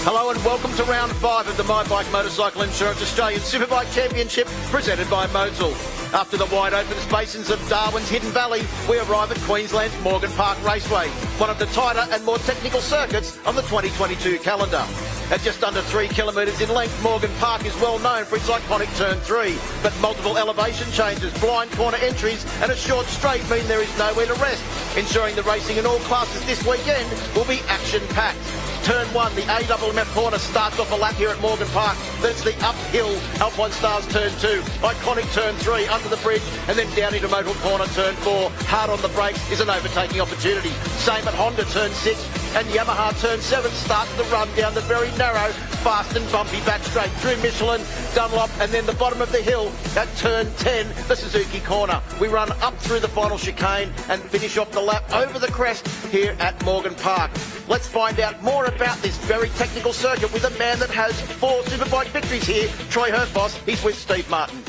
Hello and welcome to round 5 of the My Bike Motorcycle Insurance Australian Superbike Championship presented by Motul. After the wide open spaces of Darwin's Hidden Valley, we arrive at Queensland's Morgan Park Raceway, one of the tighter and more technical circuits on the 2022 calendar. At just under 3 kilometres in length, Morgan Park is well known for its iconic Turn 3, but multiple elevation changes, blind corner entries and a short straight mean there is nowhere to rest, ensuring the racing in all classes this weekend will be action-packed. Turn 1, the AMF corner starts off a lap here at Morgan Park. Then it's the uphill Alpine Stars Turn 2, iconic Turn 3 under the bridge, and then down into Motul Corner Turn 4. Hard on the brakes is an overtaking opportunity. Same at Honda Turn 6, and Yamaha Turn 7 starts the run down the very narrow, fast and bumpy back straight through Michelin, Dunlop, and then the bottom of the hill at Turn 10, the Suzuki Corner. We run up through the final chicane and finish off the lap over the crest here at Morgan Park. Let's find out more about this very technical circuit with a man that has 4 Superbike victories here, Troy Herfoss. He's with Steve Martin.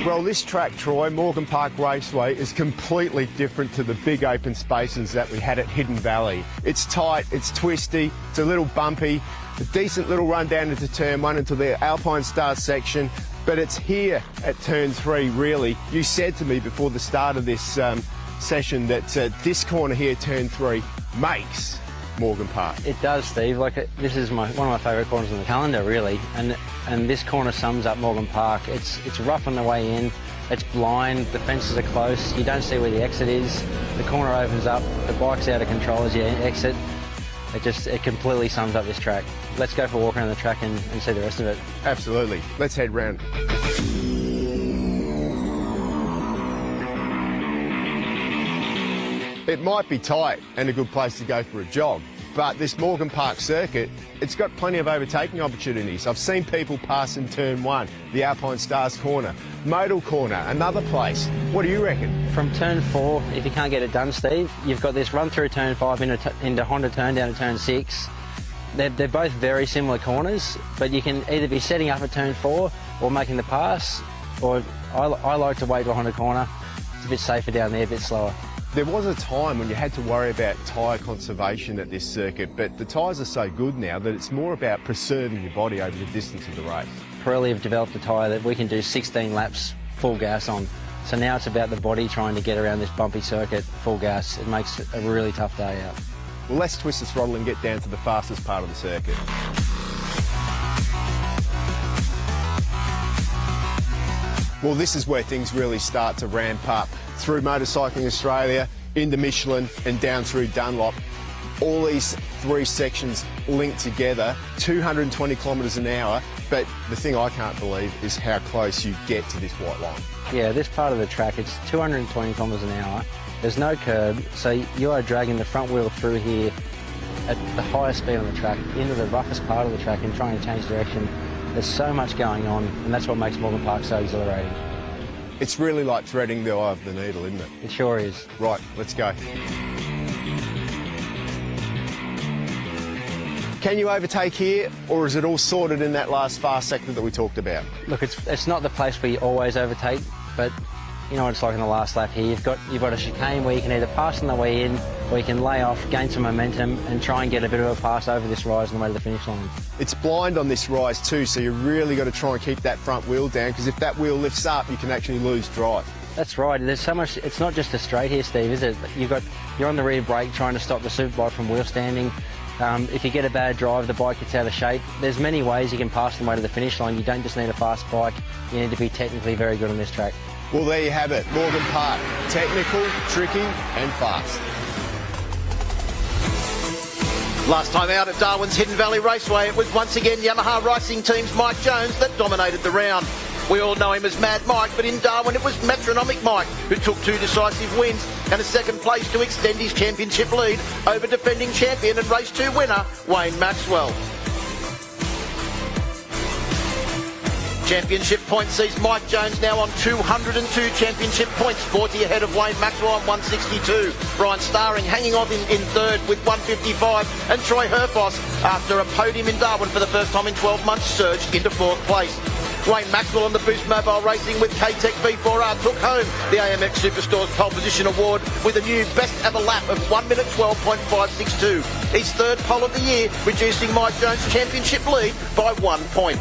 Well, this track, Troy, Morgan Park Raceway, is completely different to the big open spaces that we had at Hidden Valley. It's tight, it's twisty, it's a little bumpy, a decent little run down into Turn 1 into the Alpine Stars section, but it's here at Turn 3, really. You said to me before the start of this session that this corner here, Turn 3, makes Morgan Park. It does, Steve. This is one of my favourite corners on the calendar, really, and this corner sums up Morgan Park. It's rough on the way in, it's blind, the fences are close, you don't see where the exit is, the corner opens up, the bike's out of control as you exit. It completely sums up this track. Let's go for a walk around the track and see the rest of it. Absolutely. Let's head round. It might be tight and a good place to go for a jog, but this Morgan Park circuit, it's got plenty of overtaking opportunities. I've seen people pass in Turn 1, the Alpine Stars corner, Motul Corner, another place. What do you reckon? From Turn 4, if you can't get it done, Steve, you've got this run through Turn 5 into Honda Turn down to Turn 6. They're both very similar corners, but you can either be setting up at Turn 4 or making the pass, or I like to wait to Honda Corner. It's a bit safer down there, a bit slower. There was a time when you had to worry about tyre conservation at this circuit, but the tyres are so good now that it's more about preserving your body over the distance of the race. Pirelli have developed a tyre that we can do 16 laps full gas on. So now it's about the body trying to get around this bumpy circuit full gas. It makes a really tough day out. Well, let's twist the throttle and get down to the fastest part of the circuit. Well, this is where things really start to ramp up. Through Motorcycling Australia, into Michelin and down through Dunlop. All these 3 sections linked together, 220 kilometres an hour, but the thing I can't believe is how close you get to this white line. Yeah, this part of the track, it's 220 kilometres an hour. There's no curb, so you are dragging the front wheel through here at the highest speed on the track, into the roughest part of the track and trying to change direction. There's so much going on, and that's what makes Morgan Park so exhilarating. It's really like threading the eye of the needle, isn't it? It sure is. Right, let's go. Can you overtake here, or is it all sorted in that last fast sector that we talked about? Look, it's not the place where you always overtake, but you know what it's like in the last lap here. You've got a chicane where you can either pass on the way in, or you can lay off, gain some momentum, and try and get a bit of a pass over this rise on the way to the finish line. It's blind on this rise too, so you really got to try and keep that front wheel down, because if that wheel lifts up, you can actually lose drive. That's right. There's so much. It's not just a straight here, Steve, is it? You're on the rear brake trying to stop the Superbike from wheel standing. If you get a bad drive, the bike gets out of shape. There's many ways you can pass the way to the finish line. You don't just need a fast bike. You need to be technically very good on this track. Well, there you have it. Morgan Park. Technical, tricky and fast. Last time out at Darwin's Hidden Valley Raceway, it was once again Yamaha Racing Team's Mike Jones that dominated the round. We all know him as Mad Mike, but in Darwin it was Metronomic Mike who took 2 decisive wins and a second place to extend his championship lead over defending champion and race 2 winner Wayne Maxwell. Championship points sees Mike Jones now on 202 championship points, 40 ahead of Wayne Maxwell on 162. Brian Starring hanging on in third with 155, and Troy Herfoss, after a podium in Darwin for the first time in 12 months, surged into 4th place. Wayne Maxwell on the Boost Mobile Racing with K-Tech V4R took home the AMX Superstore's pole position award with a new best ever lap of 1 minute 12.562. His third pole of the year, reducing Mike Jones' championship lead by 1 point.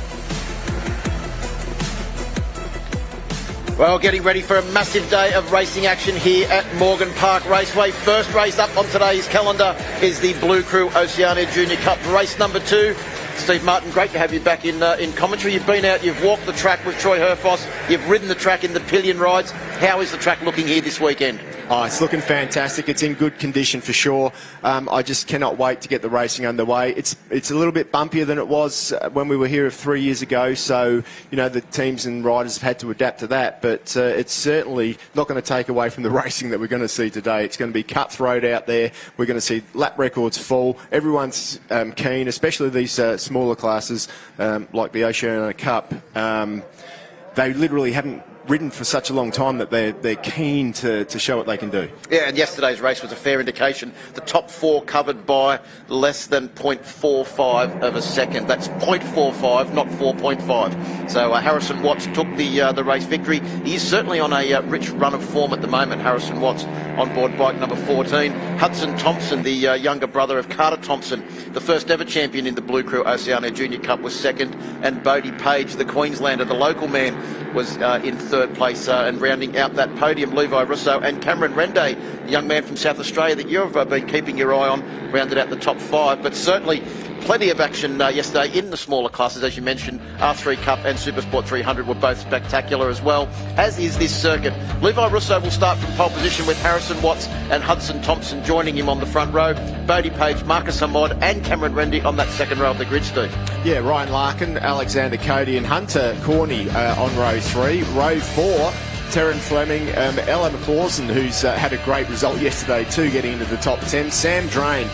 Well, getting ready for a massive day of racing action here at Morgan Park Raceway. First race up on today's calendar is the Blue Crew Oceania Junior Cup, race number 2. Steve Martin, great to have you back in commentary. You've been out, you've walked the track with Troy Herfoss, you've ridden the track in the pillion rides. How is the track looking here this weekend? Oh, it's looking fantastic. It's in good condition for sure. I just cannot wait to get the racing underway. It's a little bit bumpier than it was when we were here 3 years ago, so you know the teams and riders have had to adapt to that, but it's certainly not going to take away from the racing that we're going to see today. It's going to be cutthroat out there. We're going to see lap records full. Everyone's keen, especially these smaller classes like the Oceania Cup. They literally haven't ridden for such a long time that they're keen to show what they can do. Yeah, and yesterday's race was a fair indication. The top 4 covered by less than 0.45 of a second. That's 0.45, not 4.5. So Harrison Watts took the race victory. He's certainly on a rich run of form at the moment. Harrison Watts on board bike number 14. Hudson Thompson, the younger brother of Carter Thompson, the first ever champion in the Blue Crew Oceania Junior Cup, was second. And Bodie Page, the Queenslander, the local man, was in third place, and rounding out that podium, Levi Russo and Cameron Rende, the young man from South Australia that you've been keeping your eye on, rounded out the top 5. But certainly plenty of action yesterday in the smaller classes, as you mentioned. R3 Cup and Supersport 300 were both spectacular as well, as is this circuit. Levi Russo will start from pole position with Harrison Watts and Hudson Thompson joining him on the front row. Bodie Page, Marcus Hamod and Cameron Rende on that second row of the grid, Steve. Yeah, Ryan Larkin, Alexander Cody and Hunter Corney on row 3. Row 4, Terran Fleming, Ella McClawson, who's had a great result yesterday too, getting into the top 10. Sam Drain,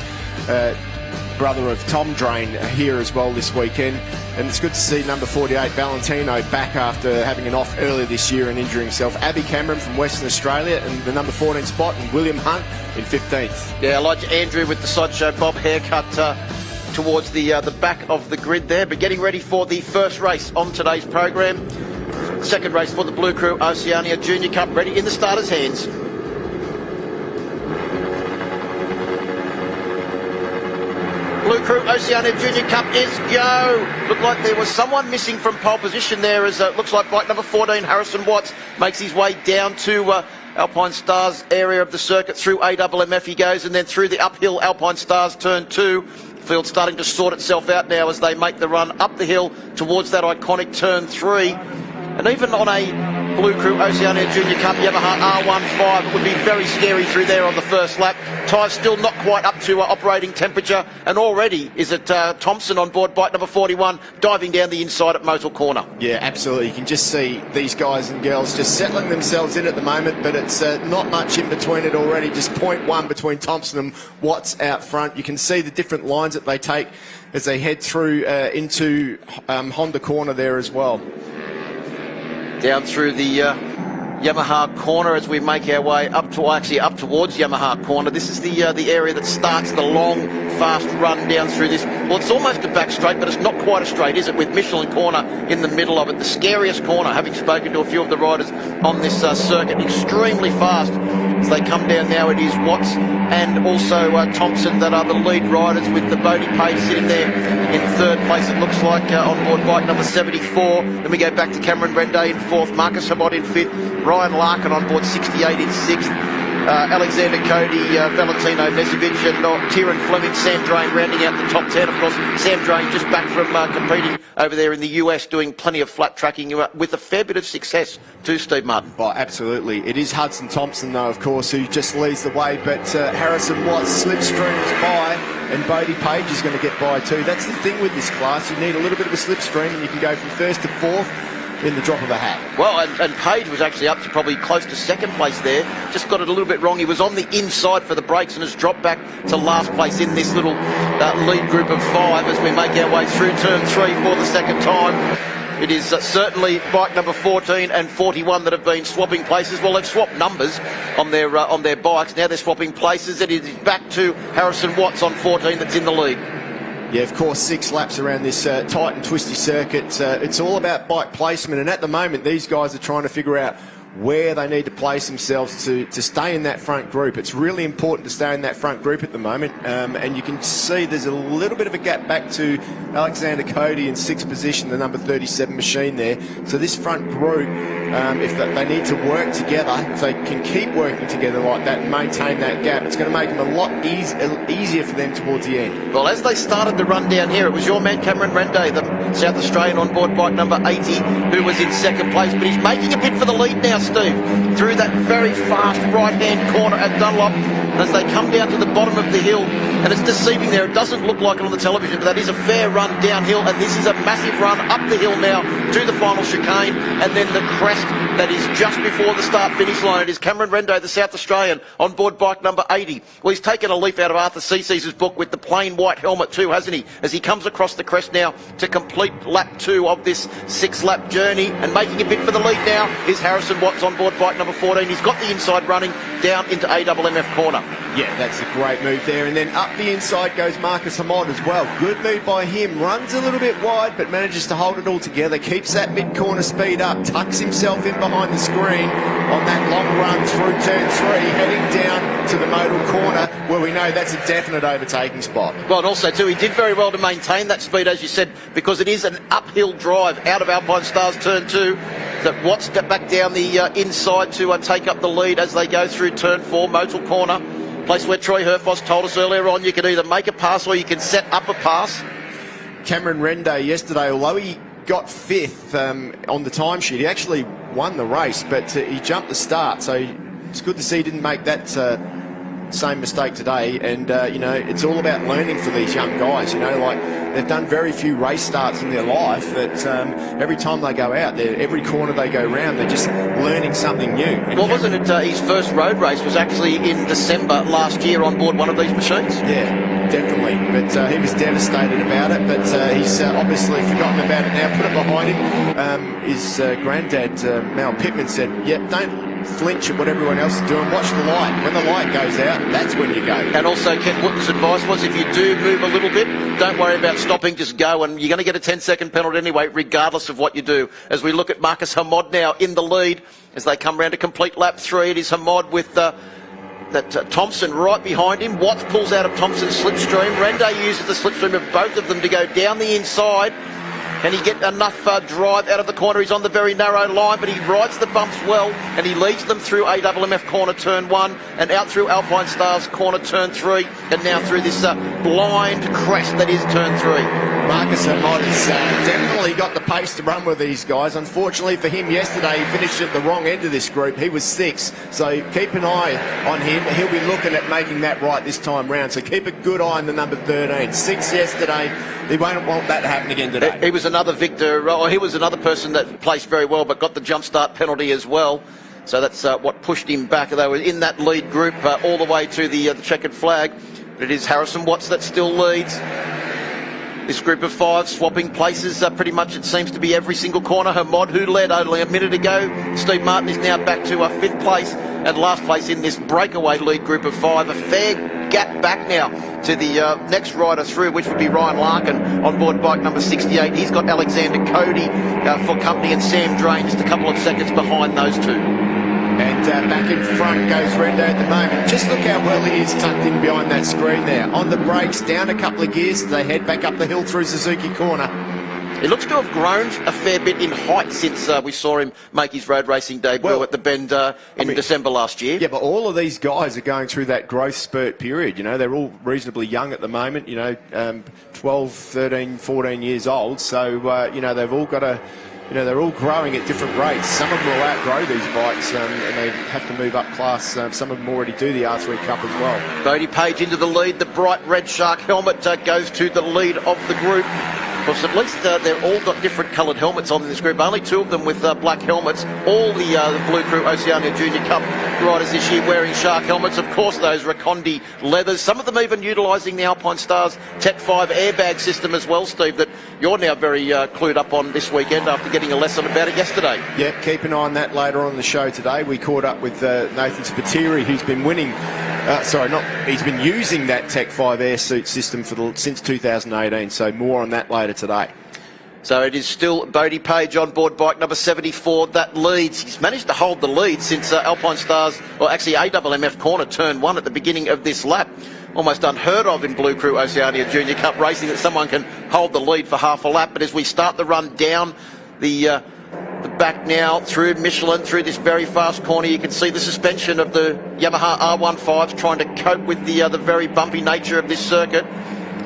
brother of Tom Drain, here as well this weekend. And it's good to see number 48, Valentino, back after having an off earlier this year and injuring himself. Abby Cameron from Western Australia in the number 14 spot, and William Hunt in 15th. Yeah, Elijah Andrew with the sideshow bob haircut towards the back of the grid there. But getting ready for the first race on today's program. Second race for the Blue Crew Oceania Junior Cup, ready in the starters' hands. Blue Crew Oceania Junior Cup is go. Looked like there was someone missing from pole position there, as it looks like bike number 14, Harrison Watts, makes his way down to Alpine Stars area of the circuit. Through AMMF he goes, and then through the uphill Alpine Stars turn 2. Field starting to sort itself out now as they make the run up the hill towards that iconic turn 3. And even on a Blue Crew Oceania Junior Cup Yamaha R3, it would be very scary through there on the first lap. Tyres still not quite up to operating temperature, and already is it Thompson on board bike number 41 diving down the inside at Motul Corner. Yeah, absolutely. You can just see these guys and girls just settling themselves in at the moment, but it's not much in between it already. Just 0.1 between Thompson and Watts out front. You can see the different lines that they take as they head through into Honda Corner there as well. Down through the Yamaha Corner as we make our way up towards Yamaha Corner. This is the area that starts the long, fast run down through this. Well, it's almost a back straight, but it's not quite a straight, is it? With Michelin Corner in the middle of it. The scariest corner, having spoken to a few of the riders on this circuit. Extremely fast as they come down now. It is Watts and also Thompson that are the lead riders, with the Bodie Page sitting there in third place, it looks like, on board bike number 74. Then we go back to Cameron Rende in 4th, Marcus Hamod in 5th, Ryan Larkin on board 68 in 6th. Alexander Cody, Valentino Nezovic and Tieran Fleming, Sam Drain rounding out the top 10. Of course, Sam Drain just back from competing over there in the US, doing plenty of flat tracking with a fair bit of success too, Steve Martin. Oh, absolutely. It is Hudson Thompson, though, of course, who just leads the way, but Harrison Watts slipstreams by, and Bodie Page is going to get by too. That's the thing with this class. You need a little bit of a slipstream, and you can go from 1st to 4th. In the drop of a hat. Well, and Page was actually up to probably close to 2nd place there. Just got it a little bit wrong. He was on the inside for the brakes and has dropped back to last place in this little lead group of 5 as we make our way through turn 3 for the second time. It is certainly bike number 14 and 41 that have been swapping places. Well, they've swapped numbers on their bikes. Now they're swapping places. It is back to Harrison Watts on 14 that's in the lead. Yeah, of course, 6 laps around this tight and twisty circuit. It's all about bike placement, and at the moment, these guys are trying to figure out where they need to place themselves to stay in that front group. It's really important to stay in that front group at the moment, and you can see there's a little bit of a gap back to Alexander Cody in 6th position, the number 37 machine there. So this front group, if they need to work together, if they can keep working together like that and maintain that gap, it's going to make them a lot easier for them towards the end. Well, as they started the run down here, it was your man Cameron Rende, the South Australian on board bike number 80, who was in 2nd place, but he's making a bid for the lead now, Steve, through that very fast right-hand corner at Dunlop. As they come down to the bottom of the hill, and it's deceiving there. It doesn't look like it on the television, but that is a fair run downhill, and this is a massive run up the hill now to the final chicane, and then the crest that is just before the start-finish line. It is Cameron Rendo, the South Australian, on board bike number 80. Well, he's taken a leaf out of Arthur Cece's book with the plain white helmet too, hasn't he? As he comes across the crest now to complete lap 2 of this 6-lap journey, and making a bid for the lead now is Harrison Watts on board bike number 14. He's got the inside running down into AMMF corner. Yeah, that's a great move there. And then up the inside goes Marcus Hamod as well. Good move by him. Runs a little bit wide, but manages to hold it all together. Keeps that mid-corner speed up. Tucks himself in behind the screen on that long run through turn 3, heading down to the modal corner, where we know that's a definite overtaking spot. Well, and also, too, he did very well to maintain that speed, as you said, because it is an uphill drive out of Alpine Stars turn 2. So Watts stepped back down the inside to take up the lead as they go through turn 4, modal corner. Place where Troy Herfoss told us earlier on, you can either make a pass or you can set up a pass. Cameron Rende yesterday, although he got 5th on the timesheet, he actually won the race, but he jumped the start, so it's good to see he didn't make that same mistake today. And you know, it's all about learning for these young guys. You know, like, they've done very few race starts in their life, that every time they go out there, every corner they go round, they're just learning something new. And well, wasn't it his first road race was actually in December last year on board one of these machines? Yeah, definitely. But he was devastated about it, but he's obviously forgotten about it now, put it behind him. His granddad, Mal Pittman, said, yeah, don't flinch at what everyone else is doing. Watch the light. When the light goes out, that's when you go. And also, Ken Wootton's advice was, if you do move a little bit, don't worry about stopping, just go, and you're going to get a 10-second penalty anyway, regardless of what you do. As we look at Marcus Hamod now in the lead, as they come round to complete lap 3, it is Hamod with Thompson right behind him. Watts pulls out of Thompson's slipstream. Rende uses the slipstream of both of them to go down the inside. Can he get enough drive out of the corner? He's on the very narrow line, but he rides the bumps well, and he leads them through AMMF corner turn 1 and out through Alpine Stars corner turn 3, and now through this blind crest that is turn 3. Marcus Hamod has definitely got the pace to run with these guys. Unfortunately for him, yesterday he finished at the wrong end of this group. He was 6th, so keep an eye on him. He'll be looking at making that right this time round, so keep a good eye on the number 13. 6th yesterday. He won't want that to happen again today. He was another victor, or he was another person that placed very well, but got the jump start penalty as well. So that's what pushed him back. They were in that lead group all the way to the checkered flag. But it is Harrison Watts that still leads. This group of 5 swapping places pretty much, it seems to be every single corner. Hamod, who led only a minute ago. Steve Martin is now back to 5th place and last place in this breakaway lead group of 5. A fair gap back now to the next rider through, which would be Ryan Larkin on board bike number 68. He's got Alexander Cody for company, and Sam Drain just a couple of seconds behind those two. And back in front goes Rendo at the moment. Just look how well he is tucked in behind that screen there. On the brakes, down a couple of gears as they head back up the hill through Suzuki corner. He looks to have grown a fair bit in height since we saw him make his road racing debut at the Bend in December last year. Yeah, but all of these guys are going through that growth spurt period. You know, they're all reasonably young at the moment, you know, 12, 13, 14 years old. So, you know, they've all got a... You know, they're all growing at different rates. Some of them will outgrow these bikes and they have to move up class. Some of them already do the R3 Cup as well. Bodie Page into the lead. The bright red shark helmet goes to the lead of the group. Of course, at least they've all got different coloured helmets on in this group. Only 2 of them with black helmets. All the Blue Crew Oceania Junior Cup riders this year wearing shark helmets. Of course, those Racondi leathers. Some of them even utilising the Alpine Stars Tech 5 airbag system as well, Steve, that you're now very clued up on this weekend after getting a lesson about it yesterday. Yeah, keep an eye on that later on in the show today. We caught up with Nathan Spiteri, who's been winning... he's been using that Tech 5 air suit system since 2018, so more on that later today. So it is still Bodie Page on board bike number 74 that leads. He's managed to hold the lead since Alpine Stars, or actually AWMF corner turn 1 at the beginning of this lap. Almost unheard of in Blue Crew Oceania Junior Cup racing that someone can hold the lead for half a lap. But as we start the run down the back now through Michelin, through this very fast corner, you can see the suspension of the Yamaha R3s trying to cope with the very bumpy nature of this circuit.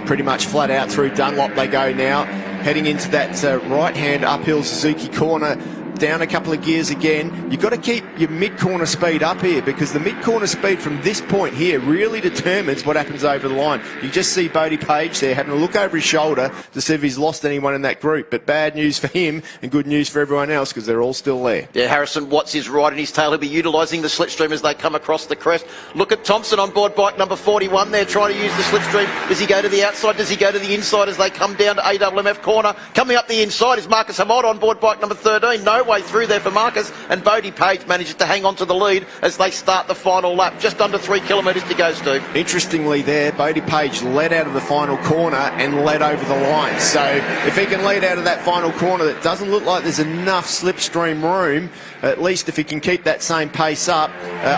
Pretty much flat out through Dunlop they go now, heading into that right-hand uphill Suzuki corner, down a couple of gears again. You've got to keep your mid-corner speed up here, because the mid-corner speed from this point here really determines what happens over the line. You just see Bodie Page there having a look over his shoulder to see if he's lost anyone in that group. But bad news for him and good news for everyone else, because they're all still there. Yeah, Harrison Watts is right in his tail. He'll be utilising the slipstream as they come across the crest. Look at Thompson on board bike number 41 there, trying to use the slipstream. Does he go to the outside? Does he go to the inside as they come down to AWMF corner? Coming up the inside is Marcus Hamod on board bike number 13. No way through there for Marcus, and Bodie Page manages to hang on to the lead as they start the final lap. Just under 3 kilometres to go, Steve. Interestingly there, Bodie Page led out of the final corner and led over the line. So if he can lead out of that final corner, that doesn't look like there's enough slipstream room, at least if he can keep that same pace up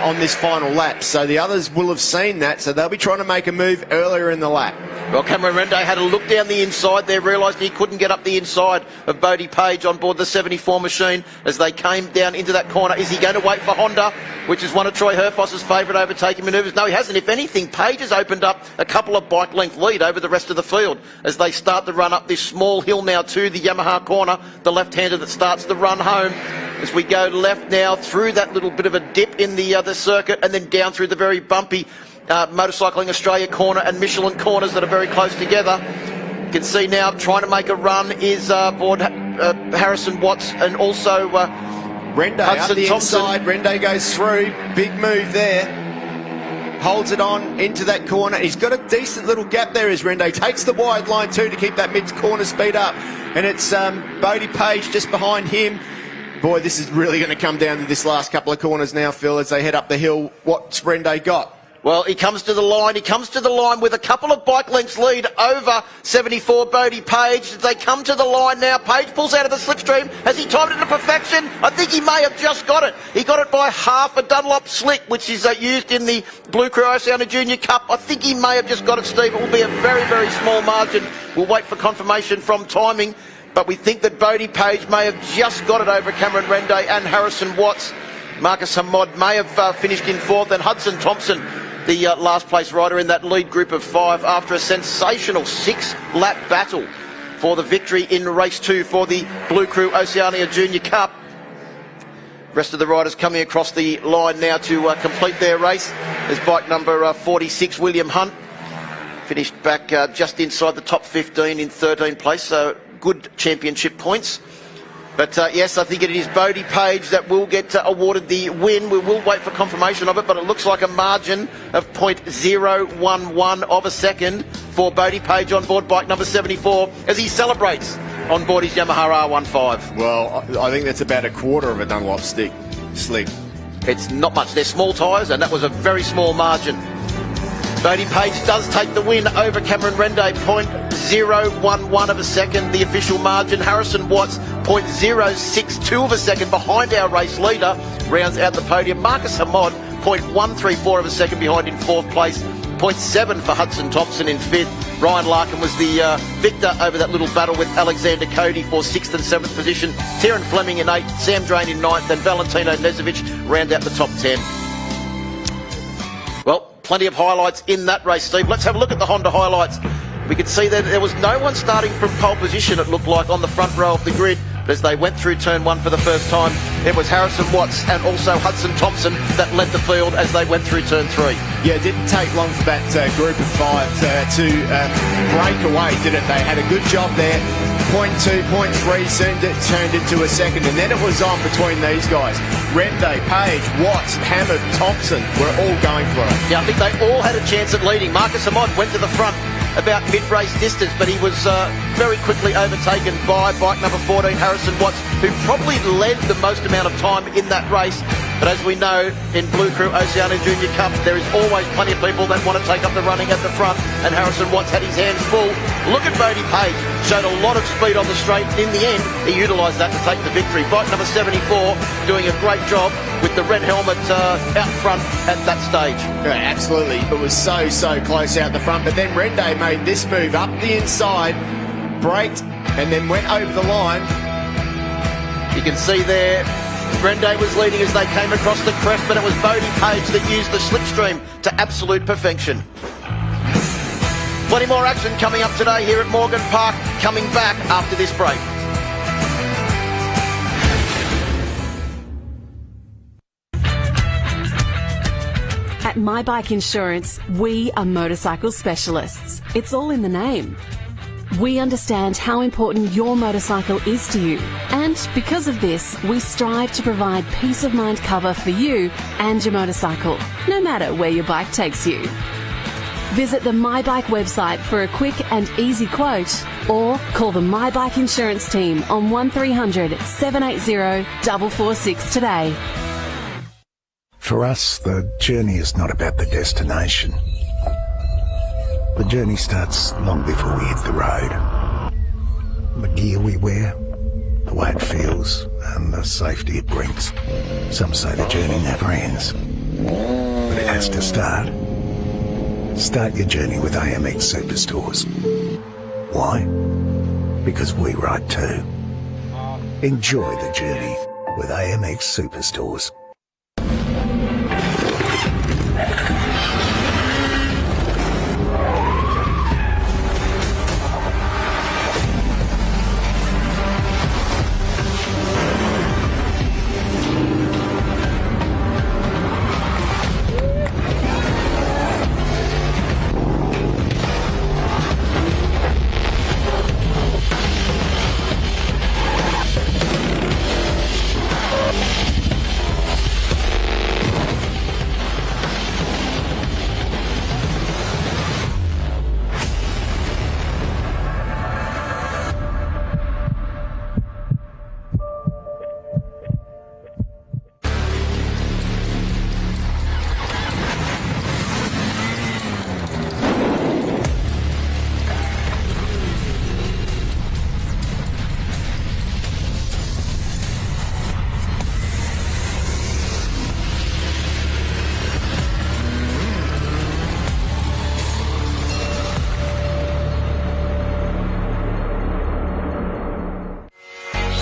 on this final lap. So the others will have seen that, so they'll be trying to make a move earlier in the lap. Well, Cameron Rende had a look down the inside there, realised he couldn't get up the inside of Bodie Page on board the 74 machine as they came down into that corner. Is he going to wait for Honda, which is one of Troy Herfoss's favourite overtaking manoeuvres? No, he hasn't. If anything, Page has opened up a couple of bike length lead over the rest of the field as they start the run up this small hill now to the Yamaha corner, the left-hander that starts the run home. As we go left now through that little bit of a dip in the other circuit and then down through the very bumpy Motorcycling Australia corner and Michelin corners that are very close together. You can see now trying to make a run is board Harrison Watts and also Rende Hudson up the Thompson. inside. Rende goes through. Big move there. Holds it on into that corner. He's got a decent little gap there as Rende takes the wide line too to keep that mid-corner speed up. And it's Bodie Page just behind him. Boy, this is really going to come down to this last couple of corners now, Phil, as they head up the hill. What's Rende got? Well, he comes to the line. He comes to the line with a couple of bike lengths lead over 74 Bodie Page. As they come to the line now, Page pulls out of the slipstream. Has he timed it to perfection? I think he may have just got it. He got it by half a Dunlop slick, which is used in the Blue Crew Oceania Junior Cup. I think he may have just got it, Steve. It will be a very, very small margin. We'll wait for confirmation from timing. But we think that Bodie Page may have just got it over Cameron Rende and Harrison Watts. Marcus Hamod may have finished in fourth, and Hudson Thompson, the last place rider in that lead group of 5 after a sensational 6-lap battle for the victory in race 2 for the Blue Crew Oceania Junior Cup. Rest of the riders coming across the line now to complete their race. There's bike number 46, William Hunt, finished back just inside the top 15 in 13th place, so good championship points. But yes, I think it is Bodie Page that will get awarded the win. We will wait for confirmation of it, but it looks like a margin of 0.011 of a second for Bodie Page on board bike number 74 as he celebrates on board his Yamaha R3. Well, I think that's about a quarter of a Dunlop slick. It's not much. They're small tyres, and that was a very small margin. Bodie Page does take the win over Cameron Rende, 0.011 of a second, the official margin. Harrison Watts, 0.062 of a second behind our race leader, rounds out the podium. Marcus Hamod, 0.134 of a second behind in 4th place. 0.7 for Hudson Thompson in 5th. Ryan Larkin was the victor over that little battle with Alexander Cody for 6th and 7th position. Tyrrell Fleming in 8th, Sam Drain in 9th, and Valentino Nezovic round out the top 10. Well, plenty of highlights in that race, Steve. Let's have a look at the Honda highlights. We could see that there was no one starting from pole position, it looked like, on the front row of the grid. But as they went through turn 1 for the first time, it was Harrison Watts and also Hudson Thompson that led the field as they went through turn 3. Yeah, it didn't take long for that group of 5 to break away, did it? They had a good job there. 0.2, 0.3 soon turned into a second, and then it was on between these guys. Rende, Page, Watts, Hammond, Thompson were all going for it. Yeah, I think they all had a chance at leading. Marcus Hamod went to the front about mid-race distance, but he was very quickly overtaken by bike number 14, Harrison Watts, who probably led the most amount of time in that race. But as we know, in Blue Crew Oceania Junior Cup, there is always plenty of people that want to take up the running at the front, and Harrison Watts had his hands full. Look at Bodie Page, showed a lot of speed on the straight, and in the end, he utilised that to take the victory. Bike number 74 doing a great job with the red helmet out front at that stage. Yeah, absolutely. It was so close out the front, but then Rende made this move up the inside, braked, and then went over the line. You can see there, Rende was leading as they came across the crest, but it was Bodie Page that used the slipstream to absolute perfection. Plenty more action coming up today here at Morgan Park, coming back after this break. At My Bike Insurance, we are motorcycle specialists. It's all in the name. We understand how important your motorcycle is to you, and because of this, we strive to provide peace of mind cover for you and your motorcycle, no matter where your bike takes you. Visit the My Bike website for a quick and easy quote, or call the My Bike Insurance team on 1300 780 446 today. For us, the journey is not about the destination. The journey starts long before we hit the road. The gear we wear, the way it feels, and the safety it brings. Some say the journey never ends, but it has to start. Start your journey with AMX Superstores. Why? Because we ride too. Enjoy the journey with AMX Superstores.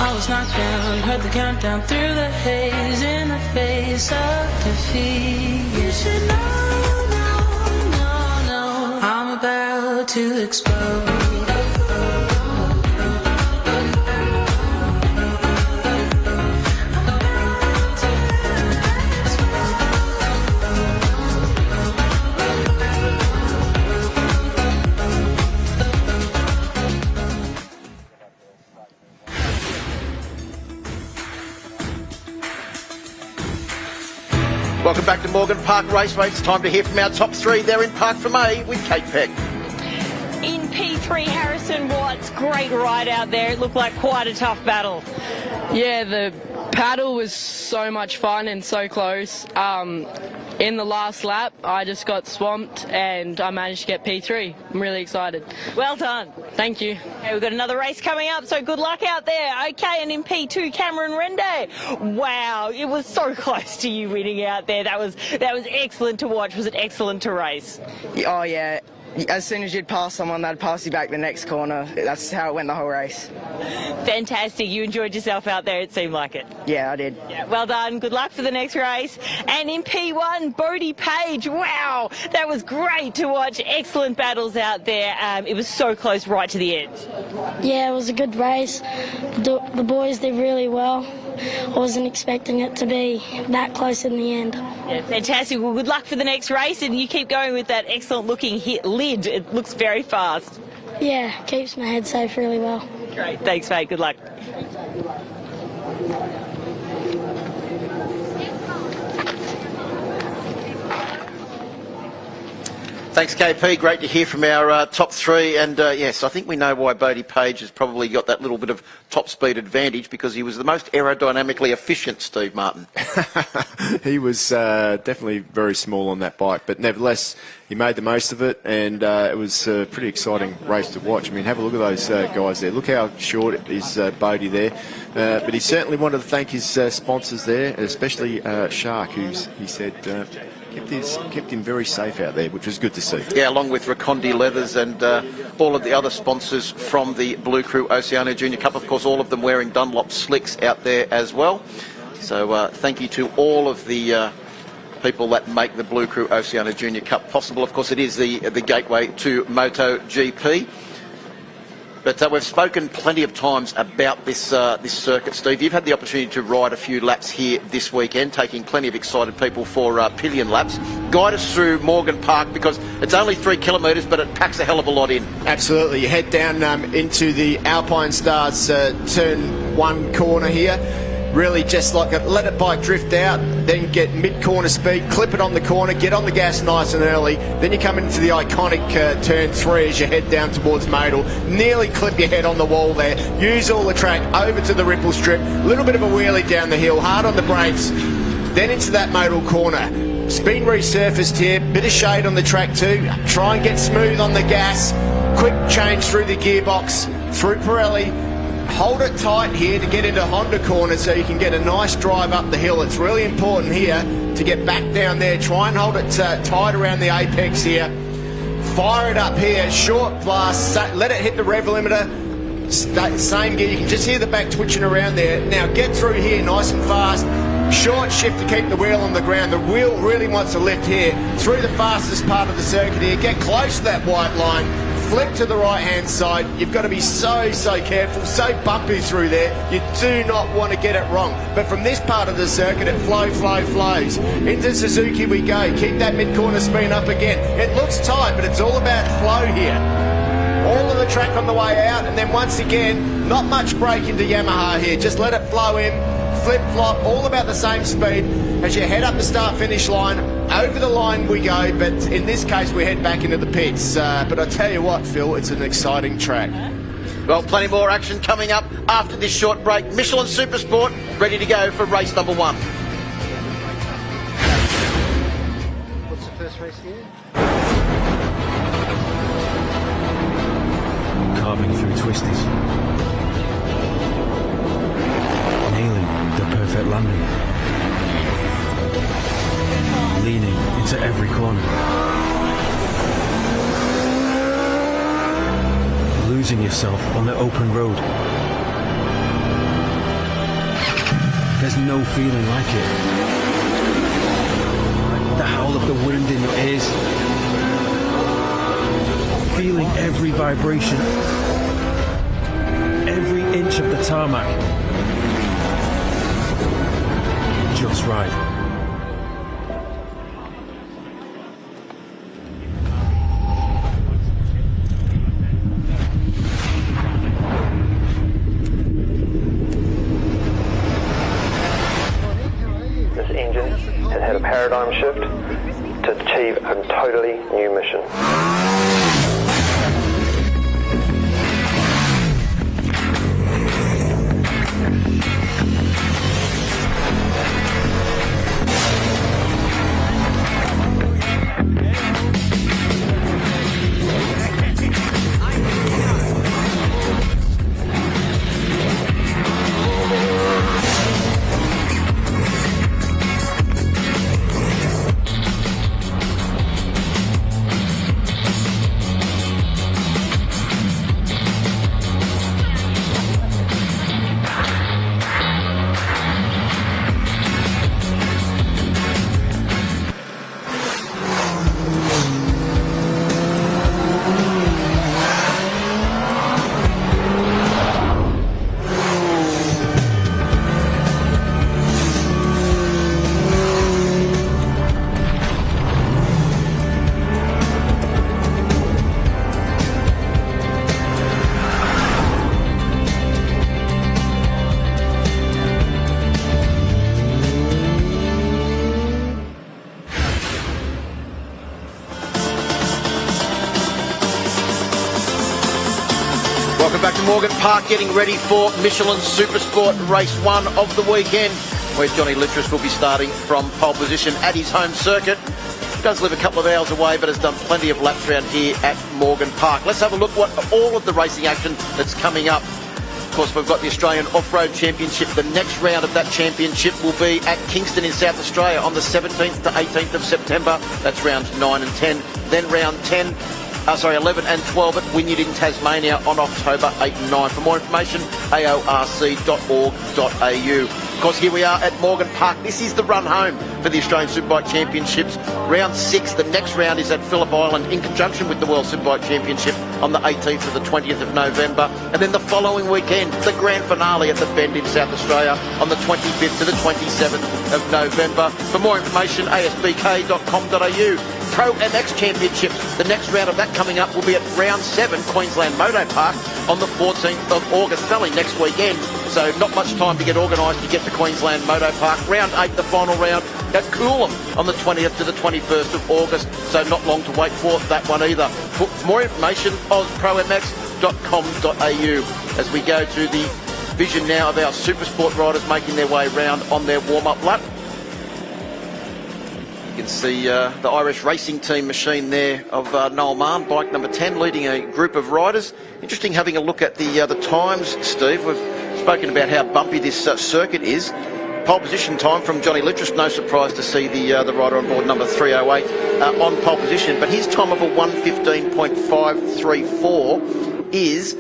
I was knocked down, heard the countdown through the haze, in the face of defeat. You should know, no, I'm about to explode. Welcome back to Morgan Park Raceway. It's time to hear from our top three. They're in Park from A with Kate Peck. In P3, Harrison Watts, great ride out there. It looked like quite a tough battle. Yeah, the paddle was so much fun and so close. In the last lap, I just got swamped and I managed to get P3. I'm really excited. Well done. Thank you. Okay, we've got another race coming up, so good luck out there. Okay, and in P2, Cameron Rende. Wow, it was so close to you winning out there. That was excellent to watch. Was it excellent to race? Oh, yeah. As soon as you'd pass someone, they'd pass you back the next corner. That's how it went the whole race. Fantastic. You enjoyed yourself out there, it seemed like it. Yeah, I did. Yeah, well done. Good luck for the next race. And in P1, Bodie Page. Wow, that was great to watch. Excellent battles out there. It was so close right to the end. Yeah, it was a good race. The boys did really well. I wasn't expecting it to be that close in the end. Yeah, fantastic. Well, good luck for the next race, and you keep going with that excellent looking lid. It looks very fast. Yeah, keeps my head safe really well. Great. Thanks, mate. Good luck. Thanks, KP. Great to hear from our top three. And yes, I think we know why Bodie Page has probably got that little bit of top speed advantage, because he was the most aerodynamically efficient, Steve Martin. He was definitely very small on that bike, but nevertheless, he made the most of it, and it was a pretty exciting race to watch. I mean, have a look at those guys there. Look how short is Bodie there. But he certainly wanted to thank his sponsors there, especially Shark, who's, he said, kept him very safe out there, which was good to see. Yeah, along with Racondi Leathers and all of the other sponsors from the Blue Crew Oceania Junior Cup. Of course, all of them wearing Dunlop slicks out there as well. So thank you to all of the people that make the Blue Crew Oceania Junior Cup possible. Of course, it is the gateway to MotoGP. But we've spoken plenty of times about this circuit, Steve. You've had the opportunity to ride a few laps here this weekend, taking plenty of excited people for pillion laps. Guide us through Morgan Park, because it's only 3 kilometres, but it packs a hell of a lot in. Absolutely. You head down into the Alpine Stars turn 1 corner here. Really just like let it bike drift out, then get mid-corner speed, clip it on the corner, get on the gas nice and early. Then you come into the iconic turn 3 as you head down towards Modal. Nearly clip your head on the wall there. Use all the track over to the ripple strip. A little bit of a wheelie down the hill, hard on the brakes. Then into that Modal corner. Spin resurfaced here, bit of shade on the track too. Try and get smooth on the gas. Quick change through the gearbox, through Pirelli. Hold it tight here to get into Honda corner so you can get a nice drive up the hill. It's really important here to get back down there. Try and hold it tight around the apex here. Fire it up here, short blast, let it hit the rev limiter. Same gear, you can just hear the back twitching around there. Now get through here nice and fast. Short shift to keep the wheel on the ground. The wheel really wants to lift here. Through the fastest part of the circuit here. Get close to that white line. Flip to the right-hand side. You've got to be so careful, so bumpy through there. You do not want to get it wrong. But from this part of the circuit, it flows. Into Suzuki we go. Keep that mid-corner spin up again. It looks tight, but it's all about flow here. All of the track on the way out, and then once again, not much brake into Yamaha here. Just let it flow in, flip-flop, all about the same speed as you head up the start-finish line. Over the line we go, but in this case we head back into the pits. But I tell you what, Phil, it's an exciting track. Well, plenty more action coming up after this short break. Michelin Supersport ready to go for race number 1. What's the first race here? Carving through twisties. Nailing the perfect landing. Leaning into every corner. Losing yourself on the open road. There's no feeling like it. The howl of the wind in your ears. Feeling every vibration. Every inch of the tarmac. Just right. Paradigm shift to achieve a totally new mission. Morgan Park getting ready for Michelin Supersport Race 1 of the weekend, where Johnny Littress will be starting from pole position at his home circuit. Does live a couple of hours away, but has done plenty of laps around here at Morgan Park. Let's have a look at all of the racing action that's coming up. Of course, we've got the Australian Off-Road Championship. The next round of that championship will be at Kingston in South Australia on the 17th to 18th of September. That's rounds 9 and 10. Then round 11 and 12 at Wynyard in Tasmania on October 8 and 9. For more information, aorc.org.au. Of course, here we are at Morgan Park. This is the run home for the Australian Superbike Championships. Round 6, the next round is at Phillip Island in conjunction with the World Superbike Championship on the 18th to the 20th of November. And then the following weekend, the grand finale at the Bend in South Australia on the 25th to the 27th of November. For more information, asbk.com.au. Pro MX Championship. The next round of that coming up will be at round 7, Queensland Moto Park on the 14th of August. Only next weekend, so not much time to get organised to get to Queensland Moto Park. Round 8, the final round at Coolum on the 20th to the 21st of August, so not long to wait for that one either. For more information, ozpromx.com.au. As we go to the vision now of our Supersport riders making their way round on their warm-up lap. You can see the Irish racing team machine there of Noel Mahon, bike number 10, leading a group of riders. Interesting having a look at the times, Steve. We've spoken about how bumpy this circuit is. Pole position time from Johnny Littress, no surprise to see the rider on board number 308 on pole position, but his time of a 1:15.534 is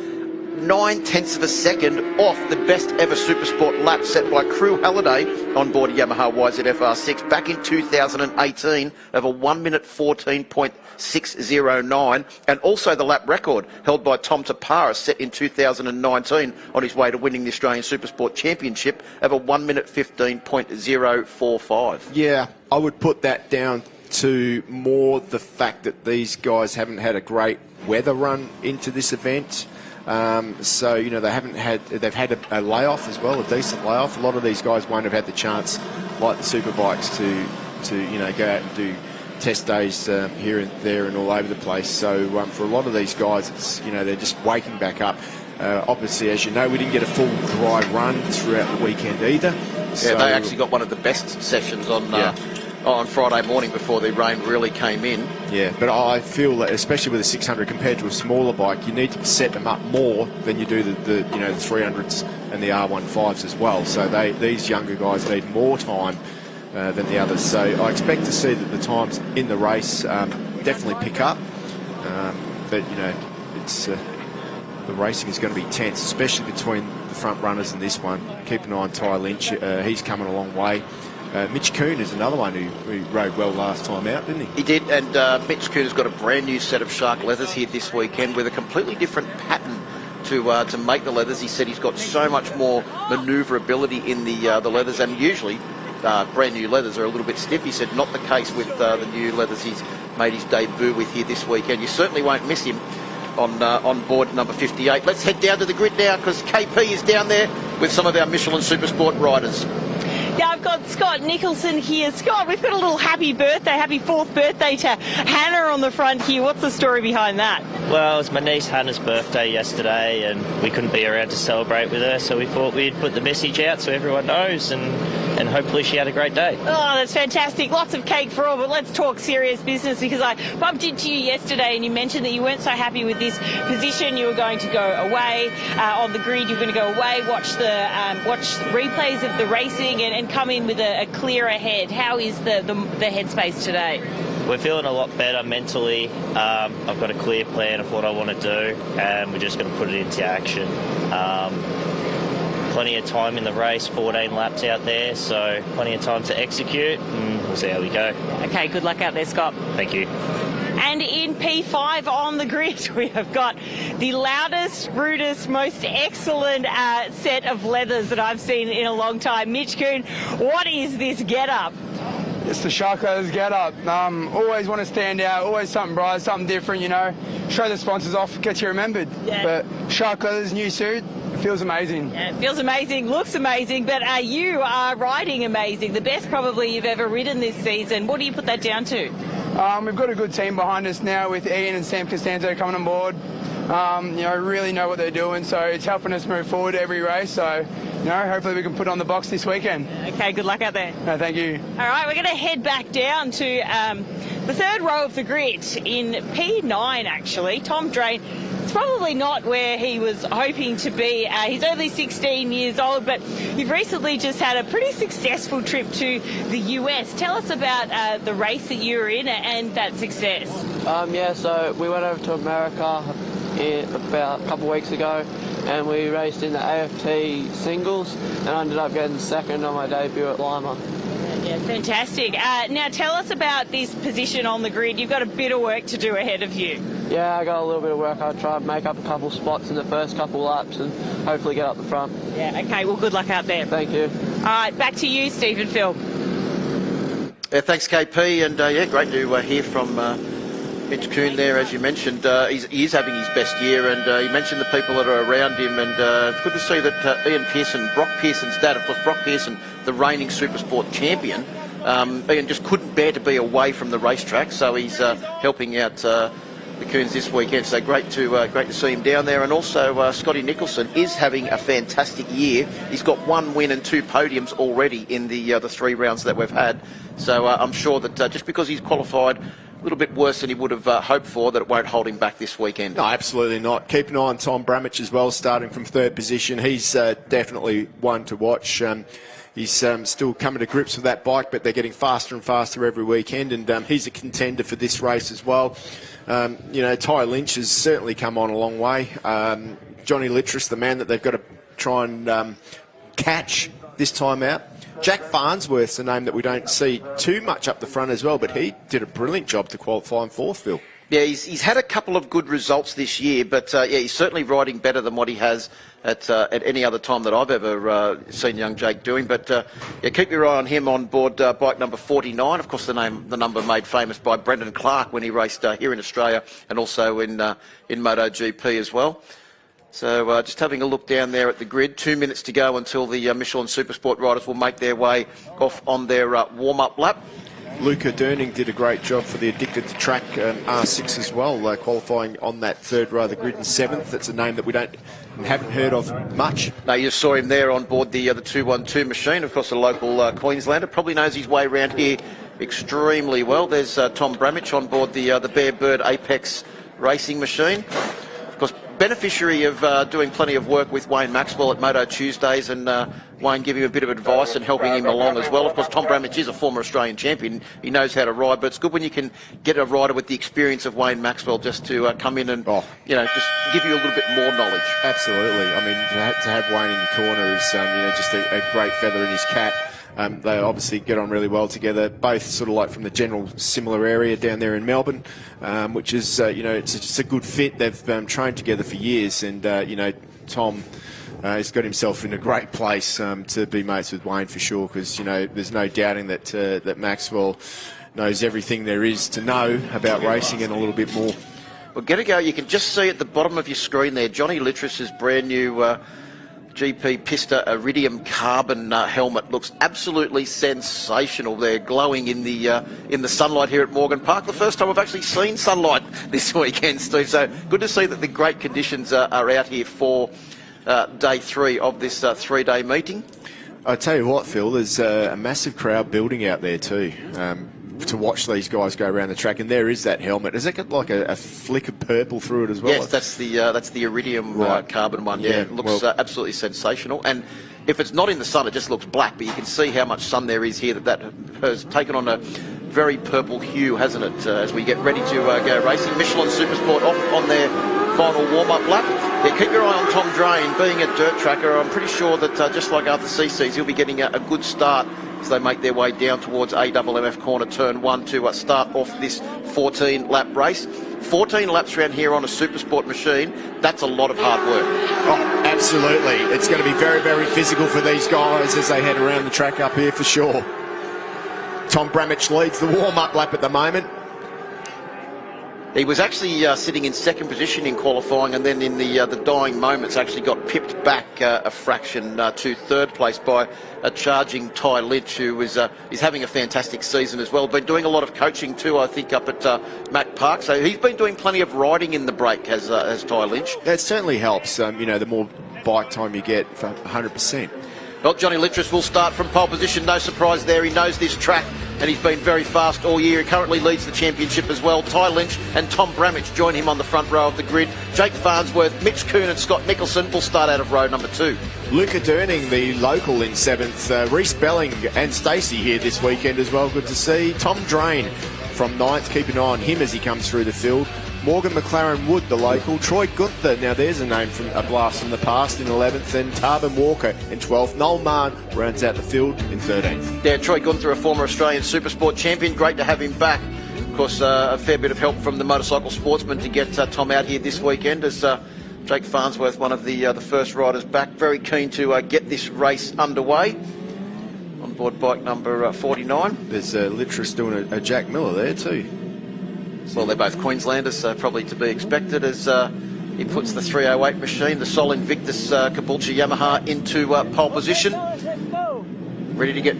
9/10 of a second off the best ever Supersport lap set by Crew Halliday on board a Yamaha YZF R6 back in 2018 of a 1:14.609, and also the lap record held by Tom Tapara set in 2019 on his way to winning the Australian Supersport Championship of a 1:15.045. Yeah, I would put that down to more the fact that these guys haven't had a great weather run into this event. So, you know, they've had a layoff as well, a decent layoff. A lot of these guys won't have had the chance, like the Superbikes, to you know, go out and do test days here and there and all over the place. So for a lot of these guys, it's, you know, they're just waking back up. Obviously, as you know, we didn't get a full dry run throughout the weekend either. Yeah, they actually got one of the best sessions on Friday morning before the rain really came in. Yeah, but I feel that especially with a 600 compared to a smaller bike, you need to set them up more than you do the 300s and the R15s as well. So these younger guys need more time than the others. So I expect to see that the times in the race definitely pick up. But you know, it's the racing is going to be tense, especially between the front runners and this one. Keep an eye on Ty Lynch. He's coming a long way. Mitch Kuhn is another one who rode well last time out, didn't he? He did, and Mitch Kuhn has got a brand new set of Shark leathers here this weekend with a completely different pattern to make the leathers. He said he's got so much more manoeuvrability in the leathers, and usually brand new leathers are a little bit stiff. He said not the case with the new leathers he's made his debut with here this weekend. You certainly won't miss him on board number 58. Let's head down to the grid now, because KP is down there with some of our Michelin Supersport riders. Yeah, I've got Scott Nicholson here. Scott, we've got a little happy 4th birthday to Hannah on the front here. What's the story behind that? Well, it was my niece Hannah's birthday yesterday, and we couldn't be around to celebrate with her, so we thought we'd put the message out so everyone knows, and hopefully she had a great day. Oh, that's fantastic. Lots of cake for all, but let's talk serious business, because I bumped into you yesterday and you mentioned that you weren't so happy with this position. You were going to go away on the grid. You were going to go away, watch replays of the racing and come in with a clearer head. How is the headspace today? We're feeling a lot better mentally. I've got a clear plan of what I want to do, and we're just going to put it into action. Plenty of time in the race, 14 laps out there, so plenty of time to execute, and we'll see how we go. Okay, good luck out there, Scott. Thank you. And in P5 on the grid, we have got the loudest, rudest, most excellent set of leathers that I've seen in a long time. Mitch Kuhn, what is this get-up? It's the Shark Leathers get-up. Always want to stand out, always something bright, something different, you know. Show the sponsors off, get you remembered. Yeah. But Shark Leathers, new suit, feels amazing. Yeah, it feels amazing, looks amazing, but you are riding amazing. The best probably you've ever ridden this season. What do you put that down to? We've got a good team behind us now with Ian and Sam Costanzo coming on board. really know what they're doing. So it's helping us move forward every race. So, hopefully we can put on the box this weekend. Okay, good luck out there. No, thank you. All right, we're going to head back down to the third row of the grid in P9, actually. Tom Drain. It's probably not where he was hoping to be. He's only 16 years old, but you've recently just had a pretty successful trip to the US. Tell us about the race that you were in and that success. So we went over to America about a couple of weeks ago, and we raced in the AFT singles, and I ended up getting second on my debut at Lima. Yeah, fantastic. Now tell us about this position on the grid. You've got a bit of work to do ahead of you. Yeah, I got a little bit of work. I'll try and make up a couple of spots in the first couple of laps and hopefully get up the front. Yeah, okay, well, good luck out there. Thank you. All right, back to you, Stephen Phil. Thanks, KP, and great to hear from Mitch Kuhn there, as you mentioned. He is having his best year, and you mentioned the people that are around him, and it's good to see that Ian Pearson, Broc Pearson's dad, of course, Broc Pearson, the reigning Supersport champion, Ian just couldn't bear to be away from the racetrack, so he's helping out the Coons this weekend. So great to see him down there, and also Scotty Nicholson is having a fantastic year. He's got 1 win and 2 podiums already in the 3 rounds that we've had. So I'm sure that just because he's qualified a little bit worse than he would have hoped for, that it won't hold him back this weekend. No, absolutely not. Keep an eye on Tom Bramich as well, starting from 3rd position. He's definitely one to watch. He's still coming to grips with that bike, but they're getting faster and faster every weekend, and he's a contender for this race as well. Ty Lynch has certainly come on a long way. Johnny Littris, the man that they've got to try and catch this time out. Jack Farnsworth's a name that we don't see too much up the front as well, but he did a brilliant job to qualify in 4th, Phil. Yeah, he's had a couple of good results this year, but he's certainly riding better than what he has at any other time that I've ever seen young Jake doing. But keep your eye on him on board bike number 49. Of course, the number made famous by Brendan Clark when he raced here in Australia and also in MotoGP as well. So just having a look down there at the grid, 2 minutes to go until the Michelin Supersport riders will make their way off on their warm-up lap. Luca Durning did a great job for the Addicted to Track R6 as well, qualifying on that 3rd row of the grid in 7th. That's a name that we haven't heard of much. No, you saw him there on board the 212 machine, of course a local Queenslander, probably knows his way around here extremely well. There's Tom Bramich on board the Bear Bird Apex racing machine. Of course, beneficiary of doing plenty of work with Wayne Maxwell at Moto Tuesdays, and Wayne giving him a bit of advice and helping him along as well. Of course, Tom Bramich is a former Australian champion. He knows how to ride, but it's good when you can get a rider with the experience of Wayne Maxwell just to come in and just give you a little bit more knowledge. Absolutely. I mean, to have Wayne in your corner is just a great feather in his cap. They obviously get on really well together, both sort of like from the general similar area down there in Melbourne, which is, it's just a good fit. They've trained together for years, and, Tom has got himself in a great place to be mates with Wayne for sure, because, there's no doubting that Maxwell knows everything there is to know about racing and a little bit more. Well, get a go. You can just see at the bottom of your screen there, Johnny Littris's brand new GP Pista Iridium carbon helmet. Looks absolutely sensational. They're glowing in the sunlight here at Morgan Park. The first time I've actually seen sunlight this weekend, Steve. So good to see that the great conditions are out here for day 3 of this 3-day meeting. I tell you what, Phil, there's a massive crowd building out there too. To watch these guys go around the track, and there is that helmet. Has it got like a flick of purple through it as well? Yes, that's the iridium carbon one. Yeah, it looks absolutely sensational. And if it's not in the sun, it just looks black. But you can see how much sun there is here. That has taken on a very purple hue, hasn't it? As we get ready to go racing, Michelin Supersport off on their final warm-up lap. Yeah, keep your eye on Tom Drain. Being a dirt tracker, I'm pretty sure that just like Arthur CC's, he'll be getting a good start as they make their way down towards AMMF corner turn 1 to start off this 14-lap race. 14 laps around here on a Supersport machine, that's a lot of hard work. Oh, absolutely. It's going to be very, very physical for these guys as they head around the track up here for sure. Tom Bramich leads the warm-up lap at the moment. He was actually sitting in second position in qualifying, and then in the dying moments actually got pipped back a fraction to third place by a charging Ty Lynch, who is having a fantastic season as well. Been doing a lot of coaching too, I think, up at Mac Park. So he's been doing plenty of riding in the break, has Ty Lynch. That certainly helps. You know, the more bike time you get, for 100%. Well, Johnny Littress will start from pole position. No surprise there. He knows this track, and he's been very fast all year. He currently leads the championship as well. Ty Lynch and Tom Bramage join him on the front row of the grid. Jake Farnsworth, Mitch Kuhn and Scott Nicholson will start out of row number 2. Luca Durning, the local, in 7th. Reece Belling and Stacey here this weekend as well. Good to see. Tom Drain from 9th. Keep an eye on him as he comes through the field. Morgan McLaren Wood, the local. Troy Gunther, now there's a name from a blast from the past, in 11th. And Tarbin Walker in 12th. Noel Mann rounds out the field in 13th. Yeah, Troy Gunther, a former Australian Supersport champion. Great to have him back. Of course, a fair bit of help from the Motorcycle Sportsman to get Tom out here this weekend, as Jake Farnsworth, one of the first riders back. Very keen to get this race underway. On board bike number 49. There's Littress doing a Jack Miller there too. Well, they're both Queenslanders, so probably to be expected, as he puts the 308 machine, the Sol Invictus Caboolture Yamaha, into pole position. Ready to get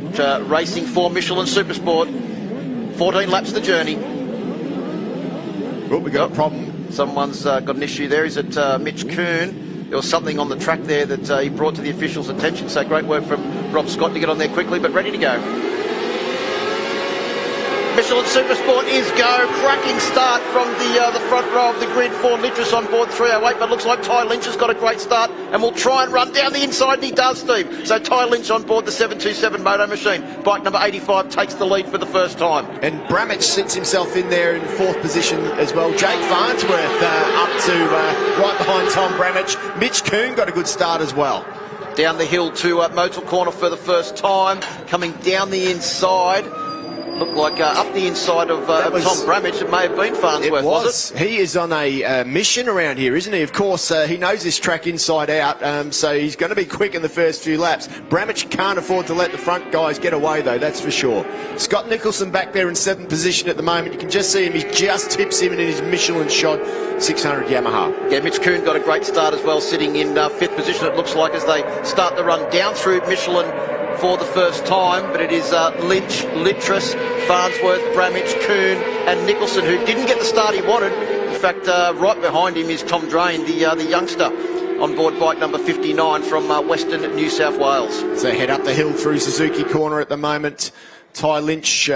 racing for Michelin Supersport. 14 laps the journey. Oh, we got a problem. Someone's got an issue there. Is it Mitch Kuhn? There was something on the track there that he brought to the officials' attention, so great work from Rob Scott to get on there quickly, but ready to go. Michelin Supersport is go. Cracking start from the front row of the grid for Littress on board 308, but looks like Ty Lynch has got a great start and will try and run down the inside, and he does, Steve. So Ty Lynch on board the 727 moto machine. Bike number 85 takes the lead for the first time. And Bramage sits himself in there in 4th position as well. Jake Farnsworth up to right behind Tom Bramage. Mitch Kuhn got a good start as well. Down the hill to Motul Corner for the first time. Coming down the inside. Looked like up the inside of Tom Bramage. It may have been Farnsworth, was it? He is on a mission around here, isn't he? Of course, he knows this track inside out, so he's going to be quick in the first few laps. Bramage can't afford to let the front guys get away, though, that's for sure. Scott Nicholson back there in 7th position at the moment. You can just see him. He just tips him in his Michelin shod 600 Yamaha. Yeah, Mitch Kuhn got a great start as well, sitting in 5th position, it looks like, as they start the run down through Michelin for the first time. But it is Lynch, Littress, Farnsworth, Bramage, Kuhn and Nicholson, who didn't get the start he wanted. In fact, right behind him is Tom Drain, the youngster, on board bike number 59 from Western New South Wales. So head up the hill through Suzuki Corner at the moment. Ty Lynch,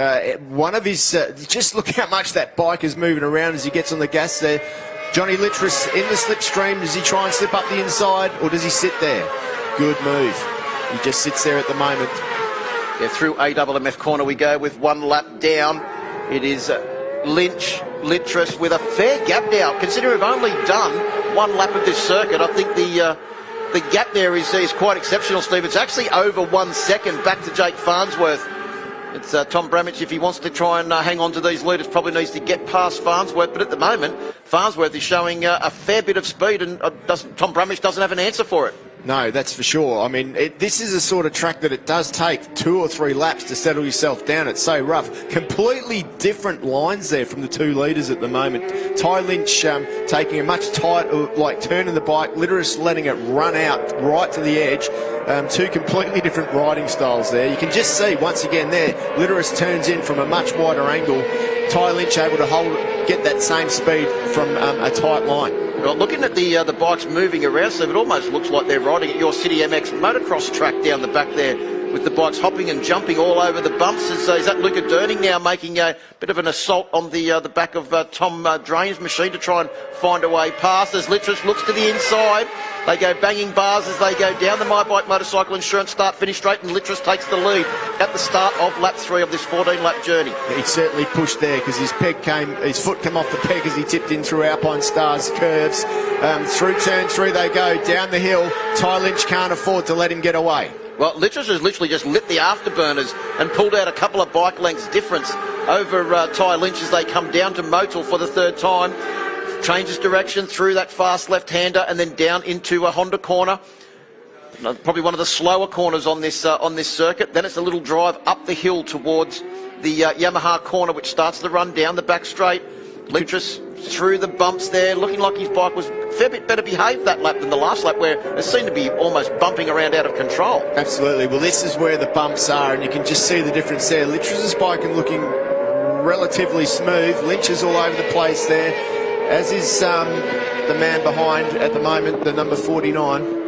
one of his... just look how much that bike is moving around as he gets on the gas there. Johnny Littress in the slipstream. Does he try and slip up the inside, or does he sit there? Good move. He just sits there at the moment. Yeah, through AMMF Corner we go with 1 lap down. It is Lynch, Littress with a fair gap now. Considering we've only done 1 lap of this circuit, I think the gap there is quite exceptional, Steve. It's actually over 1 second back to Jake Farnsworth. It's Tom Bramage, if he wants to try and hang on to these leaders, probably needs to get past Farnsworth. But at the moment, Farnsworth is showing a fair bit of speed, and Tom Bramage doesn't have an answer for it. No, that's for sure. I mean, this is a sort of track that it does take 2 or 3 laps to settle yourself down. It's so rough. Completely different lines there from the 2 leaders at the moment. Ty Lynch taking a much tighter, turning the bike, Littress letting it run out right to the edge. 2 completely different riding styles there. You can just see, once again there, Littress turns in from a much wider angle. Ty Lynch able to get that same speed from a tight line. Well, looking at the bikes moving around, so it almost looks like they're riding at your City MX motocross track down the back there, with the bikes hopping and jumping all over the bumps. Is that Luca Durning now making a bit of an assault on the back of Tom Drain's machine to try and find a way past, as Littress looks to the inside. They go banging bars as they go down the My Bike Motorcycle Insurance start-finish straight, and Littress takes the lead at the start of lap 3 of this 14-lap journey. He certainly pushed there, because his foot came off the peg as he tipped in through Alpine Stars curves. Through turn 3 they go, down the hill. Ty Lynch can't afford to let him get away. Well, Littress has literally just lit the afterburners and pulled out a couple of bike lengths difference over Ty Lynch as they come down to Motul for the 3rd time. Changes direction through that fast left-hander and then down into a Honda Corner. Probably one of the slower corners on this circuit. Then it's a little drive up the hill towards the Yamaha Corner, which starts the run down the back straight. Litris through the bumps there, looking like his bike was a fair bit better behaved that lap than the last lap, where it seemed to be almost bumping around out of control. Absolutely. Well, this is where the bumps are, and you can just see the difference there. Litris's bike is looking relatively smooth. Lynch is all over the place there, as is the man behind at the moment, the number 49.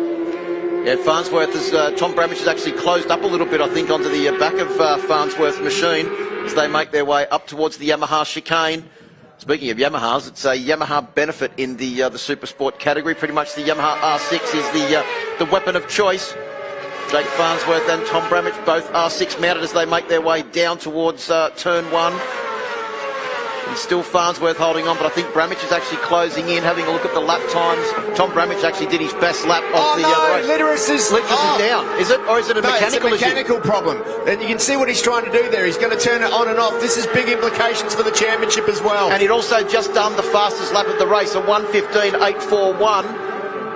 Yeah, Farnsworth has, Tom Bramage has actually closed up a little bit, I think, onto the back of Farnsworth's machine as they make their way up towards the Yamaha chicane. Speaking of Yamahas, it's a Yamaha benefit in the Supersport category. Pretty much the Yamaha R6 is the weapon of choice. Jake Farnsworth and Tom Bramage, both R6 mounted as they make their way down towards turn 1. And still Farnsworth holding on, but I think Bramage is actually closing in, having a look at the lap times. Tom Bramage actually did his best lap of the race. Litris is down. Is it? Or is it a mechanical issue? It's a mechanical problem. And you can see what he's trying to do there. He's going to turn it on and off. This has big implications for the championship as well. And he'd also just done the fastest lap of the race, a 1:15.841.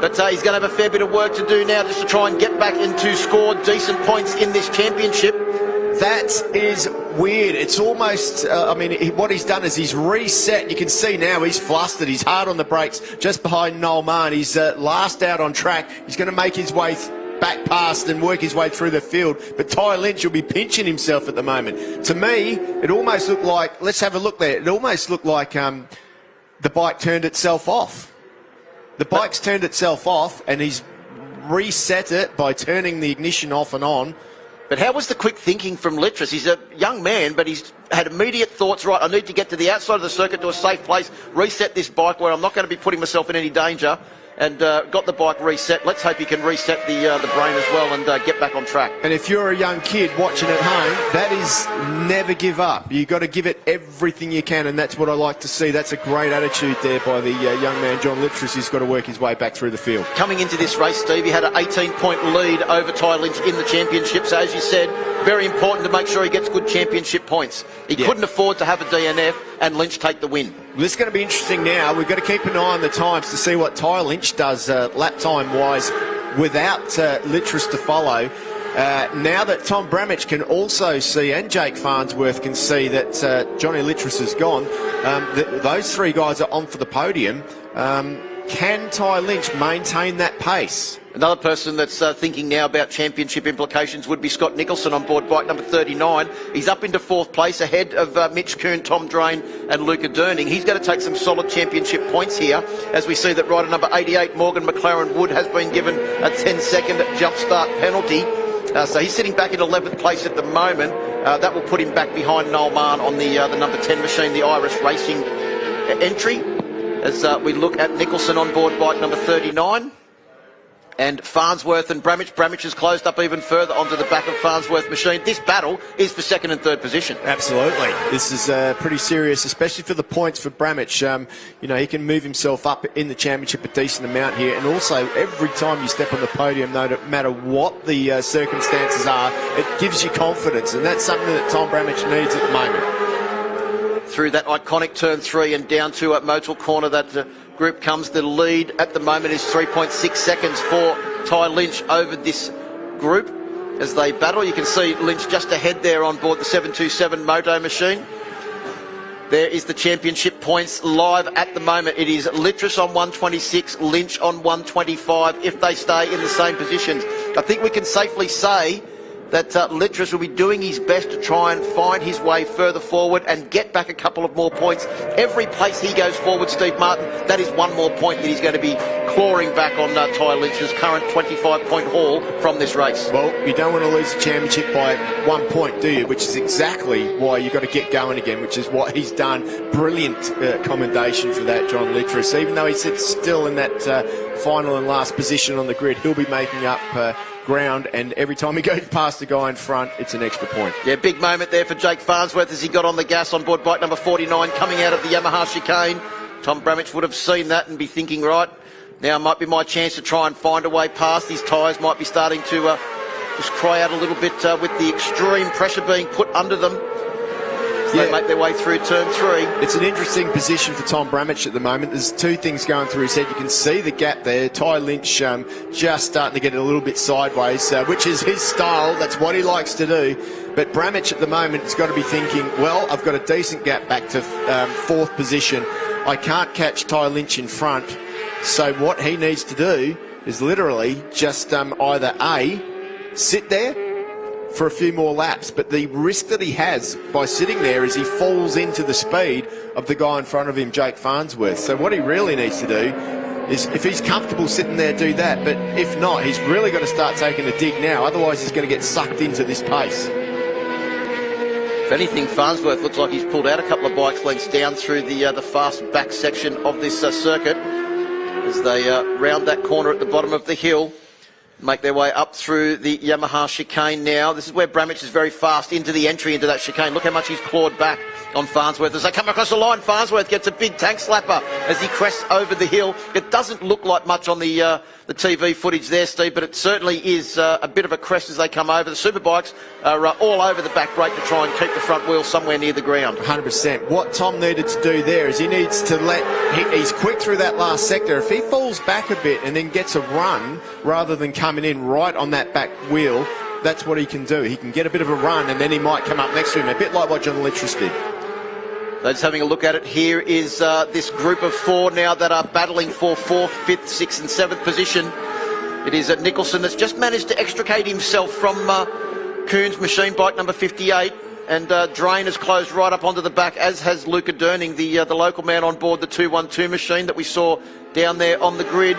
But he's going to have a fair bit of work to do now just to try and get back into score decent points in this championship. That is weird. It's almost, what he's done is he's reset. You can see now he's flustered. He's hard on the brakes just behind Noel Mann. He's last out on track. He's going to make his way back past and work his way through the field. But Ty Lynch will be pinching himself at the moment. To me, it almost looked like, let's have a look there. It almost looked like the bike turned itself off. The bike's turned itself off, and he's reset it by turning the ignition off and on. But how was the quick thinking from Litris? He's a young man, but he's had immediate thoughts, right, I need to get to the outside of the circuit to a safe place, reset this bike where I'm not going to be putting myself in any danger, and got the bike reset. Let's hope he can reset the brain as well and get back on track. And if you're a young kid watching at home, that is never give up. You've got to give it everything you can, and that's what I like to see. That's a great attitude there by the young man, John Litris. He's got to work his way back through the field. Coming into this race, Steve, he had an 18-point lead over Ty Lynch in the championship, so as you said, very important to make sure he gets good championship points. He couldn't afford to have a DNF and Lynch take the win. Well, this is going to be interesting now. We've got to keep an eye on the times to see what Ty Lynch does lap time-wise without Litris to follow. Now that Tom Bramage can also see, and Jake Farnsworth can see, that Johnny Litris is gone, those three guys are on for the podium. Can Ty Lynch maintain that pace? Another person that's thinking now about championship implications would be Scott Nicholson on board bike number 39. He's up into 4th place ahead of Mitch Kuhn, Tom Drain and Luca Durning. He's going to take some solid championship points here, as we see that rider number 88, Morgan McLaren Wood, has been given a 10-second jump start penalty. So he's sitting back in 11th place at the moment. That will put him back behind Noel Mann on the number 10 machine, the Irish Racing entry, as we look at Nicholson on board bike number 39. And Farnsworth and Bramage. Bramage has closed up even further onto the back of Farnsworth machine. This battle is for 2nd and 3rd position. Absolutely. This is pretty serious, especially for the points for Bramage. He can move himself up in the championship a decent amount here. And also, every time you step on the podium, no matter what the circumstances are, it gives you confidence. And that's something that Tom Bramage needs at the moment. Through that iconic turn 3 and down to Motul Corner, that group comes. The lead at the moment is 3.6 seconds for Ty Lynch over this group as they battle. You can see Lynch just ahead there on board the 727 Moto machine. There is the championship points live at the moment. It is Litris on 126, Lynch on 125 if they stay in the same positions. I think we can safely say that Litris will be doing his best to try and find his way further forward and get back a couple of more points. Every place he goes forward, Steve Martin, that is one more point that he's going to be clawing back on Ty Lynch's current 25-point haul from this race. Well, you don't want to lose the championship by 1 point, do you? Which is exactly why you've got to get going again, which is what he's done. Brilliant commendation for that, John Litris. Even though he sits still in that final and last position on the grid, he'll be making up ground, and every time he goes past the guy in front, it's an extra point. Yeah, big moment there for Jake Farnsworth as he got on the gas on board bike number 49 coming out of the Yamaha chicane. Tom Bramage would have seen that and be thinking, right, now might be my chance to try and find a way past. These tyres might be starting to just cry out a little bit with the extreme pressure being put under them. as they make their way through turn 3. It's an interesting position for Tom Bramich at the moment. There's two things going through his head. You can see the gap there. Ty Lynch just starting to get it a little bit sideways, which is his style. That's what he likes to do. But Bramich at the moment has got to be thinking, well, I've got a decent gap back to 4th position. I can't catch Ty Lynch in front. So what he needs to do is literally just either A, sit there for a few more laps, but the risk that he has by sitting there is he falls into the speed of the guy in front of him, Jake Farnsworth. So what he really needs to do is, if he's comfortable sitting there, do that, but if not, he's really got to start taking a dig now, otherwise he's going to get sucked into this pace. If anything, Farnsworth looks like he's pulled out a couple of bikes lengths down through the fast back section of this circuit as they round that corner at the bottom of the hill. Make their way up through the Yamaha chicane now. This is where Bramich is very fast into the entry into that chicane. Look how much he's clawed back on Farnsworth. As they come across the line, Farnsworth gets a big tank slapper as he crests over the hill. It doesn't look like much on the TV footage there, Steve, but it certainly is a bit of a crest as they come over. The Superbikes are all over the back brake to try and keep the front wheel somewhere near the ground. 100%. What Tom needed to do there is he needs to he's quick through that last sector. If he falls back a bit and then gets a run rather than coming in right on that back wheel, that's what he can do. He can get a bit of a run and then he might come up next to him, a bit like what John Littrus did. So just having a look at it, here is this group of 4 now that are battling for 4th, 5th, 6th and 7th position. It is Nicholson that's just managed to extricate himself from Kuhn's machine bike number 58, and Drain has closed right up onto the back, as has Luca Durning, the local man on board the 212 machine that we saw down there on the grid.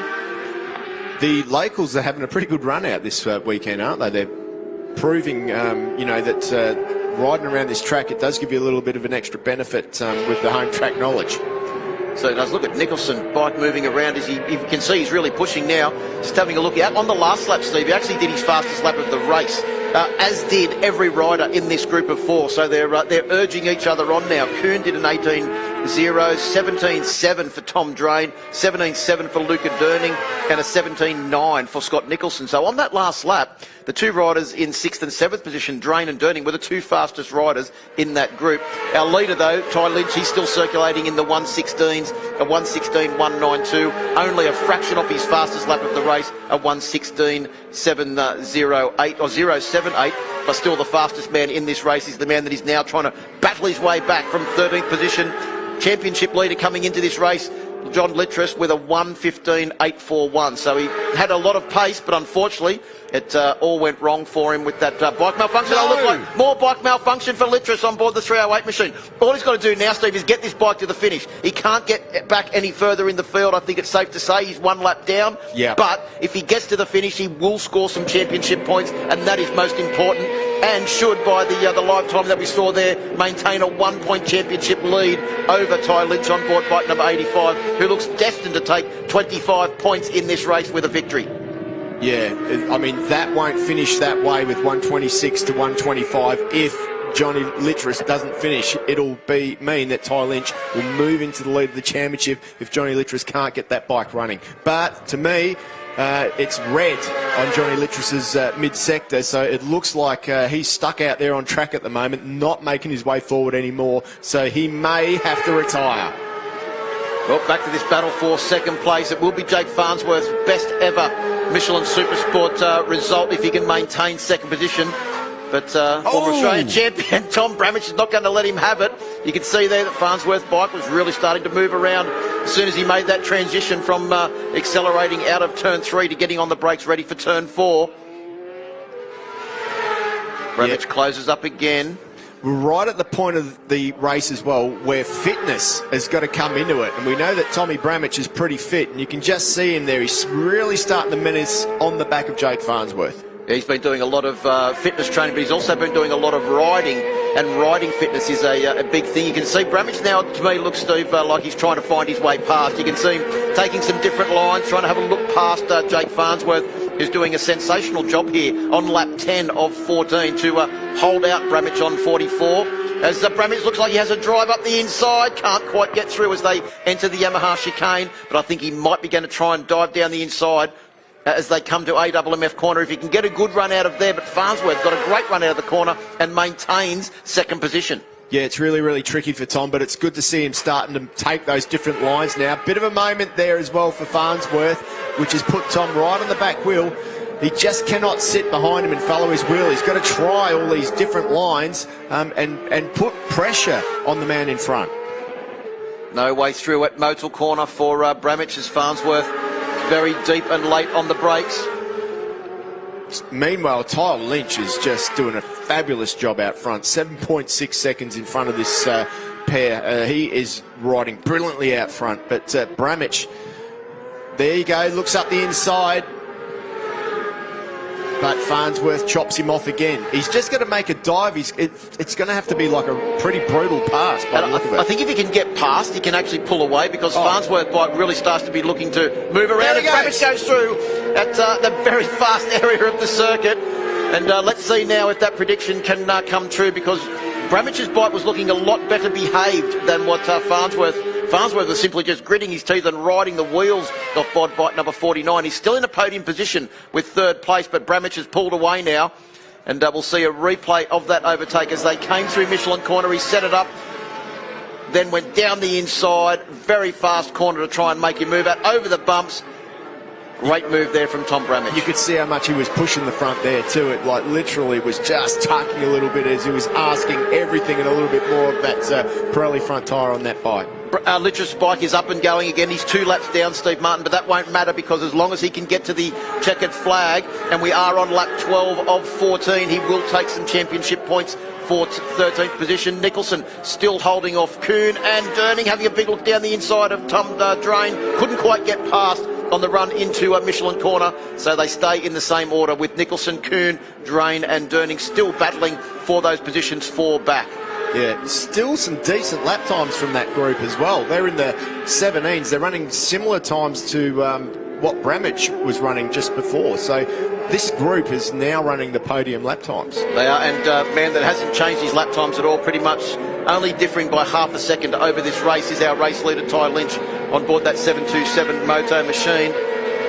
The locals are having a pretty good run out this weekend, aren't they? They're proving, that riding around this track, it does give you a little bit of an extra benefit with the home track knowledge. So it does. Look at Nicholson, bike moving around as you can see he's really pushing now. Just having a look out on the last lap, Steve, he actually did his fastest lap of the race, as did every rider in this group of 4. So they're urging each other on now. Kuhn did an 18.0, 17.7 for Tom Drain, 17.7 for Luca Durning, and a 17.9 for Scott Nicholson. So on that last lap, the 2 riders in 6th and 7th position, Drain and Durning, were the 2 fastest riders in that group. Our leader, though, Ty Lynch, he's still circulating in the 116s, a 116.192, only a fraction off his fastest lap of the race, a 116.708 or 078. But still the fastest man in this race is the man that is now trying to battle his way back from 13th position. Championship leader coming into this race, John Littrus, with a 1:15.841. So he had a lot of pace, but unfortunately it all went wrong for him with that bike malfunction. No. It looked like more bike malfunction for Littrus on board the 308 machine. All he's got to do now, Steve, is get this bike to the finish. He can't get back any further in the field. I think it's safe to say he's 1 lap down. Yeah. But if he gets to the finish, he will score some championship points, and that is most important. And should, by the lifetime that we saw there, maintain a 1-point championship lead over Ty Lynch on board bike number 85, who looks destined to take 25 points in this race with a victory. Yeah, I mean, that won't finish that way with 126 to 125 if Johnny Littrus doesn't finish. It'll mean that Ty Lynch will move into the lead of the championship if Johnny Littrus can't get that bike running. But to me, it's red on Johnny Littrus's mid-sector, so it looks like he's stuck out there on track at the moment, not making his way forward anymore, so he may have to retire. Well, back to this battle for 2nd place. It will be Jake Farnsworth's best ever Michelin Supersport result if he can maintain 2nd position. But former Australian champion Tom Bramich is not going to let him have it. You can see there that Farnsworth's bike was really starting to move around as soon as he made that transition from accelerating out of turn 3 to getting on the brakes ready for turn 4. Bramich closes up again. We're right at the point of the race as well where fitness has got to come into it, and we know that Tommy Bramich is pretty fit, and you can just see him there. He's really starting to menace on the back of Jake Farnsworth. Yeah, he's been doing a lot of fitness training, but he's also been doing a lot of riding, and riding fitness is a big thing. You can see Bramich now, to me, looks, Steve, like he's trying to find his way past. You can see him taking some different lines, trying to have a look past Jake Farnsworth, who's doing a sensational job here on lap 10 of 14 to hold out Bramich on 44. As Bramich looks like he has a drive up the inside, can't quite get through as they enter the Yamaha chicane, but I think he might be going to try and dive down the inside as they come to AMMF corner. If he can get a good run out of there, but Farnsworth got a great run out of the corner and maintains 2nd position. Yeah, it's really, really tricky for Tom, but it's good to see him starting to take those different lines now. Bit of a moment there as well for Farnsworth, which has put Tom right on the back wheel. He just cannot sit behind him and follow his wheel. He's got to try all these different lines and put pressure on the man in front. No way through at Motul corner for Bramich as Farnsworth very deep and late on the brakes. Meanwhile, Tyler Lynch is just doing a fabulous job out front. 7.6 seconds in front of this pair. He is riding brilliantly out front. But Bramich, there you go, looks up the inside. But Farnsworth chops him off again. He's just going to make a dive. It's going to have to be like a pretty brutal pass by the look of it. I think if he can get past, he can actually pull away because Farnsworth bike really starts to be looking to move around. And Bramich goes through at the very fast area of the circuit. And let's see now if that prediction can come true, because Bramich's bike was looking a lot better behaved than what Farnsworth was simply just gritting his teeth and riding the wheels of bike number 49. He's still in a podium position with third place, but Bramich has pulled away now. And we'll see a replay of that overtake as they came through Michelin corner. He set it up, then went down the inside, very fast corner to try and make him move out over the bumps. Great move there from Tom Bramich. You could see how much he was pushing the front there too. It like literally was just tucking a little bit as he was asking everything and a little bit more of that Pirelli front tyre on that bike. Litch's bike is up and going again. He's 2 laps down, Steve Martin, but that won't matter because as long as he can get to the checkered flag, and we are on lap 12 of 14, he will take some championship points for 13th position. Nicholson still holding off Kuhn, and Durning having a big look down the inside of Tom Drain. Couldn't quite get past on the run into Michelin corner, so they stay in the same order with Nicholson, Kuhn, Drain and Durning still battling for those positions 4 back. Yeah, still some decent lap times from that group as well. They're in the 17s. They're running similar times to what Bramich was running just before. So this group is now running the podium lap times. They are, and man, that hasn't changed his lap times at all, pretty much only differing by half a second over this race is our race leader, Ty Lynch, on board that 727 moto machine.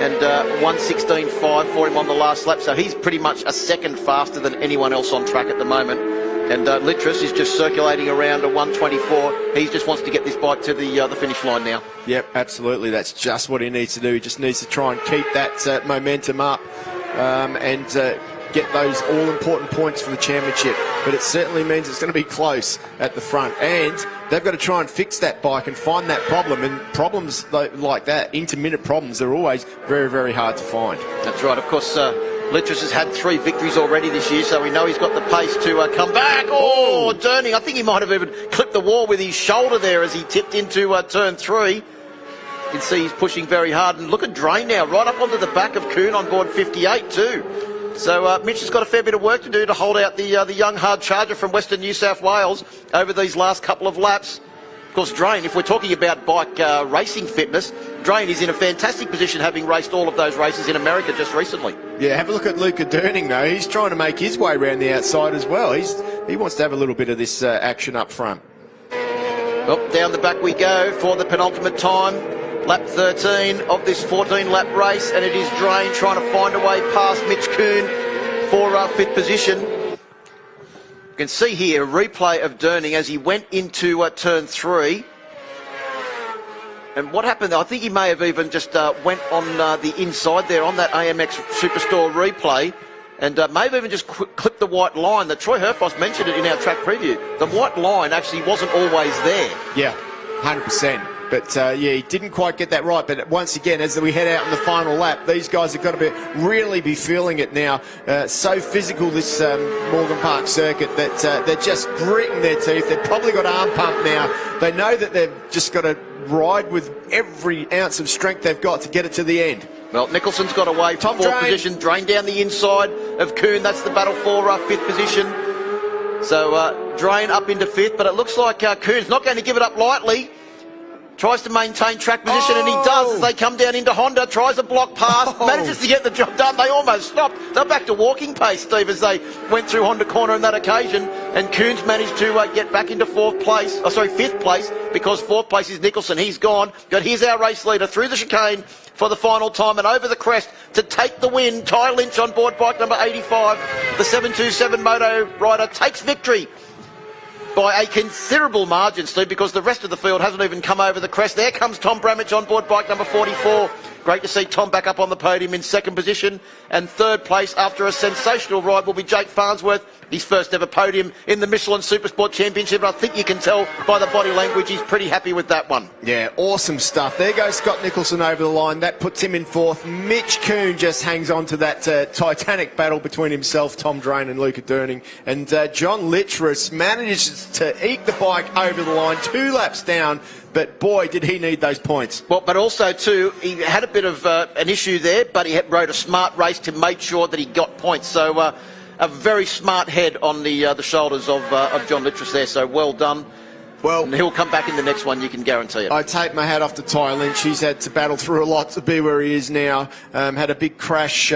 And 1:16.5 for him on the last lap. So he's pretty much a second faster than anyone else on track at the moment. And Littrus is just circulating around a 1:24. He just wants to get this bike to the finish line now. Yep, absolutely. That's just what he needs to do. He just needs to try and keep that momentum up and get those all-important points for the championship. But it certainly means it's going to be close at the front. And they've got to try and fix that bike and find that problem. And problems like that, intermittent problems, are always very, very hard to find. That's right. Of course, Littrus has had 3 victories already this year, so we know he's got the pace to come back. Oh, Durning. I think he might have even clipped the wall with his shoulder there as he tipped into turn 3. You can see he's pushing very hard. And look at Drain now, right up onto the back of Kuhn on board 58 too. So Mitch has got a fair bit of work to do to hold out the young hard charger from Western New South Wales over these last couple of laps. Of course, Drain, if we're talking about bike racing fitness, Drain is in a fantastic position, having raced all of those races in America just recently. Yeah, have a look at Luca Durning, though. He's trying to make his way around the outside as well. He wants to have a little bit of this action up front. Well, down the back we go for the penultimate time. Lap 13 of this 14-lap race, and it is Drain trying to find a way past Mitch Kuhn for 5th position. You can see here a replay of Durning as he went into turn 3. And what happened, I think he may have even just went on the inside there on that AMX Superstore replay, and may have even just clipped the white line. The Troy Herfoss mentioned it in our track preview. The white line actually wasn't always there. Yeah, 100%. But, yeah, he didn't quite get that right. But once again, as we head out in the final lap, these guys have got to really be feeling it now. So physical, this Morgan Park circuit, that they're just gritting their teeth. They've probably got arm pump now. They know that they've just got to ride with every ounce of strength they've got to get it to the end. Well, Nicholson's got away from 4th position. Drain down the inside of Kuhn. That's the battle for 5th position. So Drain up into 5th, but it looks like Kuhn's not going to give it up lightly. Tries to maintain track position, and he does as they come down into Honda. Tries a block pass, manages to get the job done. They almost stopped. They're back to walking pace, Steve, as they went through Honda corner on that occasion. And Kuhn's managed to get back into 5th place, because 4th place is Nicholson. He's gone. But here's our race leader through the chicane for the final time and over the crest to take the win. Ty Lynch on board bike number 85. The 727 moto rider takes victory by a considerable margin, Steve, because the rest of the field hasn't even come over the crest. There comes Tom Bramage on board bike number 44. Great to see Tom back up on the podium in second position. And third place after a sensational ride will be Jake Farnsworth. His first ever podium in the Michelin Supersport Championship. And I think you can tell by the body language he's pretty happy with that one. Yeah, awesome stuff. There goes Scott Nicholson over the line. That puts him in fourth. Mitch Kuhn just hangs on to that titanic battle between himself, Tom Drain and Luca Durning. And John Littress manages to eke the bike over the line 2 laps down. But boy, did he need those points. Well, but also too, he had a bit of an issue there, but he rode a smart race to make sure that he got points. So a very smart head on the shoulders of John Littress there. So well done. Well, and he'll come back in the next one, you can guarantee it. I take my hat off to Ty Lynch. He's had to battle through a lot to be where he is now. Had a big crash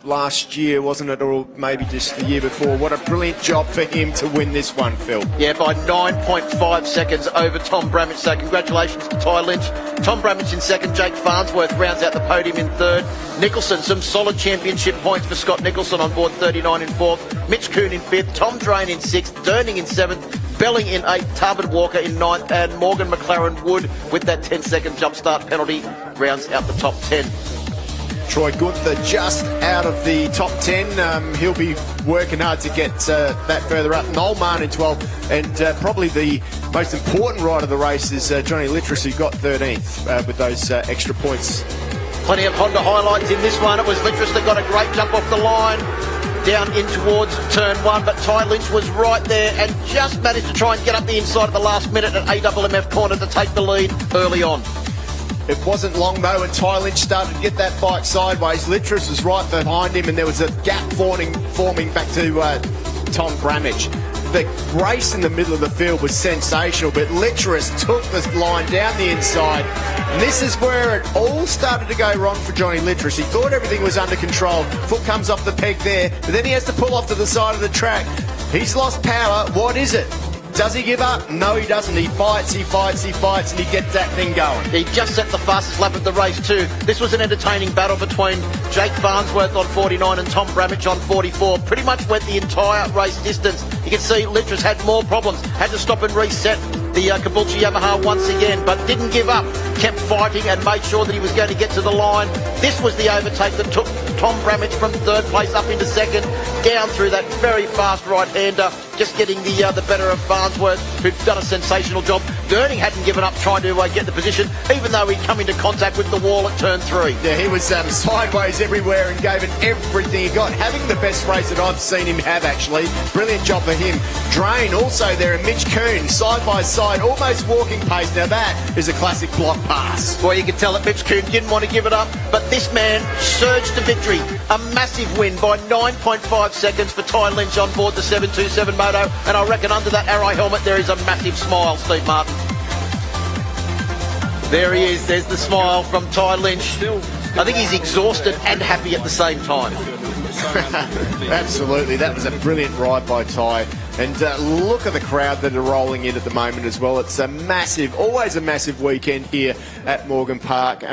last year, wasn't it, or maybe just the year before. What a brilliant job for him to win this one, Phil. Yeah, by 9.5 seconds over Tom Bramage, so congratulations to Ty Lynch. Tom Bramage in second, Jake Farnsworth rounds out the podium in third. Nicholson, some solid championship points for Scott Nicholson on board 39 in fourth. Mitch Kuhn in fifth, Tom Drain in sixth, Durning in seventh, Belling in eighth, Tarbert Walker in ninth, and Morgan McLaren Wood with that 10-second jump start penalty rounds out the top 10. Troy Gunther just out of the top 10. He'll be working hard to get that further up. Noel Mann in 12th, and probably the most important ride of the race is Johnny Littress, who got 13th with those extra points. Plenty of Honda highlights in this one. It was Littress that got a great jump off the line down in towards turn one, but Ty Lynch was right there and just managed to try and get up the inside at the last minute at AMMF corner to take the lead early on. It wasn't long though when Ty Lynch started to get that bike sideways. Littress was right behind him and there was a gap forming back to Tom Bramage. The race in the middle of the field was sensational, but Littress took the line down the inside. And this is where it all started to go wrong for Johnny Littress. He thought everything was under control. Foot comes off the peg there, but then he has to pull off to the side of the track. He's lost power. What is it? Does he give up? No, he doesn't. He fights, and he gets that thing going. He just set the fastest lap of the race too. This was an entertaining battle between Jake Farnsworth on 49 and Tom Bramage on 44. Pretty much went the entire race distance. You can see Littress had more problems. Had to stop and reset the Caboolture Yamaha once again, but didn't give up. Kept fighting and made sure that he was going to get to the line. This was the overtake that took Tom Bramage from third place up into second, down through that very fast right-hander, just getting the better of Farnsworth, who'd done a sensational job. Durning hadn't given up trying to get the position, even though he'd come into contact with the wall at turn 3. Yeah, he was sideways everywhere and gave it everything he got, having the best race that I've seen him have, actually. Brilliant job for him. Drain also there, and Mitch Kuhn, side by side, almost walking pace. Now that is a classic block pass. Well, you can tell that Mitch Kuhn didn't want to give it up, but this man surged to victory. A massive win by 9.5 seconds for Ty Lynch on board the 727 moto, and I reckon under that Arrow helmet there is a massive smile, Steve Martin. There he is, there's the smile from Ty Lynch. I think he's exhausted and happy at the same time. Absolutely, that was a brilliant ride by Ty. And look at the crowd that are rolling in at the moment as well. It's a massive, always a massive weekend here at Morgan Park.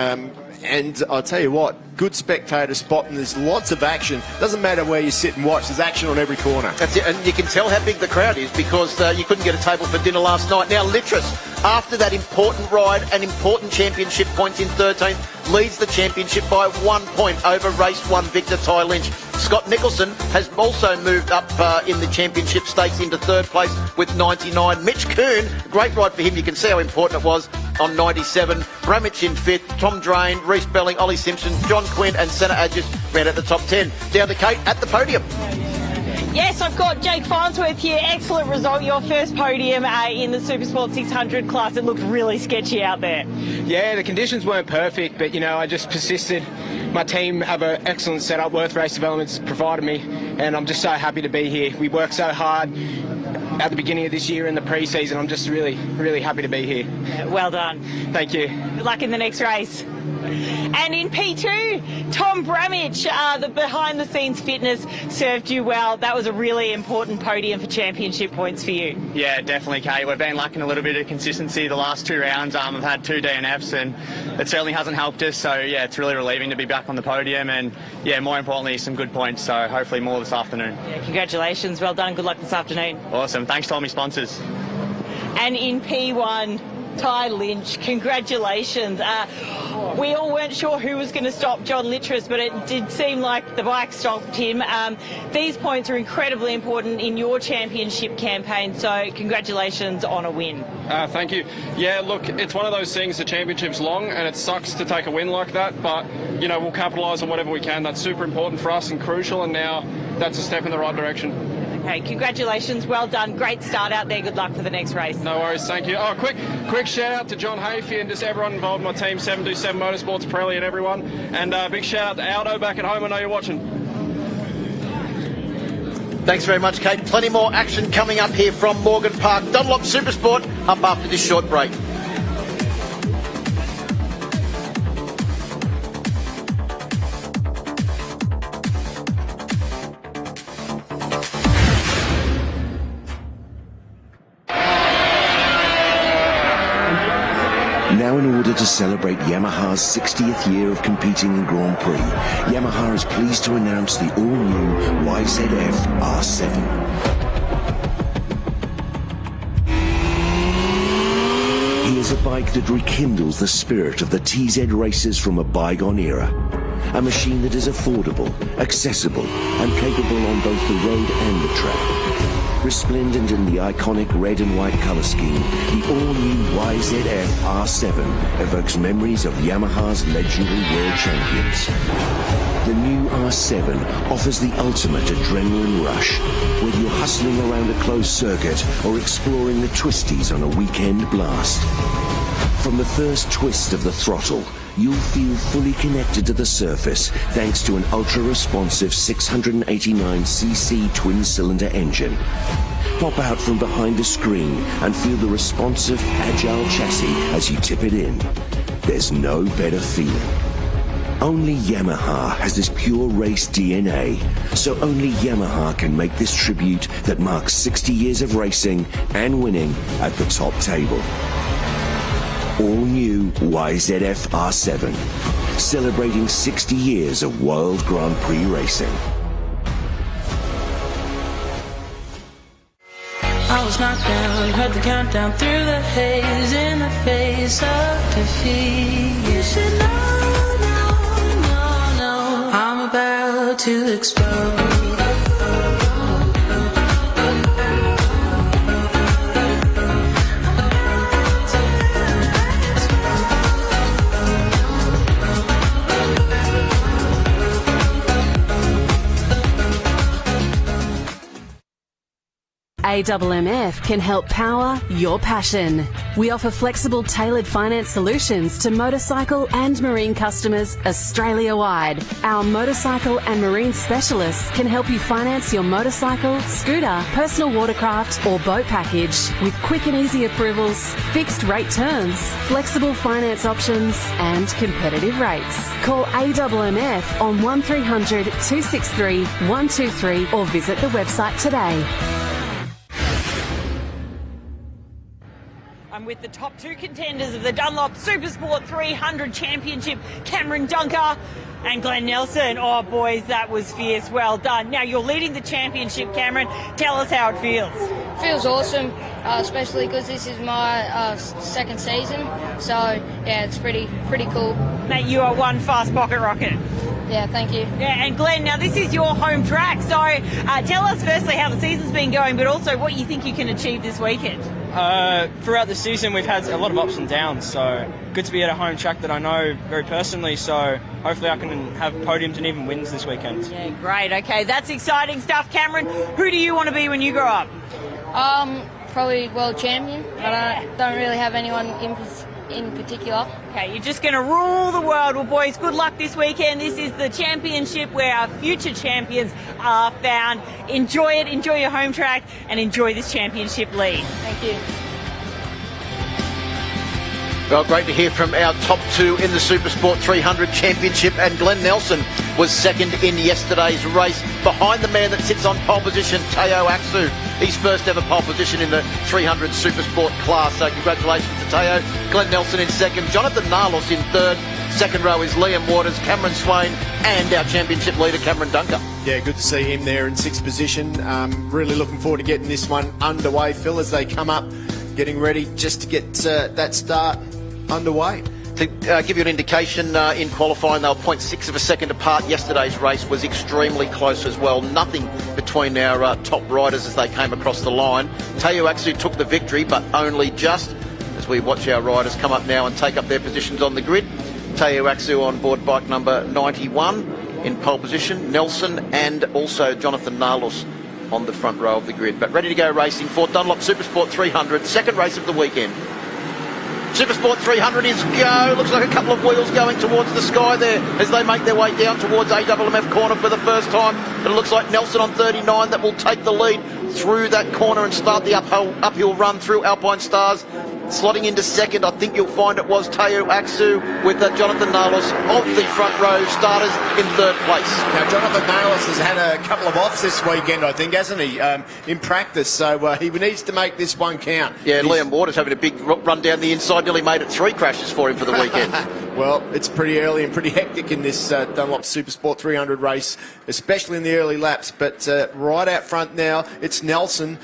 And I'll tell you what, good spectator spot, and there's lots of action. Doesn't matter where you sit and watch, there's action on every corner. That's it, and you can tell how big the crowd is because you couldn't get a table for dinner last night. Now Littress, after that important ride and important championship points in 13th, leads the championship by 1 point over race 1 victor Ty Lynch. Scott Nicholson has also moved up in the championship stakes into third place with 99. Mitch Kuhn, great ride for him. You can see how important it was on 97. Bramage in 5th. Tom Drain, Reece Belling, Ollie Simpson, John Quinn and Senna Adjust ran at the top 10. Down to Kate at the podium. Yes, I've got Jake Farnsworth here. Excellent result. Your first podium in the Supersport 600 class. It looked really sketchy out there. Yeah, the conditions weren't perfect, but, I just persisted. My team have an excellent setup. Worth Race Development's provided me, and I'm just so happy to be here. We worked so hard at the beginning of this year in the pre-season. I'm just really, really happy to be here. Well done. Thank you. Good luck in the next race. And in P2, Tom Bramich, the behind-the-scenes fitness served you well. That was a really important podium for championship points for you. Yeah, definitely, Kate. We've been lacking a little bit of consistency the last 2 rounds. I've had 2 DNFs and it certainly hasn't helped us. So, yeah, it's really relieving to be back on the podium and, yeah, more importantly, some good points. So hopefully more this afternoon. Yeah, congratulations. Well done. Good luck this afternoon. Awesome. Thanks to all my sponsors. And in P1, Ty Lynch, congratulations. We all weren't sure who was going to stop John Littress, but it did seem like the bike stopped him. These points are incredibly important in your championship campaign, so congratulations on a win. Thank you. Yeah, look, it's one of those things, the championship's long and it sucks to take a win like that, but, you know, we'll capitalise on whatever we can. That's super important for us and crucial, and now that's a step in the right direction. Okay, congratulations, well done. Great start out there. Good luck for the next race. No worries, thank you. Oh, quick shout out to John Hafey and just everyone involved in my team, 727 Motorsports, Pirelli and everyone. And big shout out to Aldo back at home. I know you're watching. Thanks very much, Kate. Plenty more action coming up here from Morgan Park. Dunlop Supersport up after this short break. Now, in order to celebrate Yamaha's 60th year of competing in Grand Prix, Yamaha is pleased to announce the all-new YZF R7. Here's a bike that rekindles the spirit of the TZ racers from a bygone era. A machine that is affordable, accessible, and capable on both the road and the track. Resplendent in the iconic red and white colour scheme, the all-new YZF R7 evokes memories of Yamaha's legendary world champions. The new R7 offers the ultimate adrenaline rush, whether you're hustling around a closed circuit or exploring the twisties on a weekend blast. From the first twist of the throttle, you'll feel fully connected to the surface thanks to an ultra-responsive 689cc twin-cylinder engine. Pop out from behind the screen and feel the responsive, agile chassis as you tip it in. There's no better feeling. Only Yamaha has this pure race DNA, so only Yamaha can make this tribute that marks 60 years of racing and winning at the top table. All-new YZF R7, celebrating 60 years of World Grand Prix racing. I was knocked down, heard the countdown through the haze in the face of defeat. You should know, no, I'm about to explode. AMMF can help power your passion. We offer flexible, tailored finance solutions to motorcycle and marine customers Australia-wide. Our motorcycle and marine specialists can help you finance your motorcycle, scooter, personal watercraft or boat package with quick and easy approvals, fixed rate terms, flexible finance options and competitive rates. Call AMMF on 1300 263 123 or visit the website today. I'm with the top two contenders of the Dunlop Supersport 300 Championship, Cameron Dunker and Glenn Nelson. Oh, boys, that was fierce. Well done. Now, you're leading the championship, Cameron. Tell us how it feels. Feels awesome, especially because this is my second season. So, yeah, it's pretty cool. Mate, you are one fast pocket rocket. Yeah, thank you. Yeah, and Glenn, now this is your home track. So tell us firstly how the season's been going, but also what you think you can achieve this weekend. Throughout the season, we've had a lot of ups and downs, so good to be at a home track that I know very personally, so hopefully I can have podiums and even wins this weekend. Yeah, great. Okay, that's exciting stuff. Cameron, who do you want to be when you grow up? Probably world champion, but I don't really have anyone in particular. Okay, you're just going to rule the world. Well, boys, good luck this weekend. This is the championship where our future champions are found. Enjoy it, enjoy your home track, and enjoy this championship lead. Thank you. Well, great to hear from our top two in the Supersport 300 Championship, and Glenn Nelson was second in yesterday's race behind the man that sits on pole position, Teo Aksu. His first ever pole position in the 300 Supersport class, so congratulations to Teo. Glenn Nelson in second, Jonathan Narlos in third. Second row is Liam Waters, Cameron Swain, and our championship leader, Cameron Dunker. Yeah, good to see him there in sixth position. Really looking forward to getting this one underway, Phil, as they come up, getting ready just to get that start underway. To give you an indication, in qualifying they were 0.6 of a second apart. Yesterday's race was extremely close as well. Nothing between our top riders as they came across the line. Teo Aksu took the victory, but only just, as we watch our riders come up now and take up their positions on the grid. Teo Aksu on board bike number 91 in pole position. Nelson and also Jonathan Narlos on the front row of the grid. But ready to go racing for Dunlop Supersport 300, second race of the weekend. Supersport 300 is go. Looks like a couple of wheels going towards the sky there as they make their way down towards AWMF corner for the first time. But it looks like Nelson on 39 that will take the lead through that corner and start the uphill run through Alpine Stars. Slotting into second, I think you'll find it was Teo Aksu with Jonathan Narlos of the front row starters in third place. Now, Jonathan Narlos has had a couple of offs this weekend, I think, hasn't he, in practice, so he needs to make this one count. Yeah, Liam Waters having a big run down the inside, nearly made it 3 crashes for him for the weekend. Well, it's pretty early and pretty hectic in this Dunlop Supersport 300 race, especially in the early laps, but right out front now, it's Nelson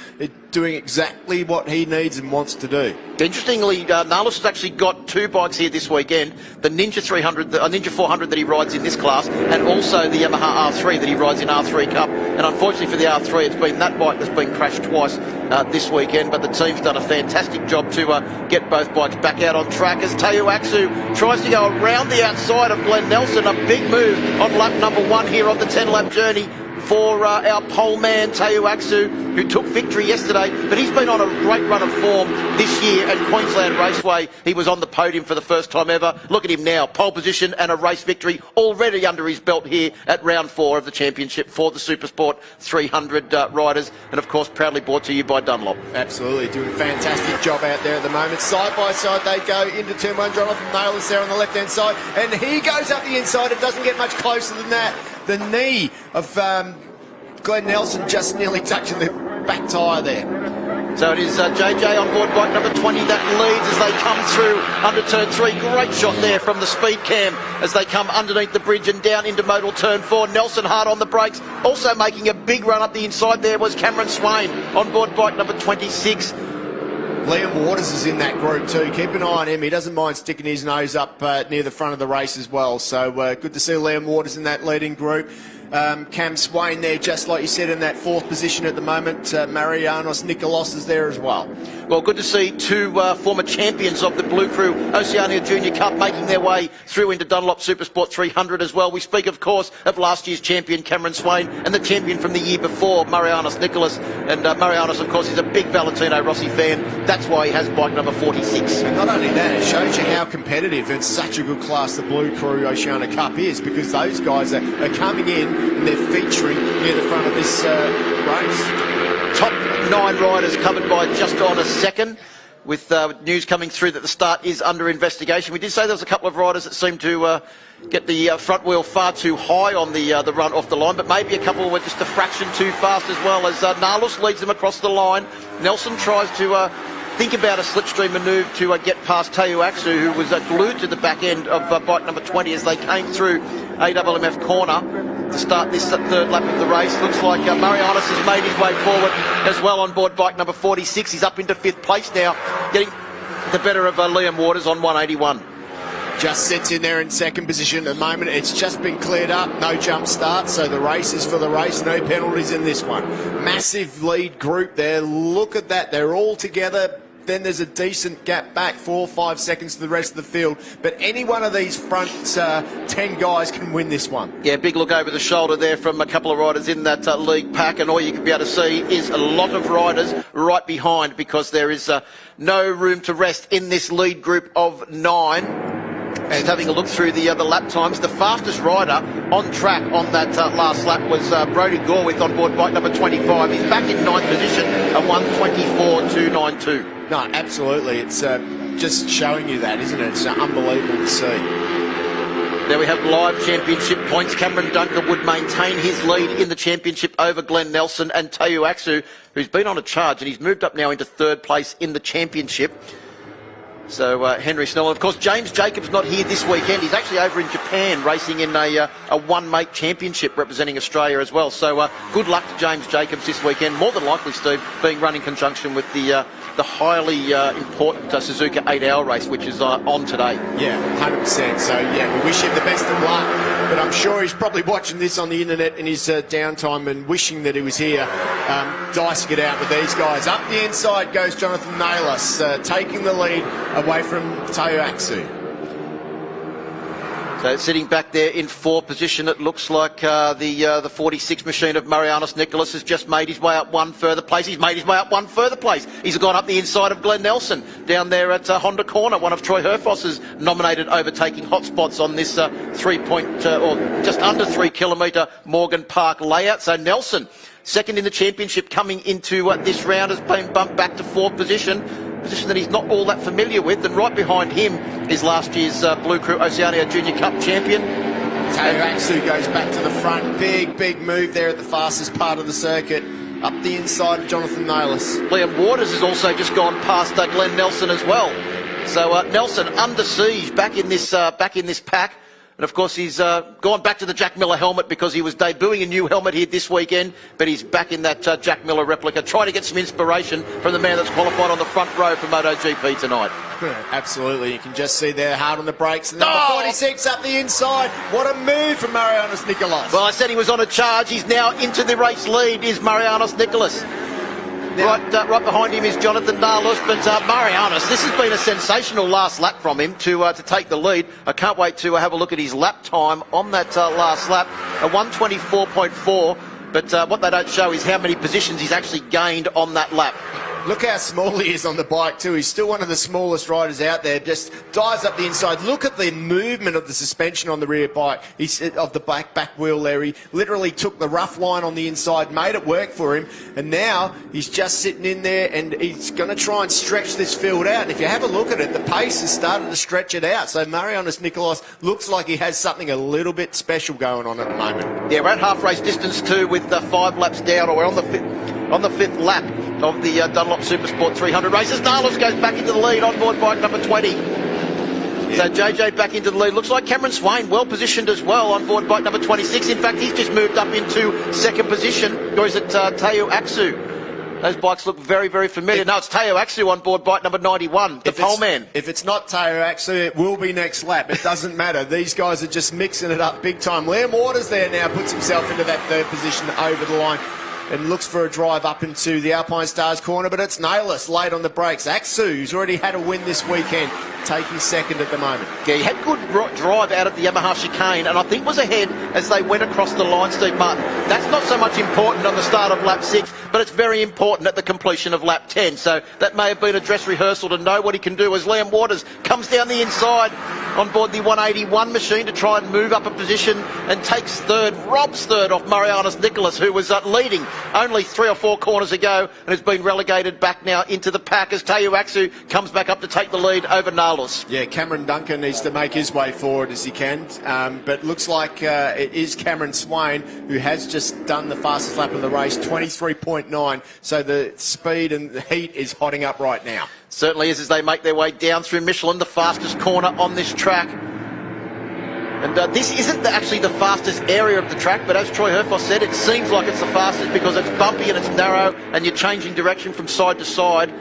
doing exactly what he needs and wants to do. Interestingly, Narlos has actually got 2 bikes here this weekend, the Ninja 300, Ninja 400 that he rides in this class, and also the Yamaha R3 that he rides in R3 Cup. And unfortunately for the R3, it's been that bike that's been crashed twice this weekend, but the team's done a fantastic job to get both bikes back out on track as Teo Aksu tries to go around the outside of Glenn Nelson. A big move on lap number 1 here on the 10-lap journey for our pole man, Teo Aksu, who took victory yesterday, but he's been on a great run of form this year at Queensland Raceway. He was on the podium for the first time ever. Look at him now, pole position and a race victory already under his belt here at round 4 of the championship for the Supersport 300 riders, and of course proudly brought to you by Dunlop. Absolutely, doing a fantastic job out there at the moment. Side by side they go into turn 1. Jonathan Narlos there on the left hand side, and he goes up the inside. It doesn't get much closer than that. The knee of Glenn Nelson just nearly touching the back tyre there. So it is JJ on board bike number 20 that leads as they come through under turn 3. Great shot there from the speed cam as they come underneath the bridge and down into modal turn 4. Nelson hard on the brakes. Also making a big run up the inside there was Cameron Swain on board bike number 26. Liam Waters is in that group too. Keep an eye on him. He doesn't mind sticking his nose up near the front of the race as well. So good to see Liam Waters in that leading group. Cam Swain there, just like you said, in that 4th position at the moment. Marianos Nicolos is there as well. Well, good to see 2 former champions of the Blue Crew Oceania Junior Cup making their way through into Dunlop Supersport 300 as well. We speak, of course, of last year's champion, Cameron Swain, and the champion from the year before, Marianos Nicolas. And Marianos, of course, is a big Valentino Rossi fan. That's why he has bike number 46. And not only that, it shows you how competitive and such a good class the Blue Crew Oceania Cup is, because those guys are coming in and they're featuring near the front of this race. Top 9 riders covered by just on a second, with news coming through that the start is under investigation. We did say there was a couple of riders that seemed to get the front wheel far too high on the run off the line, but maybe a couple were just a fraction too fast as well, as Narlos leads them across the line. Nelson tries to think about a slipstream manoeuvre to get past Teo Aksu, who was glued to the back end of bike number 20 as they came through AWMF corner to start this 3rd lap of the race. Looks like Marianos has made his way forward as well on board bike number 46. He's up into 5th place now, getting the better of Liam Waters on 181. Just sits in there in 2nd position at the moment. It's just been cleared up, no jump start, so the race is for the race, no penalties in this one. Massive lead group there, look at that, they're all together. Then there's a decent gap back, 4 or 5 seconds to the rest of the field. But any one of these front 10 guys can win this one. Yeah, big look over the shoulder there from a couple of riders in that league pack, and all you can be able to see is a lot of riders right behind, because there is no room to rest in this lead group of 9. And having a look through the lap times, the fastest rider on track on that last lap was Brodie Gorwith on board bike number 25. He's back in 9th position at 1:24.292. No, absolutely. It's just showing you that, isn't it? It's unbelievable to see. There we have live championship points. Cameron Dunker would maintain his lead in the championship over Glenn Nelson and Teo Aksu, who's been on a charge, and he's moved up now into third place in the championship. So Henry Snell, and of course James Jacobs not here this weekend. He's actually over in Japan racing in a one-mate championship representing Australia as well. So good luck to James Jacobs this weekend. More than likely, Steve, being run in conjunction with the highly important Suzuka 8-hour race, which is on today. Yeah, 100%. So, yeah, we wish him the best of luck. But I'm sure he's probably watching this on the internet in his downtime and wishing that he was here, dicing it out with these guys. Up the inside goes Jonathan Naylor, taking the lead away from Teo Aksu. So sitting back there in fourth position, it looks like the 46 machine of Marianus Nicholas has just made his way up one further place. He's made his way up one further place. He's gone up the inside of Glenn Nelson down there at Honda Corner, one of Troy Herfoss's nominated overtaking hotspots on this or just under 3 kilometre Morgan Park layout. So Nelson, second in the championship, coming into this round, has been bumped back to fourth position that he's not all that familiar with, and right behind him is last year's Blue Crew Oceania Junior Cup champion. Teo Aksu goes back to the front. Big move there at the fastest part of the circuit. Up the inside of Jonathan Naylors. Liam Waters has also just gone past Glenn Nelson as well. So Nelson under siege back in this pack. And of course he's gone back to the Jack Miller helmet because he was debuting a new helmet here this weekend, but he's back in that Jack Miller replica, trying to get some inspiration from the man that's qualified on the front row for MotoGP tonight. Absolutely, you can just see there, hard on the brakes. And number 46 up the inside. What a move from Marianus Nicholas. Well, I said he was on a charge. He's now into the race lead, is Marianus Nicholas. Right behind him is Jonathan Naylor, but Marianus, this has been a sensational last lap from him to take the lead. I can't wait to have a look at his lap time on that last lap, a 1:24.4, but what they don't show is how many positions he's actually gained on that lap. Look how small he is on the bike too. He's still one of the smallest riders out there. Just dives up the inside. Look at the movement of the suspension on the rear bike. Of the back wheel there. He literally took the rough line on the inside, made it work for him, and now he's just sitting in there and he's going to try and stretch this field out. And if you have a look at it, the pace has started to stretch it out. So Marianus Nicholas looks like he has something a little bit special going on at the moment. Yeah, we're at half race distance too with 5 laps down, or we're on the fifth lap of the Dunlop Supersport 300 races. Naylors goes back into the lead on board bike number 20. Yeah. So JJ back into the lead. Looks like Cameron Swain well positioned as well on board bike number 26. In fact, he's just moved up into second position. Or is it Teo Aksu? Those bikes look very, very familiar. No, it's Teo Aksu on board bike number 91, the pole man. If it's not Teo Aksu, it will be next lap. It doesn't matter. These guys are just mixing it up big time. Liam Waters there now puts himself into that third position over the line and looks for a drive up into the Alpine Stars corner, but it's Naylor late on the brakes. Aksu, who's already had a win this weekend, taking second at the moment. Yeah, he had good drive out of the Yamaha chicane, and I think was ahead as they went across the line, Steve Martin. That's not so much important on the start of lap 6, but it's very important at the completion of lap 10. So that may have been a dress rehearsal to know what he can do as Liam Waters comes down the inside on board the 181 machine to try and move up a position and takes third, robs third off Marianus Nicholas, who was leading only 3 or 4 corners ago and has been relegated back now into the pack as Teo Aksu comes back up to take the lead over Naylors. Yeah, Cameron Duncan needs to make his way forward as he can, but looks like it is Cameron Swain who has just done the fastest lap of the race, 23.9, so the speed and the heat is hotting up right now. Certainly is, as they make their way down through Michelin, the fastest corner on this track. And this isn't actually the fastest area of the track, but as Troy Herfoss said, it seems like it's the fastest because it's bumpy and it's narrow and you're changing direction from side to side.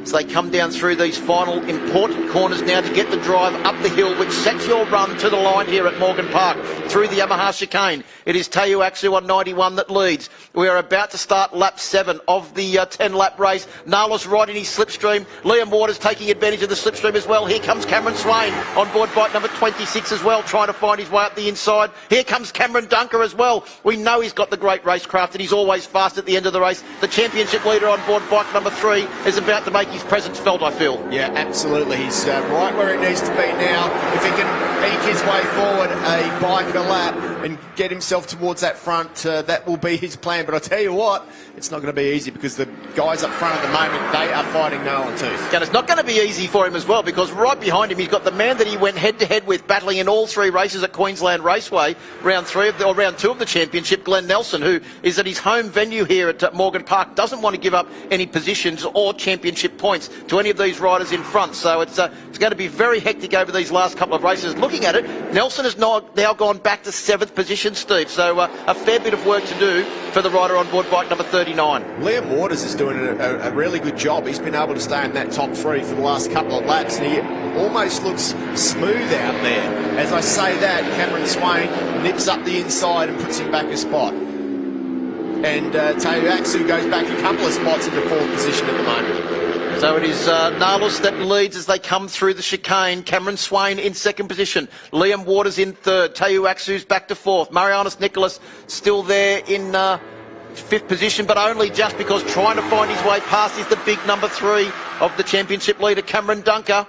So they come down through these final important corners now to get the drive up the hill, which sets your run to the line here at Morgan Park through the Yamaha chicane. It is Teo Aksu on 91 that leads. We are about to start lap 7 of the 10-lap race. Naylor's right in his slipstream. Liam Waters taking advantage of the slipstream as well. Here comes Cameron Swain on board bike number 26 as well, trying to find his way up the inside. Here comes Cameron Dunker as well. We know he's got the great racecraft and he's always fast at the end of the race. The championship leader on board bike number 3 is about to make his his presence felt, I feel. Yeah, absolutely. He's right where he needs to be now. If he can eke his way forward a bike and a lap and get himself towards that front, that will be his plan. But I tell you what, it's not going to be easy because the guys up front at the moment, they are fighting nail and tooth. And it's not going to be easy for him as well, because right behind him he's got the man that he went head-to-head with, battling in all 3 races at Queensland Raceway, round 2 of the championship, Glenn Nelson, who is at his home venue here at Morgan Park, doesn't want to give up any positions or championship points to any of these riders in front. So it's going to be very hectic over these last couple of races. Looking at it, Nelson has now gone back to 7th position, Steve, so a fair bit of work to do for the rider on board bike number 39. Liam Waters is doing a really good job. He's been able to stay in that top 3 for the last couple of laps, and he almost looks smooth out there. As I say that, Cameron Swain nips up the inside and puts him back a spot. And Tayuaksu goes back a couple of spots into 4th position at the moment. So it is Nalos that leads as they come through the chicane. Cameron Swain in 2nd position. Liam Waters in 3rd. Tayuaksu's back to 4th. Marianus Nicholas still there in 5th position, but only just because trying to find his way past is the big number 3 of the championship leader, Cameron Dunker.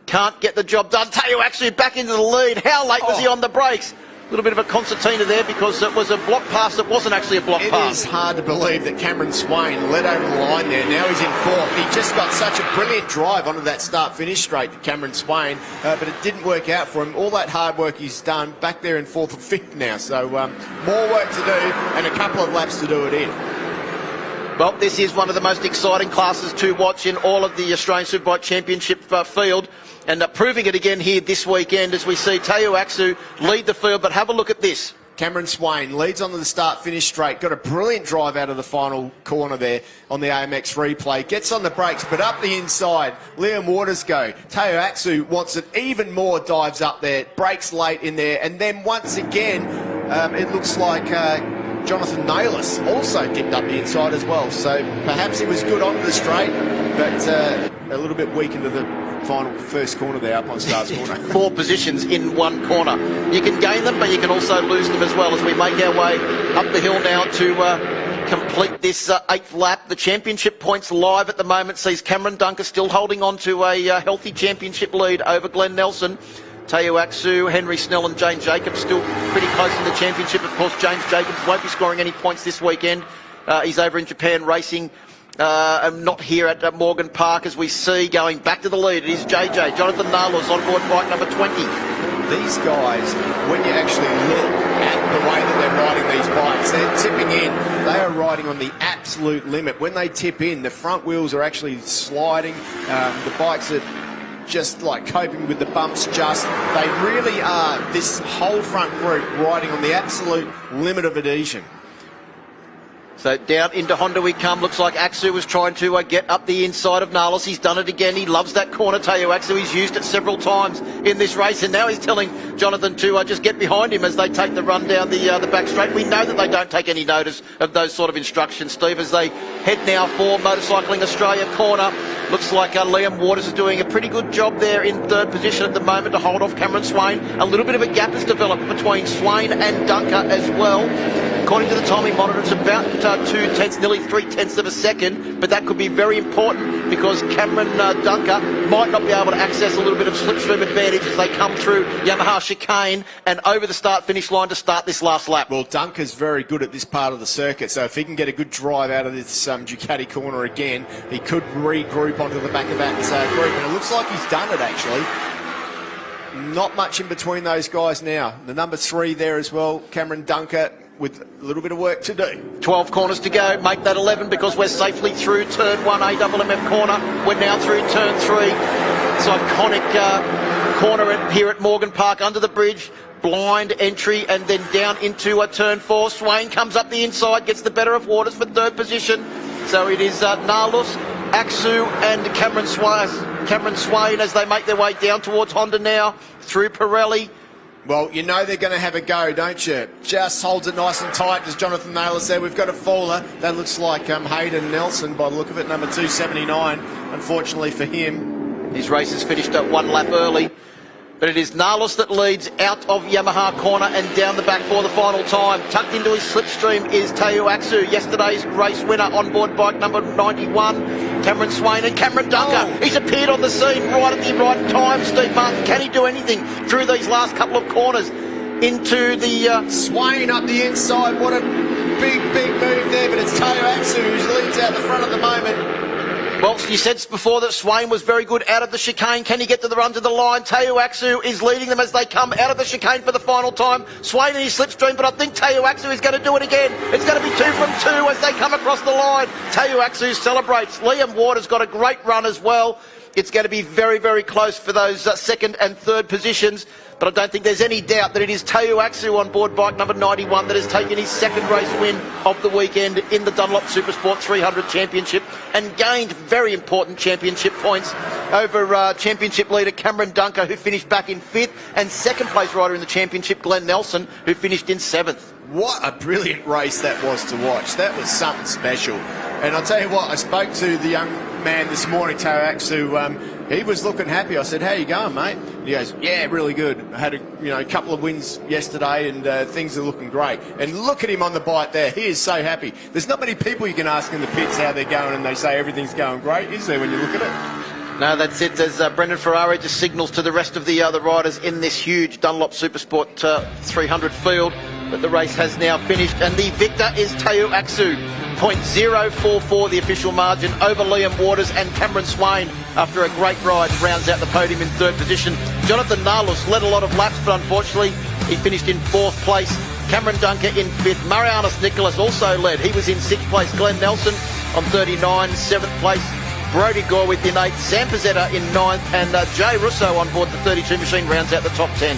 Can't get the job done. Tayuaksu back into the lead. How late was he on the brakes? A little bit of a concertina there because it was a block pass that wasn't actually a block pass. It is hard to believe that Cameron Swain led over the line there. Now he's in 4th. He just got such a brilliant drive onto that start-finish straight, Cameron Swain, but it didn't work out for him. All that hard work he's done, back there in 4th or 5th now. So more work to do and a couple of laps to do it in. Well, this is one of the most exciting classes to watch in all of the Australian Superbike Championship field. And proving it again here this weekend as we see Tayuaksu lead the field. But have a look at this. Cameron Swain leads onto the start-finish straight. Got a brilliant drive out of the final corner there on the AMX replay. Gets on the brakes, but up the inside, Liam Waters go. Tayuaksu wants it even more, dives up there, brakes late in there. And then once again, it looks like Jonathan Naylor also dipped up the inside as well. So perhaps he was good onto the straight, but a little bit weak into the final first corner there up on Star's corner. 4 positions in 1 corner. You can gain them, but you can also lose them as well as we make our way up the hill now to complete this 8th lap. The championship points live at the moment sees Cameron Dunker still holding on to a healthy championship lead over Glenn Nelson. Tayuaksu, Henry Snell and James Jacobs still pretty close in the championship. Of course, James Jacobs won't be scoring any points this weekend. He's over in Japan racing. Not here at Morgan Park as we see going back to the lead. It is JJ, Jonathan Nalos on board bike number 20. These guys, when you actually look at the way that they're riding these bikes, they're tipping in. They are riding on the absolute limit. When they tip in, the front wheels are actually sliding. The bikes are just like coping with the bumps just. They really are, this whole front group, riding on the absolute limit of adhesion. So down into Honda we come. Looks like Aksu was trying to get up the inside of Nalos. He's done it again. He loves that corner, Tayuaksu. He's used it several times in this race, and now he's telling Jonathan to just get behind him as they take the run down the back straight. We know that they don't take any notice of those sort of instructions, Steve, as they head now for Motorcycling Australia corner. Looks like Liam Waters is doing a pretty good job there in 3rd position at the moment to hold off Cameron Swain. A little bit of a gap has developed between Swain and Dunker as well. According to the timing monitor, it's about 2/10, nearly 3/10 of a second, but that could be very important because Cameron Dunker might not be able to access a little bit of slipstream advantage as they come through Yamaha chicane and over the start-finish line to start this last lap. Well, Dunker's very good at this part of the circuit, so if he can get a good drive out of this Ducati corner again, he could regroup onto the back of that group, and it looks like he's done it actually. Not much in between those guys now. The number 3 there as well, Cameron Dunker, with a little bit of work to do. 12 corners to go. Make that 11 because we're safely through turn 1 AMF corner. We're now through turn 3. It's iconic corner here at Morgan Park under the bridge. Blind entry and then down into turn 4. Swain comes up the inside, gets the better of Waters for 3rd position. So it is Nalos, Aksu and Cameron Swain as they make their way down towards Honda now through Pirelli. Well, you know they're going to have a go, don't you? Just holds it nice and tight, as Jonathan Naylor said. We've got a faller. That looks like Hayden Nelson by the look of it, number 279. Unfortunately for him, his race is finished at 1 lap early. But it is Nalos that leads out of Yamaha corner and down the back for the final time. Tucked into his slipstream is Tayuaksu, yesterday's race winner on board bike number 91. Cameron Swain and Cameron Dunker. He's appeared on the scene right at the right time, Steve Martin. Can he do anything through these last couple of corners into the... Swain up the inside. What a big move there, but it's Teo Atsu who leads out the front at the moment. Well, you said before that Swain was very good out of the chicane. Can he get to the run to the line? Teo Atsu is leading them as they come out of the chicane for the final time. Swain in his slipstream, but I think Teo Atsu is going to do it again. It's going to be 2 from 2 as they come across the line. Teo Atsu celebrates. Liam Waters got a great run as well. It's going to be very, very close for those second and third positions. But I don't think there's any doubt that it is Teo Atsu on board bike number 91 that has taken his second race win of the weekend in the Dunlop Supersport 300 Championship and gained very important championship points over championship leader Cameron Dunker, who finished back in 5th, and second place rider in the championship Glenn Nelson, who finished in 7th. What a brilliant race that was to watch. That was something special. And I'll tell you what, I spoke to the young man this morning, Teo Atsu. He was looking happy. I said, how you going, mate? He goes, yeah, really good. I had a couple of wins yesterday and things are looking great. And look at him on the bike there. He is so happy. There's not many people you can ask in the pits how they're going and they say everything's going great, is there, when you look at it? No, that's it. As Brendan Ferrari just signals to the rest of the other riders in this huge Dunlop Supersport 300 field that the race has now finished. And the victor is Teo Atsu. 0.044 the official margin over Liam Waters and Cameron Swain after a great ride. Rounds out the podium in 3rd position. Jonathan Nalus led a lot of laps, but unfortunately he finished in 4th place. Cameron Dunker in 5th. Marianus Nicholas also led. He was in 6th place. Glenn Nelson on 39, 7th place. Brodie Gorwith in 8th. Sam Pizzetta in 9th. And Jay Russo on board the 32 machine rounds out the top 10.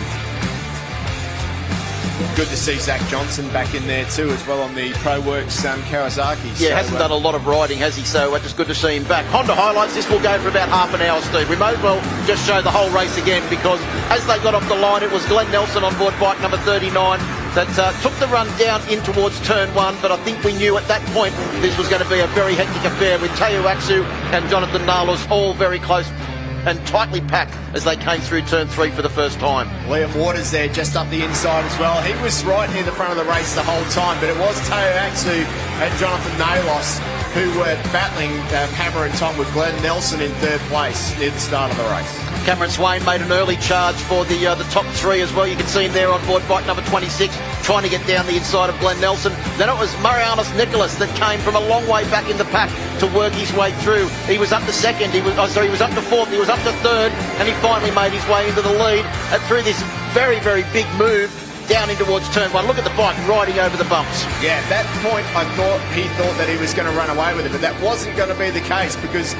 Good to see Zach Johnson back in there too, as well on the ProWorks Kawasaki. Yeah, hasn't done a lot of riding, has he? So just good to see him back. Honda highlights. This will go for about half an hour, Steve. We might as well just show the whole race again, because as they got off the line, it was Glenn Nelson on board bike number 39 that took the run down in towards turn 1. But I think we knew at that point this was going to be a very hectic affair with Teo Atsu and Jonathan Nalus all very close and tightly packed as they came through turn 3 for the first time. Liam Waters there just up the inside as well. He was right near the front of the race the whole time, but it was Teo Atsu and Jonathan Nalos who were battling hammer and tong with Glenn Nelson in 3rd place near the start of the race. Cameron Swain made an early charge for the top 3 as well. You can see him there on board bike number 26 trying to get down the inside of Glenn Nelson. Then it was Marianus Nicholas that came from a long way back in the pack to work his way through. He was up to 2nd, he was up to 4th, he was up to 3rd, and he finally made his way into the lead through this very, very big move down in towards turn 1. Look at the bike riding over the bumps. Yeah, at that point he thought that he was going to run away with it, but that wasn't going to be the case, because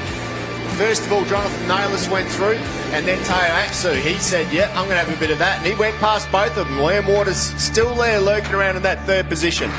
first of all, Jonathan Naylor went through, and then Teo Atsu, he said, yeah, I'm going to have a bit of that, and he went past both of them. Liam Waters still there lurking around in that 3rd position.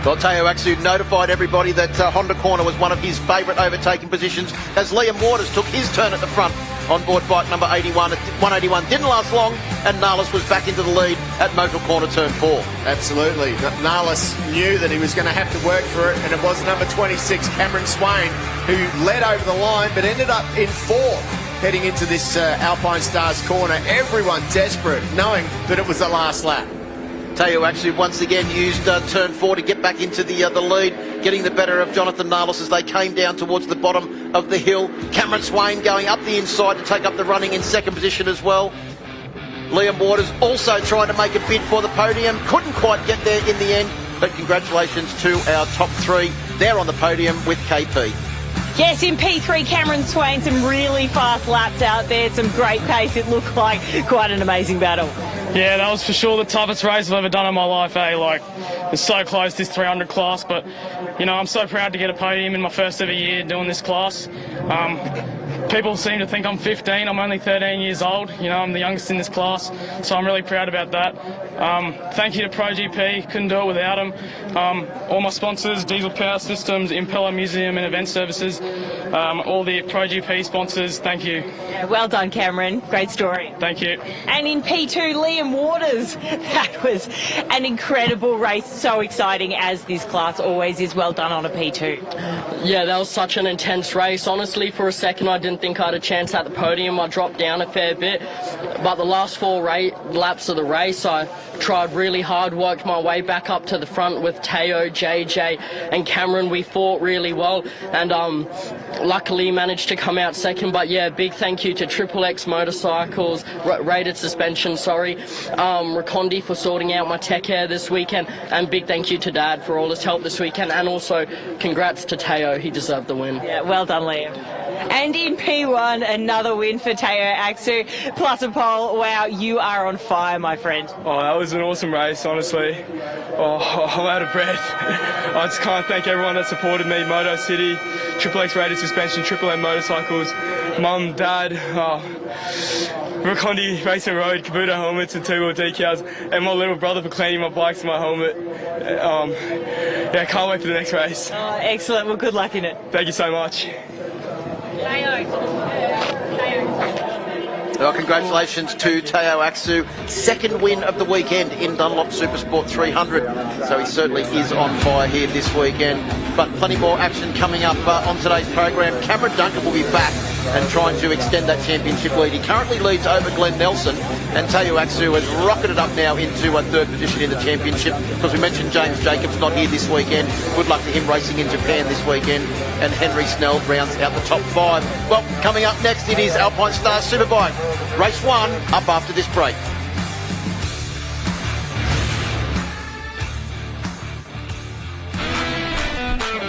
Well, Teo Atsu notified everybody that Honda Corner was one of his favourite overtaking positions as Liam Waters took his turn at the front on board bike number 81 at 181. Didn't last long, and Nalis was back into the lead at Motor Corner turn 4. Absolutely. Nalis knew that he was going to have to work for it, and it was number 26, Cameron Swain, who led over the line but ended up in 4th heading into this Alpine Stars corner. Everyone desperate, knowing that it was the last lap. Teo Atsu once again used turn 4 to get back into the lead, getting the better of Jonathan Nalos as they came down towards the bottom of the hill. Cameron Swain going up the inside to take up the running in 2nd position as well. Liam Waters also trying to make a bid for the podium. Couldn't quite get there in the end, but congratulations to our top 3. They're on the podium with KP. Yes, in P3, Cameron Swain, some really fast laps out there, some great pace. It looked like quite an amazing battle. Yeah, that was for sure the toughest race I've ever done in my life, eh? Like, it's so close, this 300 class, but, you know, I'm so proud to get a podium in my first ever year doing this class. People seem to think I'm 15, I'm only 13 years old. You know, I'm the youngest in this class, so I'm really proud about that. Thank you to ProGP, couldn't do it without them. All my sponsors, Diesel Power Systems, Impeller Museum and Event Services, all the ProGP sponsors, thank you. Yeah, well done, Cameron. Great story. Thank you. And in P2, Liam Waters. That was an incredible race, so exciting as this class always is. Well done on a P2. Yeah, that was such an intense race. Honestly, for a second I didn't didn't think I had a chance at the podium. I dropped down a fair bit, but the last 4 laps of the race, I tried really hard, worked my way back up to the front with Teo, JJ and Cameron. We fought really well, and luckily managed to come out second. But yeah, big thank you to Triple X Motorcycles, Rated Suspension, Racondi for sorting out my tech air this weekend, and big thank you to Dad for all his help this weekend, and also congrats to Teo, he deserved the win. Yeah, well done, Liam. And in P1, another win for Teo Aksu, plus a pole. Wow, you are on fire, my friend. Oh, that was an awesome race, honestly. Oh, I'm out of breath. I just can't thank everyone that supported me. Moto City, Triple X Rated Suspension, Triple M Motorcycles, Mum, Dad, Racondi Racing Road, Kabuto helmets and 2-wheel decals, and my little brother for cleaning my bikes and my helmet. Yeah, can't wait for the next race. Oh, excellent. Well, good luck in it. Thank you so much. Well, congratulations to Teo Aksu, second win of the weekend in Dunlop Supersport 300. So he certainly is on fire here this weekend. But plenty more action coming up on today's program. Cameron Duncan will be back and trying to extend that championship lead. He currently leads over Glenn Nelson, and Teo Aksu has rocketed up now into a third position in the championship, because we mentioned James Jacobs not here this weekend. Good luck to him racing in Japan this weekend, and Henry Snell rounds out the top 5. Well, coming up next, it is Alpine Star Superbike. Race 1 up after this break.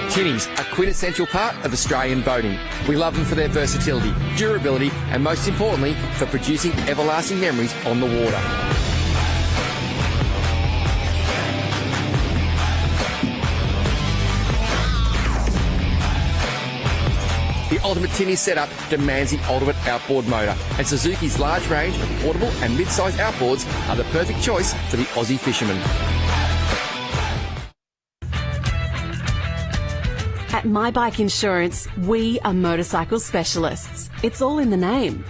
Tinnies, a quintessential part of Australian boating. We love them for their versatility, durability, and most importantly, for producing everlasting memories on the water. The ultimate tinny setup demands the ultimate outboard motor, and Suzuki's large range of portable and mid-size outboards are the perfect choice for the Aussie fisherman. At My Bike Insurance, we are motorcycle specialists. It's all in the name.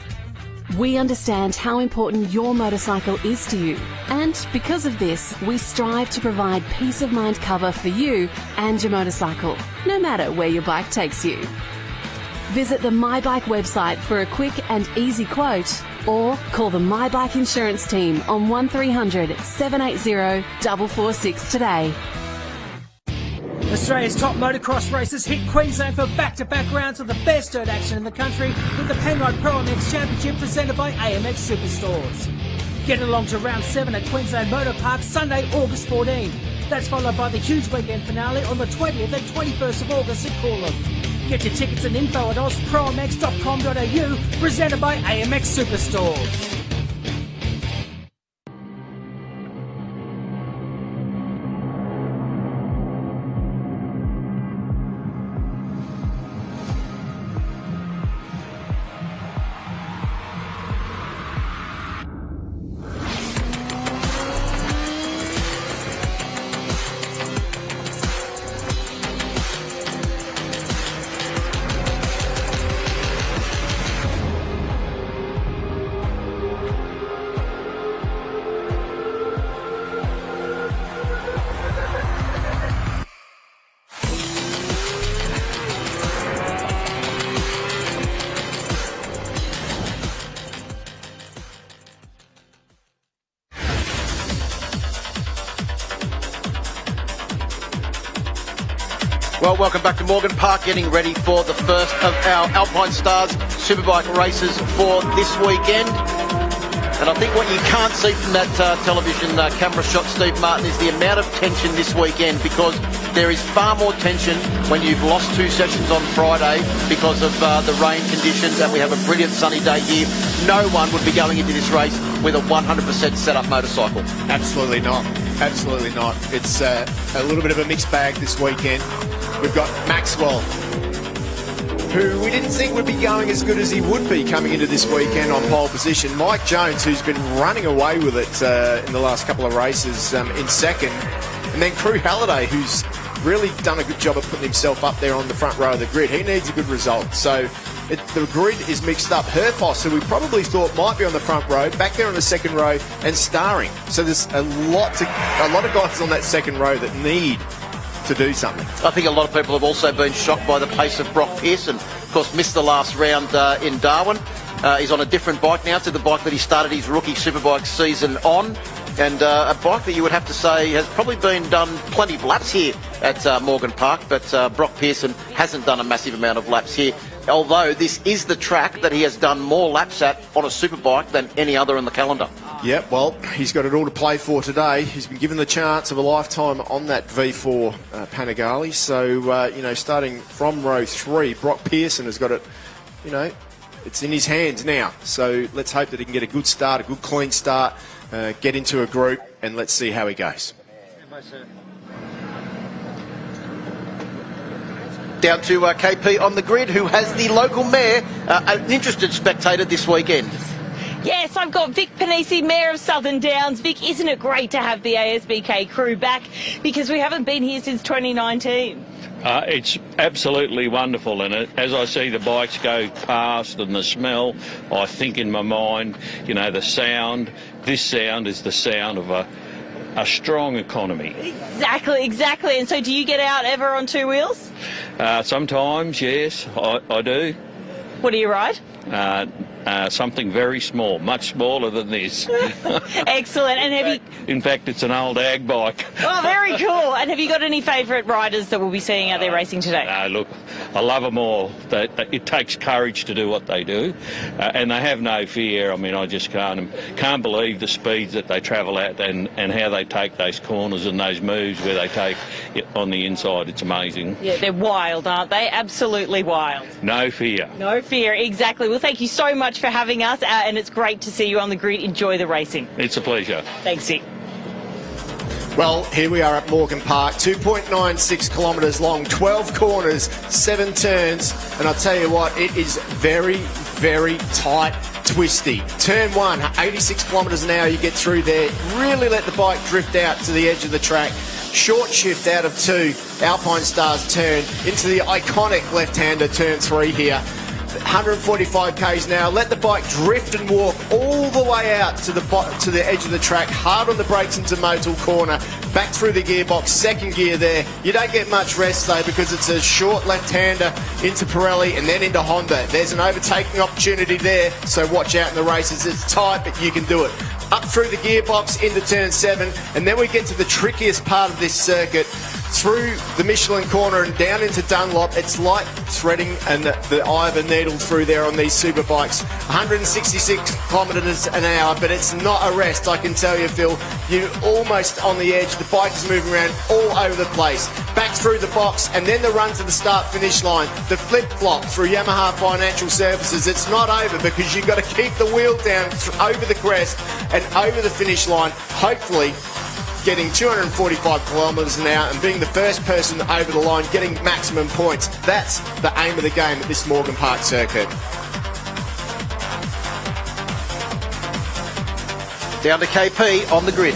We understand how important your motorcycle is to you, and because of this, we strive to provide peace of mind cover for you and your motorcycle, no matter where your bike takes you. Visit the My Bike website for a quick and easy quote, or call the My Bike Insurance team on 1300 780 446 today. Australia's top motocross racers hit Queensland for back-to-back rounds of the best dirt action in the country with the Penrite Pro MX Championship presented by AMX Superstores. Get along to round 7 at Queensland Motor Park Sunday, August 14. That's followed by the huge weekend finale on the 20th and 21st of August at Coolum. Get your tickets and info at ozpromx.com.au, presented by AMX Superstores. Well, welcome back to Morgan Park, getting ready for the first of our Alpine Stars Superbike races for this weekend. And I think what you can't see from that television camera shot, Steve Martin, is the amount of tension this weekend, because there is far more tension when you've lost 2 sessions on Friday because of the rain conditions, and we have a brilliant sunny day here. No one would be going into this race with a 100% set-up motorcycle. Absolutely not. Absolutely not. It's a little bit of a mixed bag this weekend. We've got Maxwell, who we didn't think would be going as good as he would be coming into this weekend on pole position. Mike Jones, who's been running away with it in the last couple of races, in second. And then Crew Halliday, who's really done a good job of putting himself up there on the front row of the grid. He needs a good result. So the grid is mixed up. Herfoss, who we probably thought might be on the front row, back there on the second row and starring. So there's a lot of guys on that second row that need to do something. I think a lot of people have also been shocked by the pace of Broc Pearson. Of course, missed the last round in Darwin. He's on a different bike now to the bike that he started his rookie Superbike season on. And a bike that you would have to say has probably been done plenty of laps here at Morgan Park, but Broc Pearson hasn't done a massive amount of laps here, although this is the track that he has done more laps at on a Superbike than any other in the calendar. Yep, well, he's got it all to play for today. He's been given the chance of a lifetime on that V4 Panigale. So, starting from row 3, Broc Pearson has got it, it's in his hands now. So let's hope that he can get a good start, a good clean start, get into a group, and let's see how he goes. Down to KP on the grid, who has the local mare, an interested spectator this weekend. Yes, I've got Vic Panisi, Mayor of Southern Downs. Vic, isn't it great to have the ASBK crew back, because we haven't been here since 2019? It's absolutely wonderful, and as I see the bikes go past and the smell, I think in my mind, the sound, this sound is the sound of a strong economy. Exactly. And so do you get out ever on two wheels? Sometimes, yes, I do. What do you ride? Something very small, much smaller than this. Excellent. And have you... In fact, it's an old ag bike. Oh, very cool. And have you got any favourite riders that we'll be seeing out there racing today? Look, I love them all. It takes courage to do what they do, and they have no fear. I mean, I just can't believe the speeds that they travel at and how they take those corners and those moves where they take it on the inside. It's amazing. Yeah, they're wild, aren't they? Absolutely wild. No fear. No fear, exactly. Well, thank you so much for having us, and it's great to see you on the grid. Enjoy the racing. It's a pleasure. Thanks, Dick. Well, here we are at Morgan Park, 2.96 kilometres long, 12 corners, 7 turns, and I'll tell you what, it is very, very tight, twisty. Turn 1, 86 kilometres an hour, you get through there, really let the bike drift out to the edge of the track. Short shift out of 2, Alpine Stars turn into the iconic left-hander turn 3 here. 145 k's now. Let the bike drift and walk all the way out to the edge of the track. Hard on the brakes into Motul corner. Back through the gearbox. Second gear there. You don't get much rest though, because it's a short left-hander into Pirelli and then into Honda. There's an overtaking opportunity there, so watch out in the races. It's tight, but you can do it. Up through the gearbox into turn 7, and then we get to the trickiest part of this circuit, through the Michelin corner and down into Dunlop. It's like threading the eye of a needle through there on these super bikes. 166 kilometres an hour, but it's not a rest, I can tell you, Phil. You're almost on the edge. The bike is moving around all over the place. Back through the box, and then the run to the start-finish line. The flip-flop through Yamaha Financial Services. It's not over, because you've got to keep the wheel down over the crest and over the finish line. Hopefully getting 245 kilometres an hour and being the first person over the line, getting maximum points. That's the aim of the game at this Morgan Park circuit. Down to KP on the grid.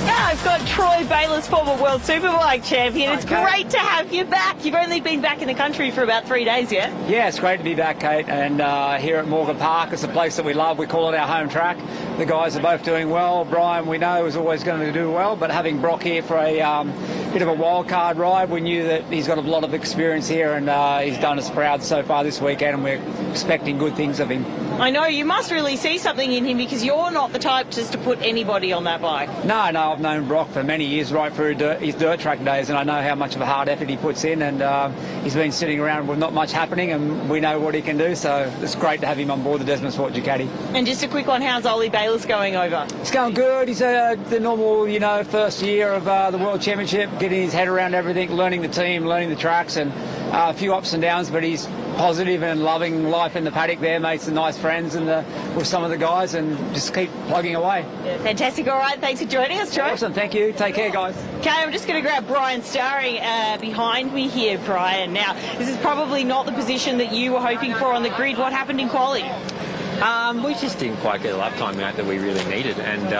Yeah, I've got Troy Bayliss, former World Superbike champion. It's great to have you back. You've only been back in the country for about 3 days, yeah? Yeah, it's great to be back, Kate. And here at Morgan Park, it's a place that we love. We call it our home track. The guys are both doing well. Brian, we know, is always going to do well, but having Broc here for a bit of a wild card ride, we knew that he's got a lot of experience here, and he's done us proud so far this weekend, and we're expecting good things of him. I know, you must really see something in him, because you're not the type just to put anybody on that bike. No, I've known Broc for many years, right through his dirt track days, and I know how much of a hard effort he puts in, and he's been sitting around with not much happening, and we know what he can do, so it's great to have him on board the Desmond Sport Ducati. And just a quick one, how's Ollie Bayliss going over? It's going good. He's the normal, first year of the World Championship, getting his head around everything, learning the team, learning the tracks, and a few ups and downs, but he's positive and loving life in the paddock there, made some nice friends with some of the guys, and just keep plugging away. Yeah, fantastic. All right, thanks for joining us, Troy. Awesome, thank you. Take care, guys. Okay, I'm just going to grab Brian Starring behind me here, Brian. Now, this is probably not the position that you were hoping for on the grid. What happened in quali? We just didn't quite get a lap time out that we really needed, and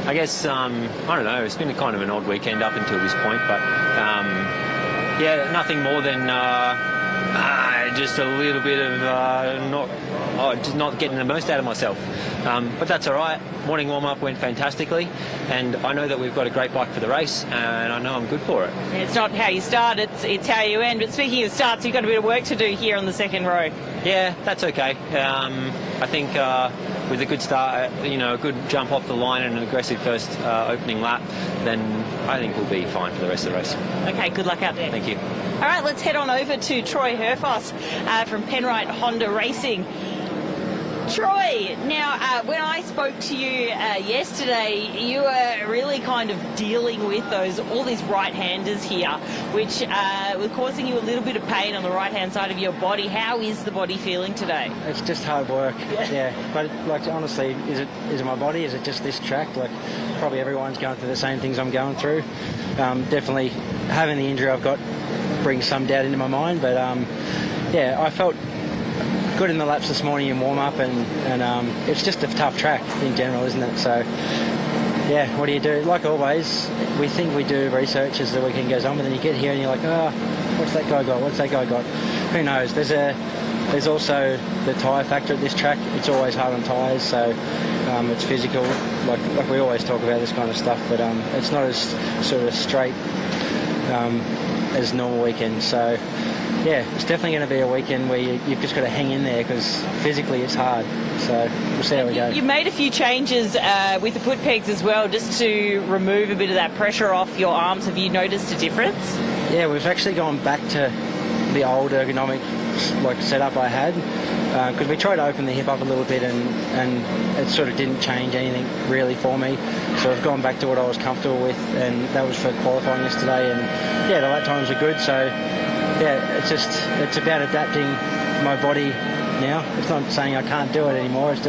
I guess, I don't know, it's been a kind of an odd weekend up until this point, but yeah, nothing more than Just a little bit of just not getting the most out of myself. But that's all right. Morning warm-up went fantastically, and I know that we've got a great bike for the race, and I know I'm good for it. It's not how you start, it's how you end. But speaking of starts, you've got a bit of work to do here on the second row. Yeah, that's okay. I think with a good start, a good jump off the line and an aggressive first opening lap, then I think we'll be fine for the rest of the race. Okay, good luck out there. Thank you. All right, let's head on over to Troy Herfoss from Penrite Honda Racing. Troy, now when I spoke to you yesterday, you were really kind of dealing with all these right-handers here, which were causing you a little bit of pain on the right-hand side of your body. How is the body feeling today? It's just hard work, yeah. But honestly, is it my body? Is it just this track? Probably everyone's going through the same things I'm going through. Definitely having the injury I've got brings some doubt into my mind, but yeah, I felt good in the laps this morning in warm-up, and it's just a tough track in general, isn't it? So yeah, what do you do? Like always, we think we do research as the weekend goes on, but then you get here and you're like, what's that guy got? What's that guy got? Who knows? There's also the tyre factor at this track. It's always hard on tyres, so it's physical. Like we always talk about this kind of stuff, but it's not as sort of straight as normal weekends. So yeah, it's definitely going to be a weekend where you've just got to hang in there, because physically it's hard. So we'll see how we go. You made a few changes with the foot pegs as well, just to remove a bit of that pressure off your arms. Have you noticed a difference? Yeah, we've actually gone back to the old ergonomic setup I had, because we tried to open the hip up a little bit, and it sort of didn't change anything really for me. So I've gone back to what I was comfortable with, and that was for qualifying yesterday. And yeah, the lap times are good. So yeah, it's about adapting my body now. It's not saying I can't do it anymore. It's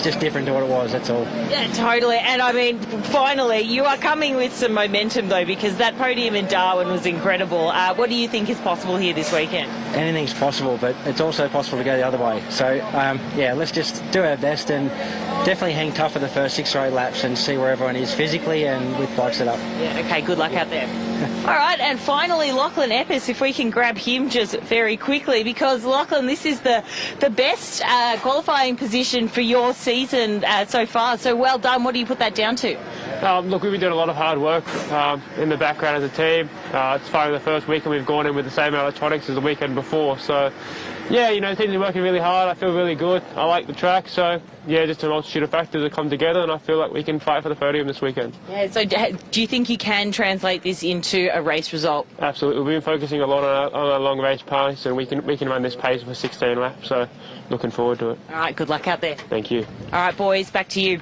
just different to what it was, that's all. Yeah, totally. And I mean, finally, you are coming with some momentum though, because that podium in Darwin was incredible. What do you think is possible here this weekend? Anything's possible, but it's also possible to go the other way. So yeah, let's just do our best and definitely hang tough for the first 6 or 8 laps and see where everyone is physically and with bike set up. Yeah, okay, good luck out there. All right, and finally, Lachlan Epps, if we can grab him just very quickly, because Lachlan, this is the best qualifying position for your season so far. So well done. What do you put that down to? Look, we've been doing a lot of hard work in the background as a team. It's finally the first weekend we've gone in with the same electronics as the weekend before. So yeah, the team's been working really hard. I feel really good. I like the track. So yeah, just a multitude of factors that come together, and I feel like we can fight for the podium this weekend. Yeah. So do you think you can translate this into a race result? Absolutely. We've been focusing a lot on our long range pace, and we can run this pace for 16 laps. So looking forward to it. All right. Good luck out there. Thank you. All right, boys. Back to you.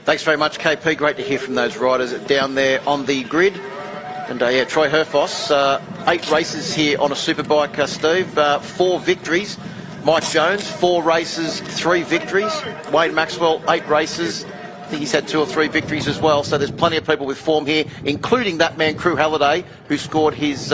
Thanks very much, KP. Great to hear from those riders down there on the grid. And yeah, Troy Herfoss, 8 races here on a Superbike, Steve. 4 victories. Mike Jones, 4 races, 3 victories. Wayne Maxwell, 8 races. I think he's had 2 or 3 victories as well. So there's plenty of people with form here, including that man, Crew Halliday, who scored his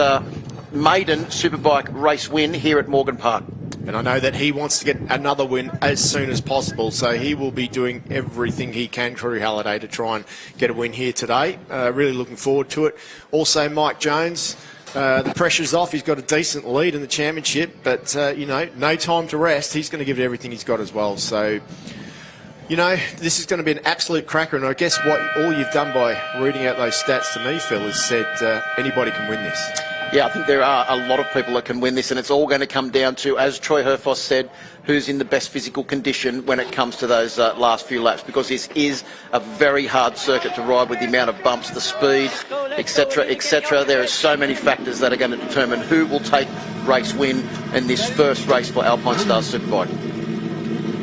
maiden Superbike race win here at Morgan Park. And I know that he wants to get another win as soon as possible, so he will be doing everything he can, Crew Halliday, to try and get a win here today. Really looking forward to it. Also, Mike Jones, the pressure's off. He's got a decent lead in the championship, but, no time to rest. He's going to give it everything he's got as well. So, this is going to be an absolute cracker, and I guess all you've done by reading out those stats to me, Phil, is said anybody can win this. Yeah, I think there are a lot of people that can win this, and it's all going to come down to, as Troy Herfoss said, who's in the best physical condition when it comes to those last few laps, because this is a very hard circuit to ride with the amount of bumps, the speed, etc., etc. There are so many factors that are going to determine who will take race win in this first race for Alpine Stars Superbike.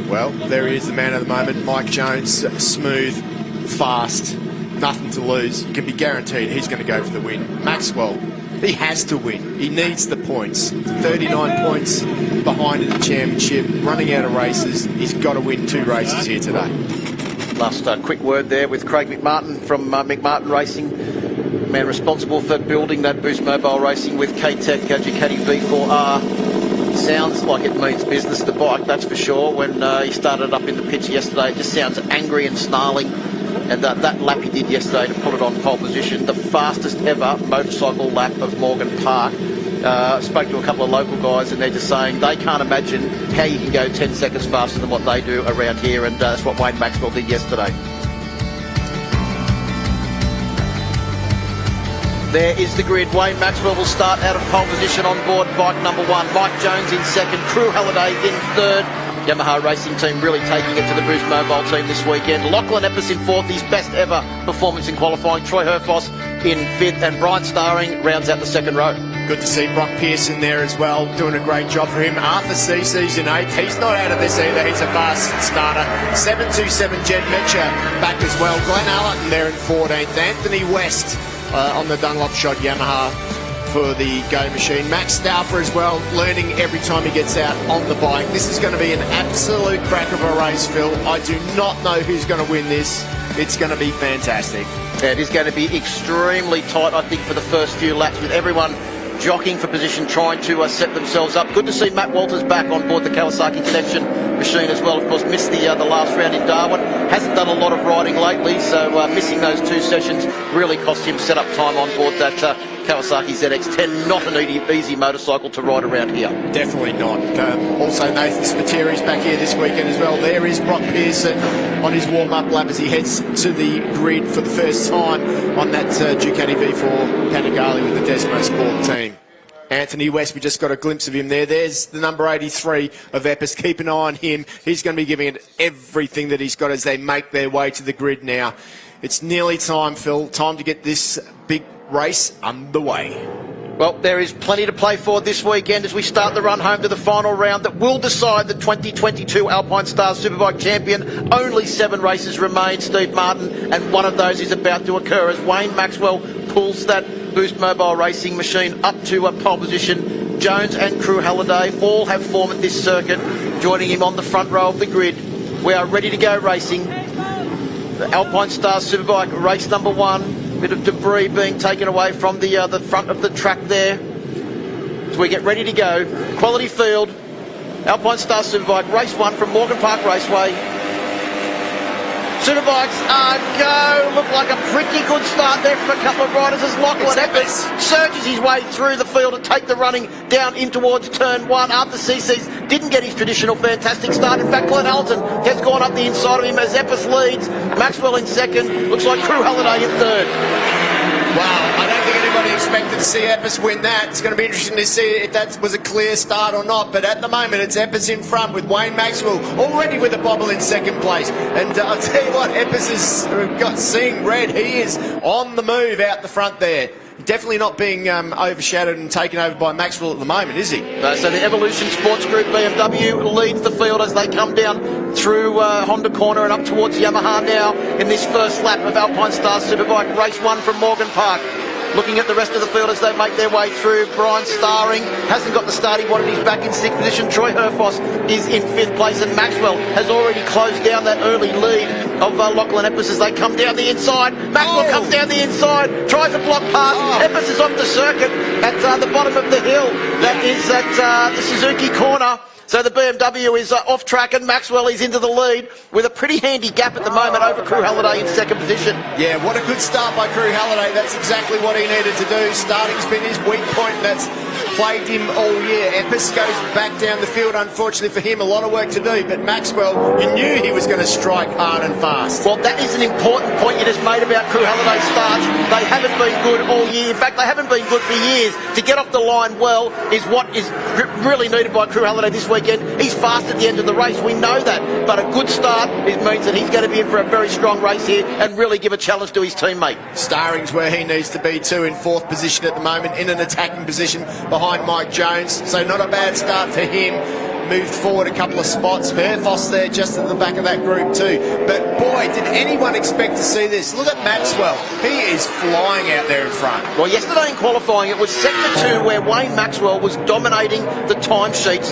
Well, there he is, the man of the moment, Mike Jones, smooth, fast, nothing to lose. You can be guaranteed he's going to go for the win. Maxwell, he has to win. He needs the points. 39 points behind in the championship, running out of races. He's got to win 2 races here today. Last quick word there with Craig McMartin from McMartin Racing, man responsible for building that Boost Mobile Racing with K-Tech Ducati V4R. Sounds like it means business, the bike, that's for sure. When he started up in the pits yesterday, it just sounds angry and snarling. And that lap he did yesterday to put it on pole position, the fastest ever motorcycle lap of Morgan Park. Spoke to a couple of local guys and they're just saying they can't imagine how you can go 10 seconds faster than what they do around here, and that's what Wayne Maxwell did yesterday. There is the grid. Wayne Maxwell will start out of pole position on board bike number 1. Mike Jones in second. Crew Halliday in third. Yamaha Racing Team really taking it to the Boost Mobile team this weekend. Lachlan Epps in fourth, his best ever performance in qualifying. Troy Herfoss in fifth, and Brian Starring rounds out the second row. Good to see Broc Pearson there as well, doing a great job for him. Arthur Cece's in 8th. He's not out of this either. He's a fast starter. 727 Jed Metcher back as well. Glenn Allerton there in 14th. Anthony West on the Dunlop Shot Yamaha for the Go machine. Max Stauffer as well, learning every time he gets out on the bike. This is going to be an absolute crack of a race, Phil. I do not know who's going to win this. It's going to be fantastic. Yeah, it is going to be extremely tight, I think, for the first few laps, with everyone jockeying for position, trying to set themselves up. Good to see Matt Walters back on board the Kawasaki Connection machine as well. Of course, missed the last round in Darwin. Hasn't done a lot of riding lately, so missing those 2 sessions really cost him set-up time on board that Kawasaki ZX-10. Not an easy motorcycle to ride around here. Definitely not. Also, Nathan Spiteri's back here this weekend as well. There is Broc Pearson on his warm-up lap as he heads to the grid for the first time on that Ducati V4 Panigale with the Desmo Sport team. Anthony West, we just got a glimpse of him there. There's the number 83 of Epps. Keep an eye on him. He's going to be giving it everything that he's got as they make their way to the grid now. It's nearly time, Phil. Time to get this big race underway. Well, there is plenty to play for this weekend as we start the run home to the final round that will decide the 2022 Alpine Stars Superbike champion. Only 7 races remain, Steve Martin, and one of those is about to occur as Wayne Maxwell pulls that Boost Mobile Racing machine up to a pole position. Jones and Crew Halliday all have form at this circuit, joining him on the front row of the grid. We are ready to go racing. The Alpine Stars Superbike race number 1. Bit of debris being taken away from the front of the track there. As we get ready to go. Quality field. Alpine Stars Superbike race 1 from Morgan Park Raceway. Superbikes are go. Look like a pretty good start there from a couple of riders as Lachlan Epps surges his way through the field to take the running down in towards turn 1. Arthur Cece's didn't get his traditional fantastic start. In fact, Glenn Allerton has gone up the inside of him as Epps leads. Maxwell in second. Looks like Crew Halliday in third. Wow, I don't think anybody expected to see Epps win that. It's going to be interesting to see if that was a clear start or not. But at the moment, it's Epps in front with Wayne Maxwell already with a bobble in second place. And I'll tell you what, Epps has got seeing red. He is on the move out the front there. Definitely not being overshadowed and taken over by Maxwell at the moment, is he? So the Evolution Sports Group BMW leads the field as they come down through Honda Corner and up towards Yamaha now in this first lap of Alpine Stars Superbike race 1 from Morgan Park. Looking at the rest of the field as they make their way through. Brian Starring hasn't got the start he wanted. He's back in 6th position. Troy Herfoss is in 5th place, and Maxwell has already closed down that early lead of Lachlan Epps as they come down the inside. Maxwell comes down the inside, tries a block pass. Epps is off the circuit at the bottom of the hill. That is at the Suzuki corner. So the BMW is off track and Maxwell is into the lead with a pretty handy gap at the moment over Crew Halliday in 2nd position. Yeah, what a good start by Crew Halliday. That's exactly what he needed to do. Starting's been his weak point. That's plagued him all year. Epps goes back down the field. Unfortunately for him, a lot of work to do. But Maxwell, you knew he was going to strike hard and fast. Well, that is an important point you just made about Crew Halliday's starts. They haven't been good all year. In fact, they haven't been good for years. To get off the line well is what is really needed by Crew Halliday this weekend. He's fast at the end of the race. We know that. But a good start means that he's going to be in for a very strong race here and really give a challenge to his teammate. Starring's where he needs to be too, in 4th position at the moment, in an attacking position behind Mike Jones. So not a bad start for him. Moved forward a couple of spots. Herfoss there just at the back of that group too. But boy, did anyone expect to see this. Look at Maxwell. He is flying out there in front. Well, yesterday in qualifying, it was sector 2 where Wayne Maxwell was dominating the timesheets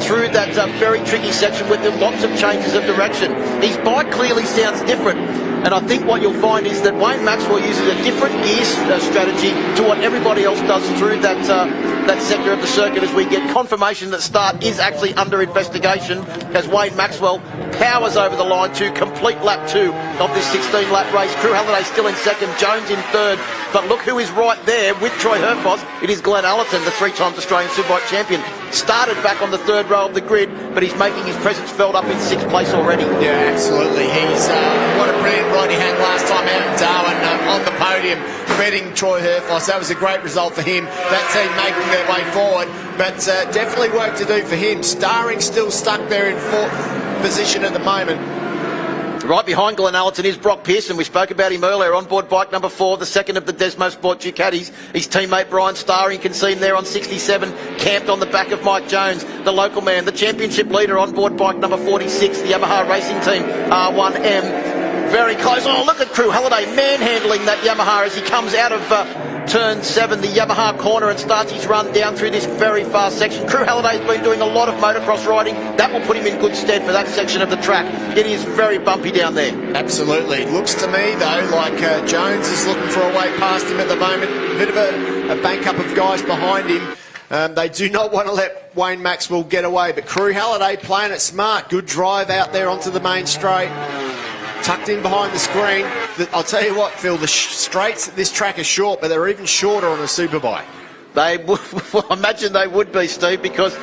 through that very tricky section with lots of changes of direction. His bike clearly sounds different. And I think what you'll find is that Wayne Maxwell uses a different gear strategy to what everybody else does through that sector of the circuit, as we get confirmation that start is actually under investigation, as Wayne Maxwell powers over the line to complete lap 2 of this 16-lap race. Crew Halliday still in second, Jones in third. But look who is right there with Troy Herfoss. It is Glenn Allerton, the 3-time Australian Superbike champion. Started back on the third row of the grid, but he's making his presence felt up in 6th place already. Yeah, absolutely. He's what a brilliant ride he had last time out in Darwin on the podium, beating Troy Herfoss. That was a great result for him. That team making their way forward, but definitely work to do for him. Starring still stuck there in 4th position at the moment. Right behind Glenn Allerton is Broc Pearson. We spoke about him earlier, on board bike number 4, the second of the Desmo Sport Ducatis. His teammate Brian Starring, you can see him there on 67, camped on the back of Mike Jones, the local man, the championship leader on board bike number 46, the Yamaha Racing Team R1M. Very close. Oh, look at Crew Halliday manhandling that Yamaha as he comes out of turn 7, the Yamaha corner, and starts his run down through this very fast section. Crew Halliday's been doing a lot of motocross riding. That will put him in good stead for that section of the track. It is very bumpy down there. Absolutely. Looks to me, though, like Jones is looking for a way past him at the moment. A bit of a bank up of guys behind him. They do not want to let Wayne Maxwell get away, but Crew Halliday playing it smart. Good drive out there onto the main straight. Tucked in behind the screen. I'll tell you what, Phil, the straights at this track are short, but they're even shorter on a Superbike. They would, well, I imagine they would be, Steve, because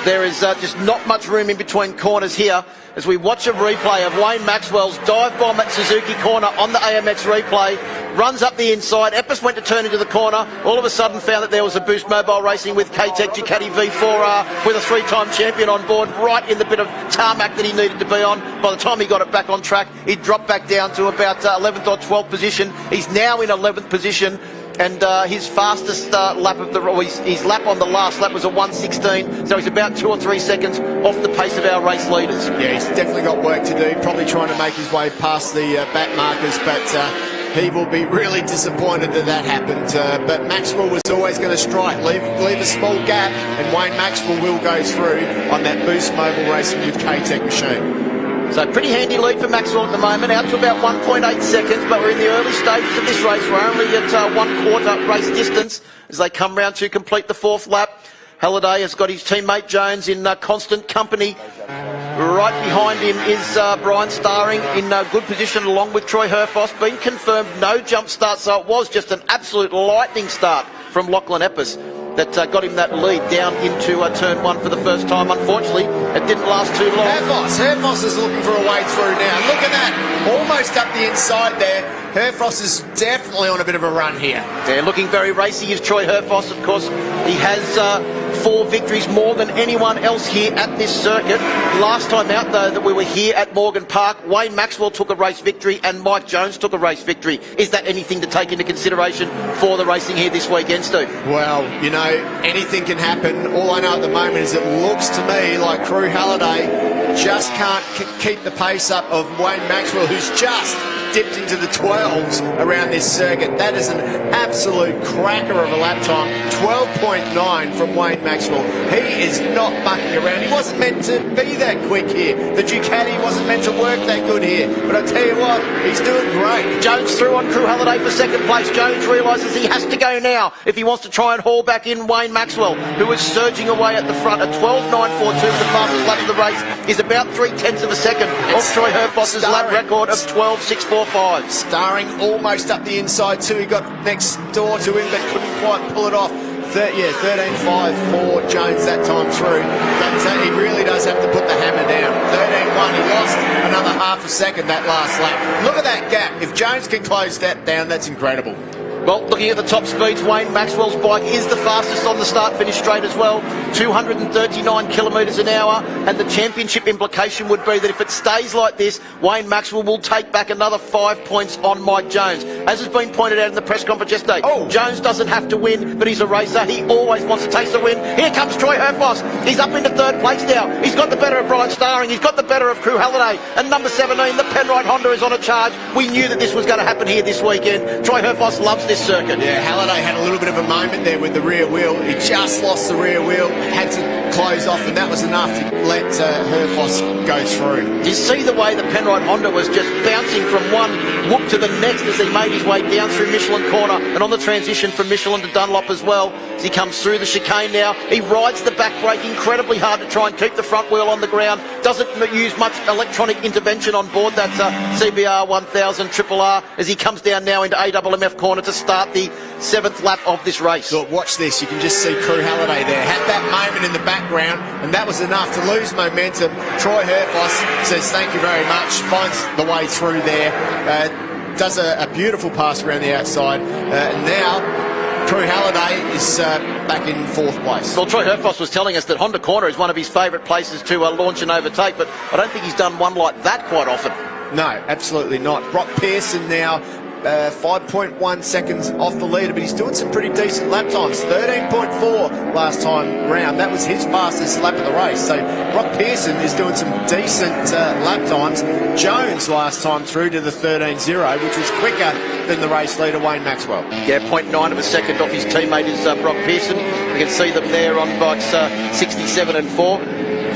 there is just not much room in between corners here. As we watch a replay of Wayne Maxwell's dive bomb at Suzuki corner on the AMX replay, runs up the inside. Epis went to turn into the corner. All of a sudden found that there was a Boost Mobile Racing with K-Tech Ducati V4R with a 3-time champion on board, right in the bit of tarmac that he needed to be on. By the time he got it back on track, he dropped back down to about 11th or 12th position. He's now in 11th position. And his fastest lap of his lap on the last lap was a 1:16, so he's about 2 or 3 seconds off the pace of our race leaders. Yeah, he's definitely got work to do, probably trying to make his way past the back markers, but he will be really disappointed that happened. But Maxwell was always going to strike, leave a small gap, and Wayne Maxwell will go through on that Boost Mobile Racing with K-Tech machine. So pretty handy lead for Maxwell at the moment, out to about 1.8 seconds, but we're in the early stages of this race. We're only at 1/4 race distance as they come round to complete the 4th lap. Halliday has got his teammate Jones in constant company. Right behind him is Brian Starring in good position along with Troy Herfoss. Been confirmed no jump start, so it was just an absolute lightning start from Lachlan Epis that got him that lead down into turn 1 for the first time. Unfortunately, it didn't last too long. Herfoss is looking for a way through now. Look at that, almost up the inside there. Herfoss is definitely on a bit of a run here. Yeah, looking very racy is Troy Herfoss, of course. He has 4 victories, more than anyone else here at this circuit. Last time out, though, that we were here at Morgan Park, Wayne Maxwell took a race victory and Mike Jones took a race victory. Is that anything to take into consideration for the racing here this weekend, Steve? Well, you know, anything can happen. All I know at the moment is it looks to me like Crew Halliday just can't keep the pace up of Wayne Maxwell, who's just dipped into the 12s around this circuit. That is an absolute cracker of a lap time. 12.9 from Wayne Maxwell. He is not mucking around. He wasn't meant to be that quick here. The Ducati wasn't meant to work that good here. But I tell you what, he's doing great. Jones through on Crew Halliday for second place. Jones realises he has to go now if he wants to try and haul back in Wayne Maxwell, who is surging away at the front. A 12.942, the fastest lap of the race, is about 0.3 of a second off Troy Herfoss's lap record of 12.645. Starring almost up the inside too. He got next door to him but couldn't quite pull it off. 13.5 for Jones that time through. But he really does have to put the hammer down. 13.1. He lost another half a second that last lap. Look at that gap. If Jones can close that down, that's incredible. Well, looking at the top speeds, Wayne Maxwell's bike is the fastest on the start-finish straight as well, 239 kilometres an hour, and the championship implication would be that if it stays like this, Wayne Maxwell will take back another 5 points on Mike Jones. As has been pointed out in the press conference yesterday, Jones doesn't have to win, but he's a racer. He always wants to taste a win. Here comes Troy Herfoss. He's up into 3rd place now. He's got the better of Brian Starring. He's got the better of Crew Halliday. And number 17, the Penrite Honda, is on a charge. We knew that this was going to happen here this weekend. Troy Herfoss loves this circuit. Yeah, Halliday had a little bit of a moment there with the rear wheel. He just lost the rear wheel, had to close off, and that was enough to let Herfoss go through. You see the way the Penrite Honda was just bouncing from one whoop to the next as he made his way down through Michelin corner, and on the transition from Michelin to Dunlop as well. As he comes through the chicane now, he rides the back brake incredibly hard to try and keep the front wheel on the ground. Doesn't use much electronic intervention on board that CBR 1000 RRR as he comes down now into AMMF corner to start the 7th lap of this race. Look, watch this. You can just see Crew Halliday there. Had that moment in the background, and that was enough to lose momentum. Troy Herfoss says thank you very much, finds the way through there, does a beautiful pass around the outside, and now Crew Halliday is back in 4th place. Well, Troy Herfoss was telling us that Honda Corner is one of his favourite places to launch and overtake, but I don't think he's done one like that quite often. No, absolutely not. Broc Pearson now 5.1 seconds off the leader, but he's doing some pretty decent lap times. 13.4 last time round. That was his fastest lap of the race. So Broc Pearson is doing some decent lap times. Jones last time through to the 13.0, which was quicker than the race leader, Wayne Maxwell. Yeah, 0.9 of a second off his teammate is Broc Pearson. We can see them there on bikes 67 and 4.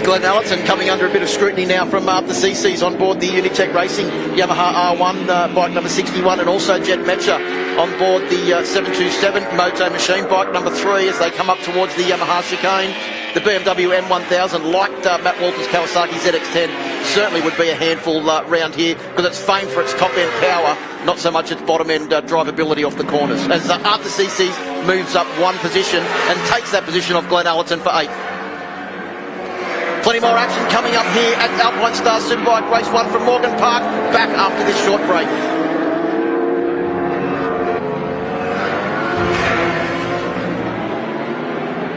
Glenn Allerton coming under a bit of scrutiny now from the CCs on board the Unitech Racing Yamaha R1 bike number 61, and also Jet Metcher on board the 727 Moto Machine bike number 3 as they come up towards the Yamaha chicane. The BMW M1000, like Matt Walter's Kawasaki ZX10, certainly would be a handful round here because it's famed for its top-end power, not so much its bottom-end drivability off the corners. As Arthur CCs moves up one position and takes that position off Glenn Allerton for 8th. Plenty more action coming up here at Alpine Star Superbike Race 1 from Morgan Park, back after this short break.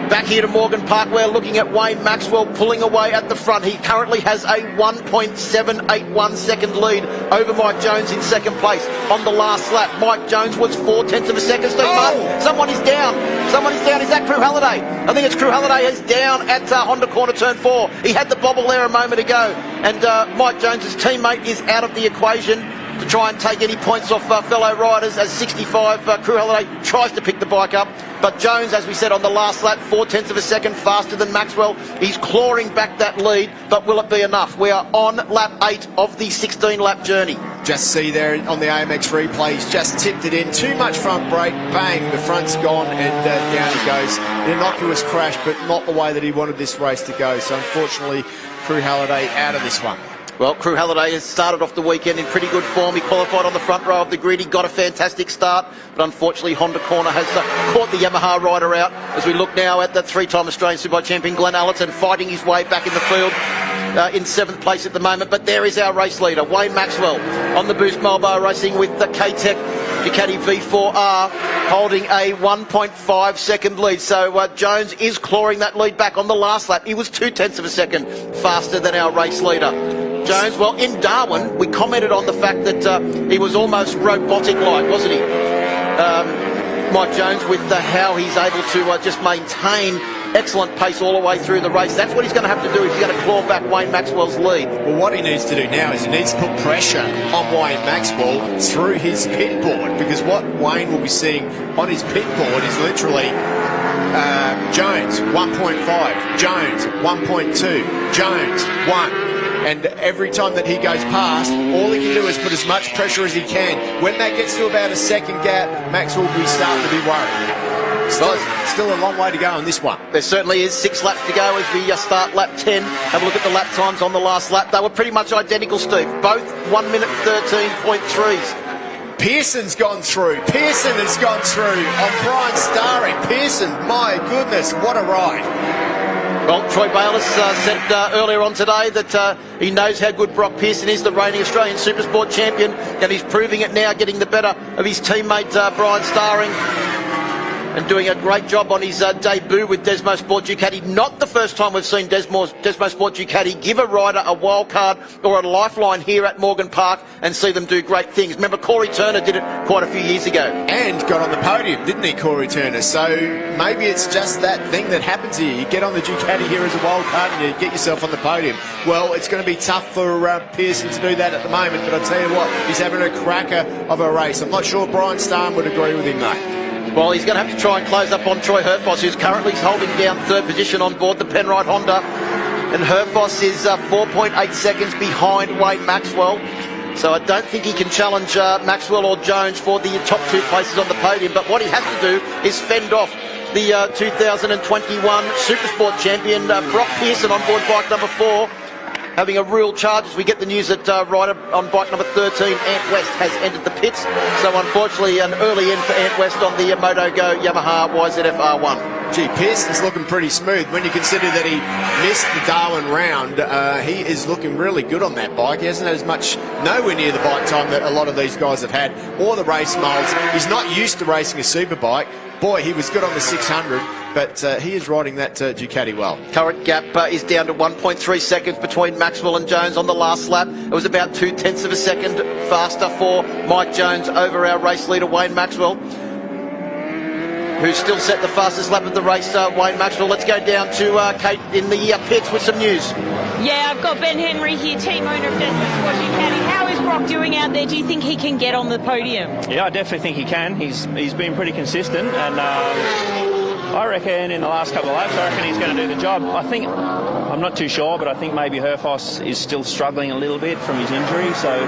Back here to Morgan Park, we're looking at Wayne Maxwell pulling away at the front. He currently has a 1.781 second lead over Mike Jones in second place on the last lap. Mike Jones was 0.4 of a second. Steve Martin, someone is down. Someone is down. Is that Crew Halliday? I think it's Crew Halliday who's down at Honda Corner turn 4. He had the bobble there a moment ago. And Mike Jones's teammate is out of the equation to try and take any points off fellow riders as 65 Crew Halliday tries to pick the bike up. But Jones, as we said on the last lap, 0.4 of a second faster than Maxwell. He's clawing back that lead, but will it be enough? We are on lap 8 of the 16-lap journey. Just see there on the AMX replay, he's just tipped it in. Too much front brake, bang, the front's gone, and down he goes. An innocuous crash, but not the way that he wanted this race to go. So unfortunately, Crew Halliday out of this one. Well, Crew Halliday has started off the weekend in pretty good form. He qualified on the front row of the grid. He got a fantastic start, but unfortunately Honda Corner has caught the Yamaha rider out. As we look now at the 3-time Australian Superbike champion Glenn Allerton fighting his way back in the field in 7th place at the moment. But there is our race leader, Wayne Maxwell, on the Boost Mobile Racing with the K-Tech Ducati V4R holding a 1.5 second lead. So Jones is clawing that lead back on the last lap. He was 0.2 of a second faster than our race leader. Jones, well, in Darwin, we commented on the fact that he was almost robotic-like, wasn't he? Mike Jones, with how he's able to just maintain excellent pace all the way through the race. That's what he's going to have to do if he's going to claw back Wayne Maxwell's lead. Well, what he needs to do now is he needs to put pressure on Wayne Maxwell through his pit board, because what Wayne will be seeing on his pit board is literally Jones 1.5, Jones 1.2, Jones 1. And every time that he goes past, all he can do is put as much pressure as he can. When that gets to about a second gap, Maxwell will be starting to be worried. Still a long way to go on this one. There certainly is 6 laps to go as we start lap 10. Have a look at the lap times on the last lap. They were pretty much identical, Steve. Both 1 minute 13.3s. Pearson's gone through. Pearson has gone through on Brian Starring. Pearson, my goodness, what a ride. Well, Troy Bayliss said earlier on today that he knows how good Broc Pearson is, the reigning Australian Supersport champion, and he's proving it now, getting the better of his teammate Brian Starring, and doing a great job on his debut with Desmo Sport Ducati. Not the first time we've seen Desmo Sport Ducati give a rider a wild card or a lifeline here at Morgan Park and see them do great things. Remember, Corey Turner did it quite a few years ago. And got on the podium, didn't he, Corey Turner? So maybe it's just that thing that happens here. You get on the Ducati here as a wild card and you get yourself on the podium. Well, it's going to be tough for Pearson to do that at the moment, but I'll tell you what, he's having a cracker of a race. I'm not sure Brian Starn would agree with him, though. Well, he's going to have to try and close up on Troy Herfoss, who's currently holding down third position on board the Penrite Honda. And Herfoss is 4.8 seconds behind Wayne Maxwell. So I don't think he can challenge Maxwell or Jones for the top two places on the podium. But what he has to do is fend off the 2021 Supersport champion, Broc Pearson, on board bike number 4. Having a real charge as we get the news that rider on bike number 13, Ant West, has entered the pits. So unfortunately an early end for Ant West on the MotoGo Yamaha YZF R1. Gee, Pearson's looking pretty smooth. When you consider that he missed the Darwin round, he is looking really good on that bike. He hasn't had as much, nowhere near the bike time that a lot of these guys have had, or the race miles. He's not used to racing a superbike. Boy, he was good on the 600, but he is riding that Ducati well. Current gap is down to 1.3 seconds between Maxwell and Jones on the last lap. It was about 0.2 of a second faster for Mike Jones over our race leader, Wayne Maxwell, who still set the fastest lap of the race, Wayne Maxwell. Let's go down to Kate in the pits with some news. Yeah, I've got Ben Henry here, team owner of Desmond Squashing Caddy. How is Broc doing out there? Do you think he can get on the podium? Yeah, I definitely think he can. He's been pretty consistent, and I reckon in the last couple of laps, I reckon he's going to do the job. I'm not too sure, but I think maybe Herfoss is still struggling a little bit from his injury, so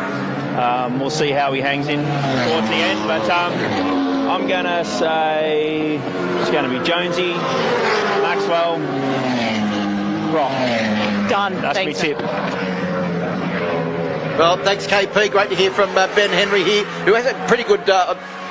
we'll see how he hangs in towards the end. But I'm going to say it's going to be Jonesy, Maxwell, Broc. Done. That's my Thanks. tip. Well, thanks, KP. Great to hear from Ben Henry here, who has a pretty good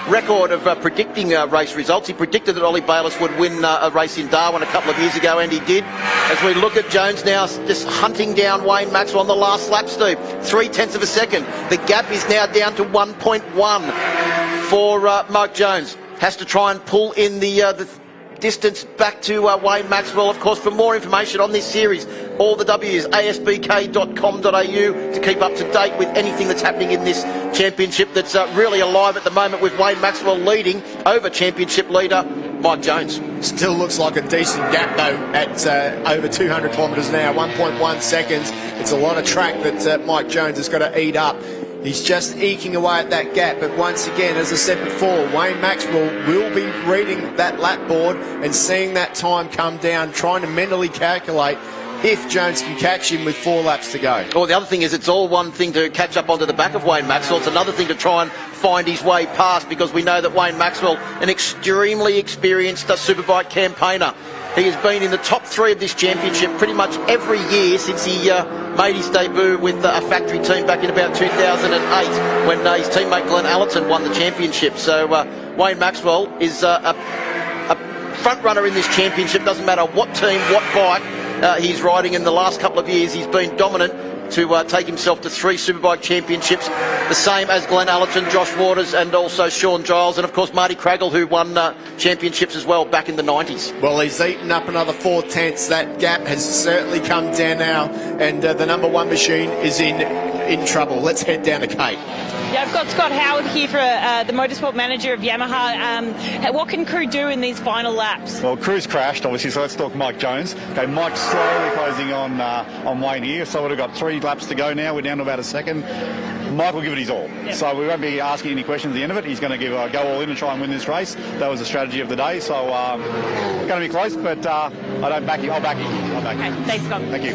record of predicting race results. He predicted that Ollie Bayliss would win a race in Darwin a couple of years ago, and he did. As we look at Jones now, just hunting down Wayne Maxwell on the last lap, Steve. 0.3 of a second. The gap is now down to 1.1 for Mike Jones. Has to try and pull in the distance back to Wayne Maxwell. Of course, for more information on this series, all the W's, asbk.com.au, to keep up to date with anything that's happening in this championship that's really alive at the moment, with Wayne Maxwell leading over championship leader Mike Jones. Still looks like a decent gap though at over 200 kilometres an hour, 1.1 seconds. It's a lot of track that Mike Jones has got to eat up. He's just eking away at that gap, but once again, as I said before, Wayne Maxwell will be reading that lap board and seeing that time come down, trying to mentally calculate if Jones can catch him with 4 laps to go. Well, the other thing is, it's all one thing to catch up onto the back of Wayne Maxwell. It's another thing to try and find his way past, because we know that Wayne Maxwell, an extremely experienced Superbike campaigner. He has been in the top 3 of this championship pretty much every year since he made his debut with a factory team back in about 2008, when his teammate Glenn Allerton won the championship. So Wayne Maxwell is a front runner in this championship. Doesn't matter what team, what bike he's riding. In the last couple of years, he's been dominant to take himself to 3 Superbike championships, the same as Glenn Allerton, Josh Waters, and also Sean Giles, and of course Marty Craggle, who won championships as well back in the 90s. Well, he's eaten up another 4 tenths. That gap has certainly come down now, and the number 1 machine is in trouble. Let's head down to Kate. Yeah, I've got Scott Howard here for the motorsport manager of Yamaha. What can crew do in these final laps? Well, crew's crashed, obviously, so let's talk Mike Jones. Okay, Mike's slowly closing on Wayne here, so we've got 3 laps to go now. We're down to about a second. Mike will give it his all. Yep. So we won't be asking any questions at the end of it. He's going to give go all in and try and win this race. That was the strategy of the day. So we're going to be close, but I don't back you. I'll back you. Okay, thanks, Scott. Thank you.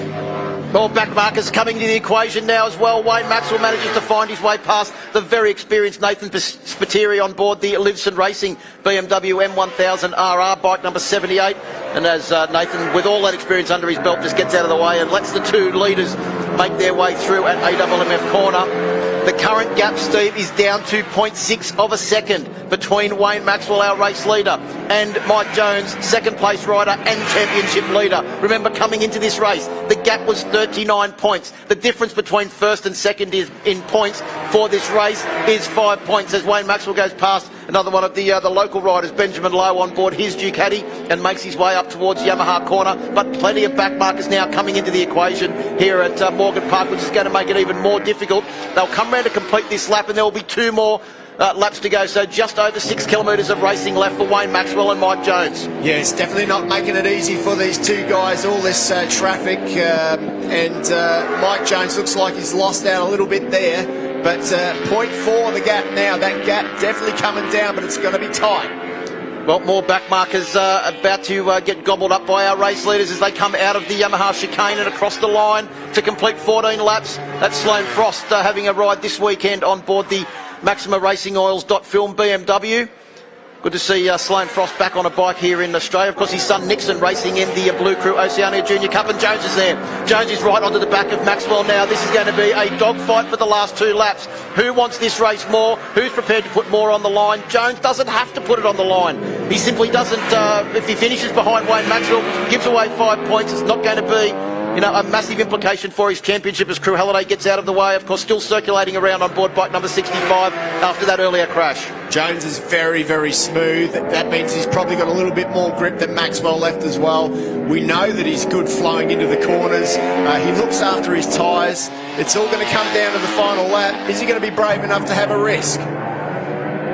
Well, back markers coming to the equation now as well. Wayne Maxwell manages to find his way past the very experienced Nathan Spiteri on board the Livson Racing BMW M1000RR, bike number 78. And as Nathan, with all that experience under his belt, just gets out of the way and lets the 2 leaders make their way through at AMMF corner. The current gap, Steve, is down to 0.6 of a second between Wayne Maxwell, our race leader, and Mike Jones, second place rider and championship leader. Remember, coming into this race, the gap was 39 points. The difference between first and second is in points for this race is 5 points, as Wayne Maxwell goes past another one of the local riders, Benjamin Lowe, on board his Ducati, and makes his way up towards Yamaha corner. But plenty of back markers now coming into the equation here at Morgan Park, which is going to make it even more difficult. They'll come round to complete this lap, and there will be 2 more laps to go, so just over 6 kilometres of racing left for Wayne Maxwell and Mike Jones. Yeah, it's definitely not making it easy for these 2 guys, all this traffic, and Mike Jones looks like he's lost out a little bit there, but 0.4 the gap now. That gap definitely coming down, but it's going to be tight. Well, more back markers about to get gobbled up by our race leaders as they come out of the Yamaha chicane and across the line to complete 14 laps. That's Sloane Frost having a ride this weekend on board the Maxima Racing Oils Film BMW. Good to see Sloane Frost back on a bike here in Australia. Of course, his son Nixon racing in the Blue Crew Oceania Junior Cup, and Jones is there. Jones is right onto the back of Maxwell now. This is going to be a dogfight for the last 2 laps. Who wants this race more? Who's prepared to put more on the line? Jones doesn't have to put it on the line. He simply doesn't. If he finishes behind Wayne Maxwell, gives away 5 points, it's not going to be a massive implication for his championship as Crew Halliday gets out of the way. Of course, still circulating around on board bike number 65 after that earlier crash. Jones is very, very smooth. That means he's probably got a little bit more grip than Maxwell left as well. We know that he's good flowing into the corners. He looks after his tyres. It's all going to come down to the final lap. Is he going to be brave enough to have a risk?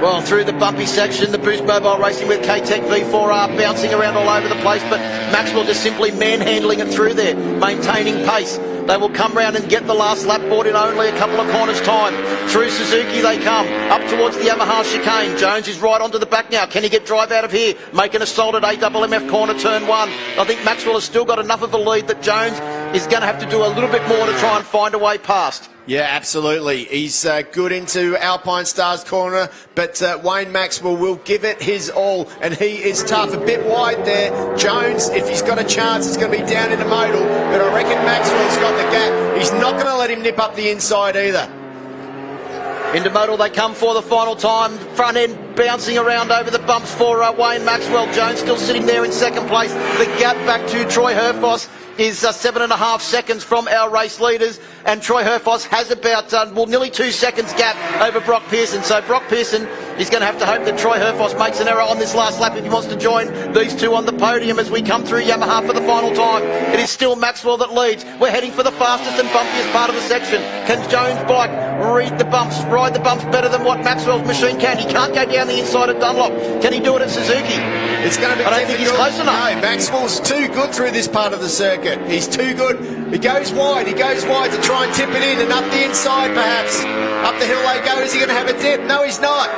Well, through the bumpy section, the Boost Mobile racing with K-Tech V4R bouncing around all over the place, but Maxwell just simply manhandling it through there, maintaining pace. They will come round and get the last lap board in only a couple of corners' time. Through Suzuki they come, up towards the Yamaha chicane. Jones is right onto the back now. Can he get drive out of here? Making a solid AMMF corner, turn 1. I think Maxwell has still got enough of a lead that Jones is going to have to do a little bit more to try and find a way past. Yeah, absolutely. He's good into Alpine Stars corner, but Wayne Maxwell will give it his all, and he is tough. A bit wide there. Jones, if he's got a chance, it's going to be down into modal, but I reckon Maxwell's got the gap. He's not going to let him nip up the inside either. Into modal they come for the final time. Front end bouncing around over the bumps for Wayne Maxwell. Jones still sitting there in second place. The gap back to Troy Herfoss is 7.5 seconds from our race leaders, and Troy Herfoss has about nearly 2 seconds gap over Broc Pearson. So Broc Pearson is going to have to hope that Troy Herfoss makes an error on this last lap if he wants to join these two on the podium as we come through Yamaha for the final time. It is still Maxwell that leads. We're heading for the fastest and bumpiest part of the section. Can Jones' bike ride the bumps better than what Maxwell's machine can? He can't go down the inside of Dunlop. Can he do it at Suzuki? It's going to be I don't think he's close enough. No, Maxwell's too good through this part of the circuit. He's too good. He goes wide to try and tip it in, and up the inside perhaps. Up the hill they go. Is he going to have a dip? No, he's not.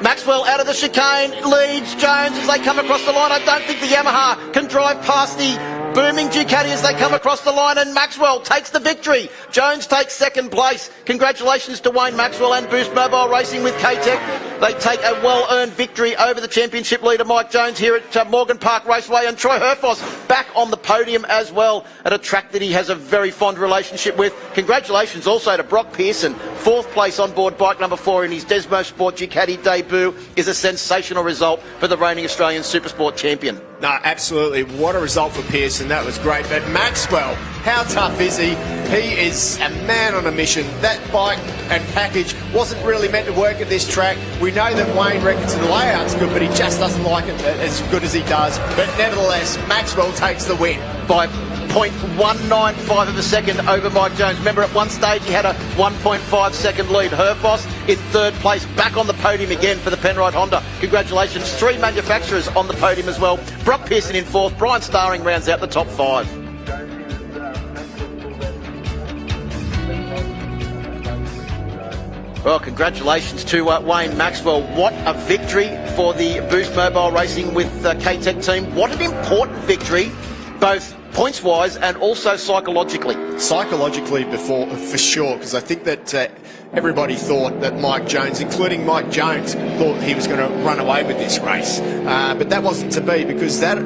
Maxwell out of the chicane leads Jones as they come across the line. I don't think the Yamaha can drive past the booming Ducati as they come across the line, and Maxwell takes the victory. Jones takes second place. Congratulations to Wayne Maxwell and Boost Mobile Racing with K-Tech. They take a well-earned victory over the championship leader Mike Jones here at Morgan Park Raceway, and Troy Herfoss back on the podium as well at a track that he has a very fond relationship with. Congratulations also to Broc Pearson. 4th place on board bike number 4 in his Desmo Sport Ducati debut is a sensational result for the reigning Australian Supersport champion. No, absolutely. What a result for Pearson. That was great. But Maxwell, how tough is he? He is a man on a mission. That bike and package wasn't really meant to work at this track. We know that Wayne reckons the layout's good, but he just doesn't like it as good as he does. But nevertheless, Maxwell takes the win. By 0.195 of a second over Mike Jones. Remember, at one stage he had a 1.5 second lead. Herfoss in 3rd place, back on the podium again for the Penrite Honda. Congratulations. 3 manufacturers on the podium as well. Broc Pearson in 4th. Brian Starring rounds out the top 5. Well, congratulations to Wayne Maxwell. What a victory for the Boost Mobile Racing with K-Tech team. What an important victory, both points-wise and also psychologically. Psychologically, for sure, because I think that everybody thought that Mike Jones, including Mike Jones, thought he was going to run away with this race. But that wasn't to be, because that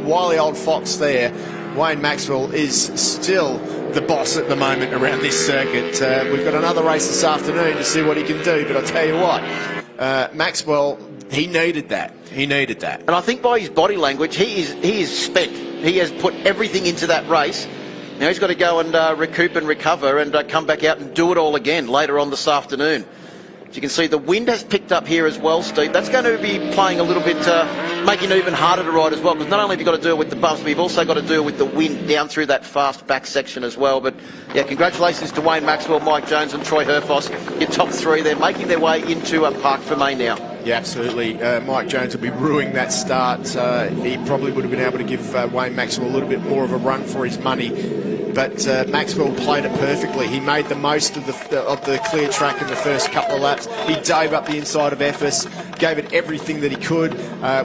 wily old fox there, Wayne Maxwell, is still the boss at the moment around this circuit. We've got another race this afternoon to see what he can do, but I'll tell you what, Maxwell, he needed that. He needed that. And I think by his body language, he is spent. He has put everything into that race. Now he's got to go and recoup and recover and come back out and do it all again later on this afternoon. As you can see, the wind has picked up here as well, Steve. That's going to be playing a little bit, making it even harder to ride as well, because not only have you got to deal with the bumps, but you've also got to deal with the wind down through that fast back section as well. But yeah, congratulations to Wayne Maxwell, Mike Jones and Troy Herfoss. Your top 3 there, making their way into Parc Fermé now. Yeah, absolutely. Mike Jones will be ruining that start. He probably would have been able to give Wayne Maxwell a little bit more of a run for his money. But Maxwell played it perfectly. He made the most of the clear track in the first couple of laps. He dove up the inside of herfoss, gave it everything that he could,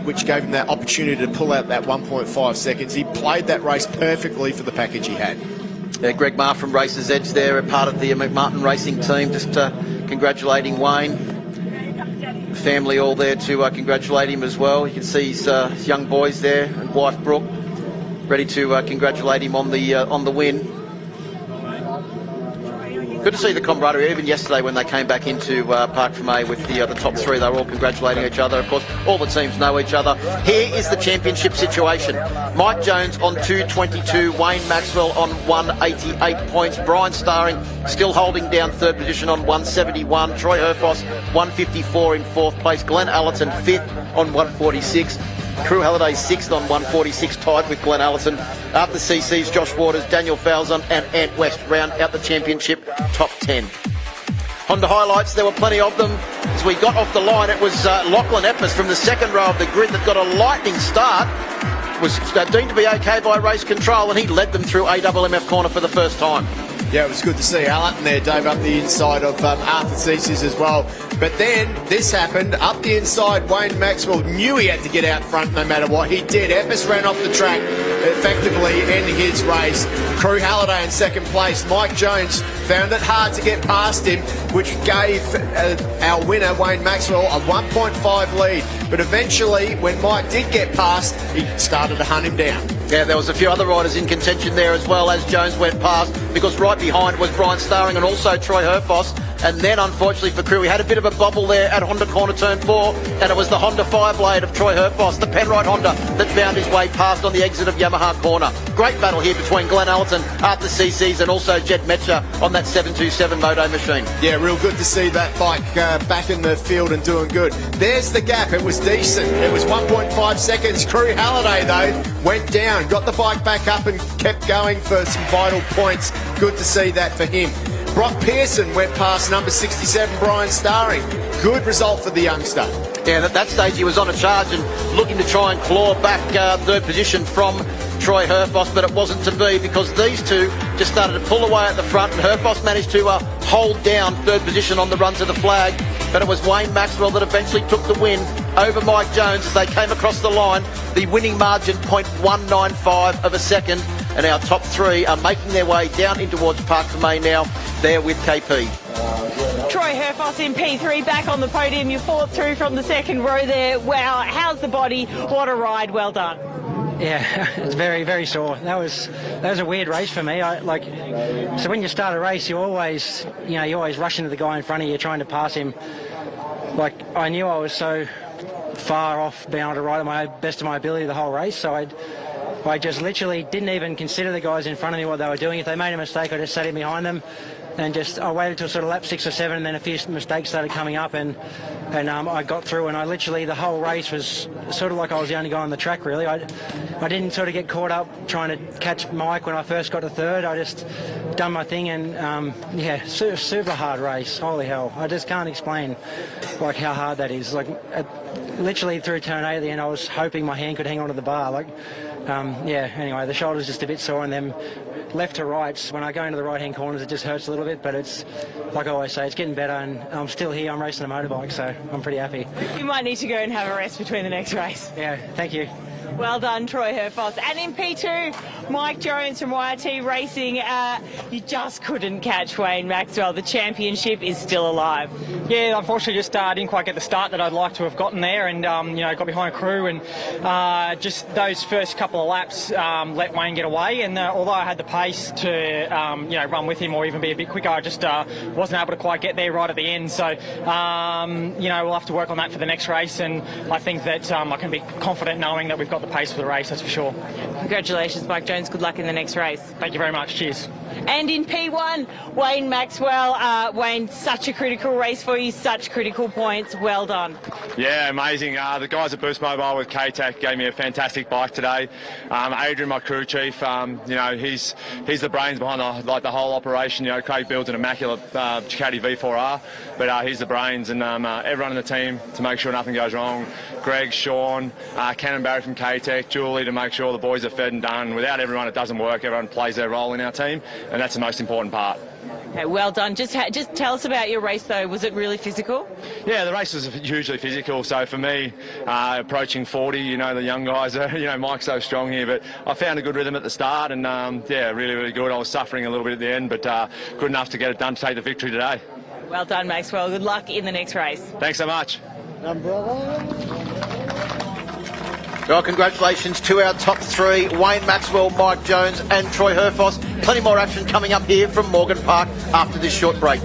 which gave him that opportunity to pull out that 1.5 seconds. He played that race perfectly for the package he had. Greg Marr from Racers Edge there, a part of the McMartin Racing team, just congratulating Wayne. Family all there to congratulate him as well. You can see his young boys there and wife Brooke ready to congratulate him on the win. Good to see the camaraderie. Even yesterday when they came back into Parc Fermé with the top three, they were all congratulating each other. Of course, all the teams know each other. Here is the championship situation. Mike Jones on 222, Wayne Maxwell on 188 points, Brian Starring still holding down third position on 171, Troy Herfoss 154 in fourth place, Glenn Allerton fifth on 146, Crew Halliday sixth on 146, tied with Glenn Allerton. After CC's Josh Waters, Daniel Falzon and Ant West round out the championship top 10. Honda highlights, there were plenty of them. As we got off the line, it was Lachlan Epps from the second row of the grid that got a lightning start. Was deemed to be okay by race control, and he led them through AWMF corner for the first time. Yeah, it was good to see Allerton there, dove up the inside of Arthur Ceces as well. But then this happened, up the inside, Wayne Maxwell knew he had to get out front no matter what. He did. Epps ran off the track, effectively ending his race. Crew Halliday in second place. Mike Jones found it hard to get past him, which gave our winner, Wayne Maxwell, a 1.5 lead. But eventually, when Mike did get past, he started to hunt him down. Yeah, there was a few other riders in contention there as well as Jones went past, because right behind was Brian Starring and also Troy Herfoss. And then, unfortunately for Crew, we had a bit of a bobble there at Honda corner turn 4, and it was the Honda Fireblade of Troy Herfoss, the Penrite Honda, that found his way past on the exit of Yamaha corner. Great battle here between Glenn Allerton, Arthur CC's, and also Jed Metcher on that 727 moto machine. Yeah, real good to see that bike back in the field and doing good. There's the gap. It was decent. It was 1.5 seconds. Crew Halliday, though, went down, got the bike back up and kept going for some vital points. Good to see that for him. Broc Pearson went past number 67, Brian Starring. Good result for the youngster. Yeah, at that stage he was on a charge and looking to try and claw back third position from Troy Herfoss, but it wasn't to be, because these two just started to pull away at the front, and Herfoss managed to hold down third position on the run to the flag. But it was Wayne Maxwell that eventually took the win over Mike Jones as they came across the line. The winning margin, 0.195 of a second, and our top three are making their way down in towards Parc Fermé now, there with KP. Troy Herfoss in P3 back on the podium. You fought through from the second row there. Wow, how's the body? What a ride, well done. Yeah, it's very, very sore. That was a weird race for me. So when you start a race, you always rush into the guy in front of you, trying to pass him. Like, I knew I was so far off being able to ride at my best of my ability the whole race, so I just literally didn't even consider the guys in front of me, what they were doing. If they made a mistake, I just sat in behind them, and I waited till sort of lap 6 or 7, and then a few mistakes started coming up, and I got through, and I literally, the whole race was sort of like I was the only guy on the track, really. I didn't sort of get caught up trying to catch Mike when I first got to third. I just done my thing, and yeah, super hard race. Holy hell. I just can't explain like how hard that is. Like, literally through turn 8 at the end, I was hoping my hand could hang onto the bar. Like, yeah, anyway, the shoulder's just a bit sore, and then left to right, when I go into the right-hand corners, it just hurts a little bit, but it's, like I always say, it's getting better, and I'm still here. I'm racing a motorbike, so I'm pretty happy. You might need to go and have a rest between the next race. Yeah, thank you. Well done, Troy Herfoss. And in P2, Mike Jones from YRT Racing. You just couldn't catch Wayne Maxwell. The championship is still alive. Yeah, unfortunately just didn't quite get the start that I'd like to have gotten there, and got behind Crew, and just those first couple of laps let Wayne get away, and although I had the pace to run with him or even be a bit quicker, I just wasn't able to quite get there right at the end. So we'll have to work on that for the next race, and I think that I can be confident knowing that we've got the pace for the race, that's for sure. Congratulations, Mike Jones. Insurance. Good luck in the next race. Thank you very much. Cheers. And in P1, Wayne Maxwell. Wayne, such a critical race for you, such critical points. Well done. Yeah, amazing. The guys at Boost Mobile with KTAC gave me a fantastic bike today. Adrian, my crew chief, he's the brains behind the whole operation. Craig builds an immaculate Ducati V4R, but he's the brains, and everyone in the team to make sure nothing goes wrong. Greg, Sean, Ken and Barry from KTAC, Julie to make sure the boys are fed and done. Without everyone, it doesn't work. Everyone plays their role in our team, and that's the most important part. Okay, well done. Just tell us about your race, though. Was it really physical? Yeah, the race was hugely physical. So for me, approaching 40, the young guys are, Mike's so strong here, but I found a good rhythm at the start, and really, really good. I was suffering a little bit at the end, but good enough to get it done to take the victory today. Well done, Maxwell. Good luck in the next race. Thanks so much. Well, congratulations to our top three, Wayne Maxwell, Mike Jones and Troy Herfoss. Plenty more action coming up here from Morgan Park after this short break.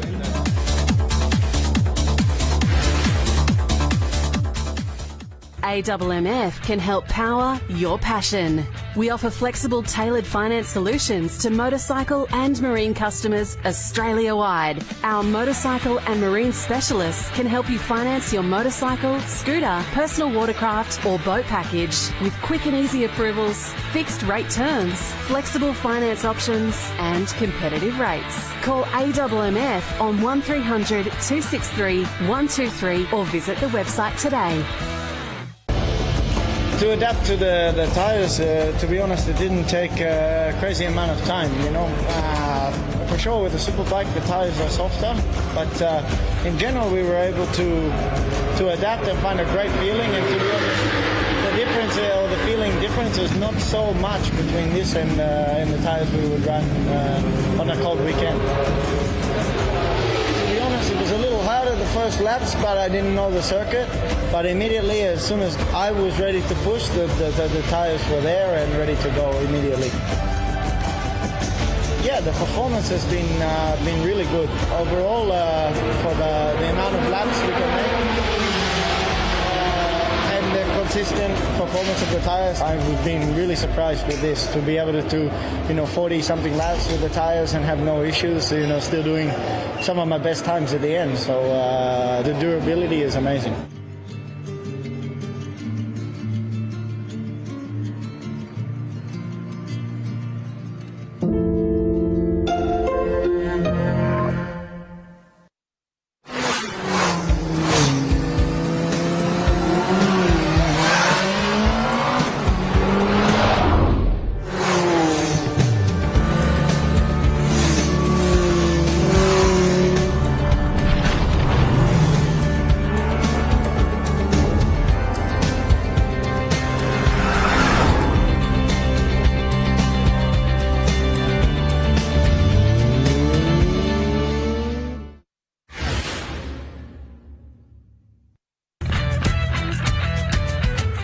AMMF can help power your passion. We offer flexible, tailored finance solutions to motorcycle and marine customers Australia-wide. Our motorcycle and marine specialists can help you finance your motorcycle, scooter, personal watercraft or boat package with quick and easy approvals, fixed rate terms, flexible finance options and competitive rates. Call AMMF on 1300 263 123 or visit the website today. To adapt to the tires, to be honest, it didn't take a crazy amount of time, For sure, with the Superbike, the tires are softer, but in general, we were able to adapt and find a great feeling. And to be honest, the difference, or the feeling difference, is not so much between this and the tires we would run on a cold weekend. To be honest, it was a little harder the first laps, but I didn't know the circuit. But immediately, as soon as I was ready to push, the tires were there and ready to go immediately. Yeah, the performance has been really good overall for the amount of laps we can make and the consistent performance of the tires. I've been really surprised with this, to be able to do 40 something laps with the tires and have no issues. Still doing some of my best times at the end. So the durability is amazing.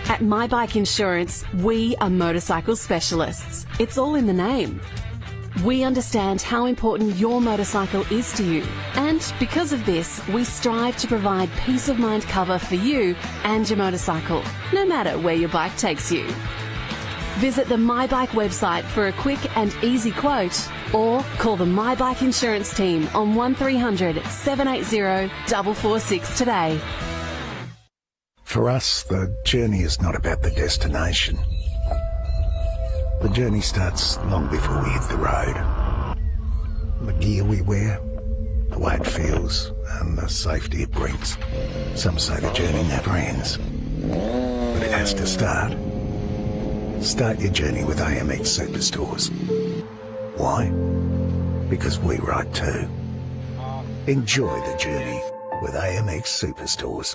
At My Bike Insurance, we are motorcycle specialists. It's all in the name. We understand how important your motorcycle is to you, and because of this, we strive to provide peace of mind cover for you and your motorcycle, no matter where your bike takes you. Visit the My Bike website for a quick and easy quote, or call the My Bike Insurance team on 1300 780 446 today. For us, the journey is not about the destination. The journey starts long before we hit the road. The gear we wear, the way it feels, and the safety it brings. Some say the journey never ends, but it has to start. Start your journey with AMX Superstores. Why? Because we ride too. Enjoy the journey with AMX Superstores.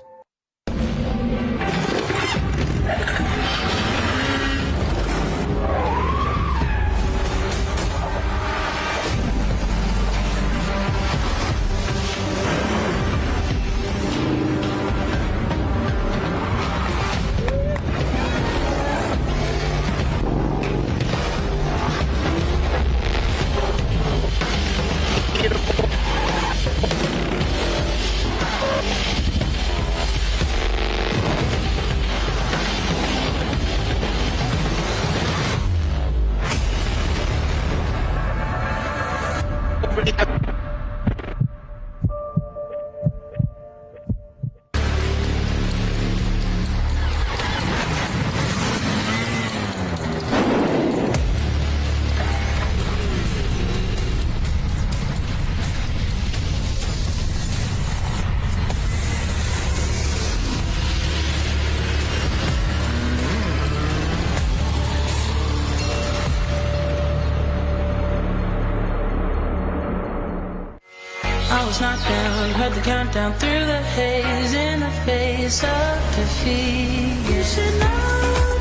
I was knocked down, heard the countdown through the haze in the face of defeat. You should know,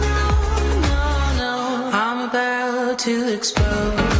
no, I'm about to explode.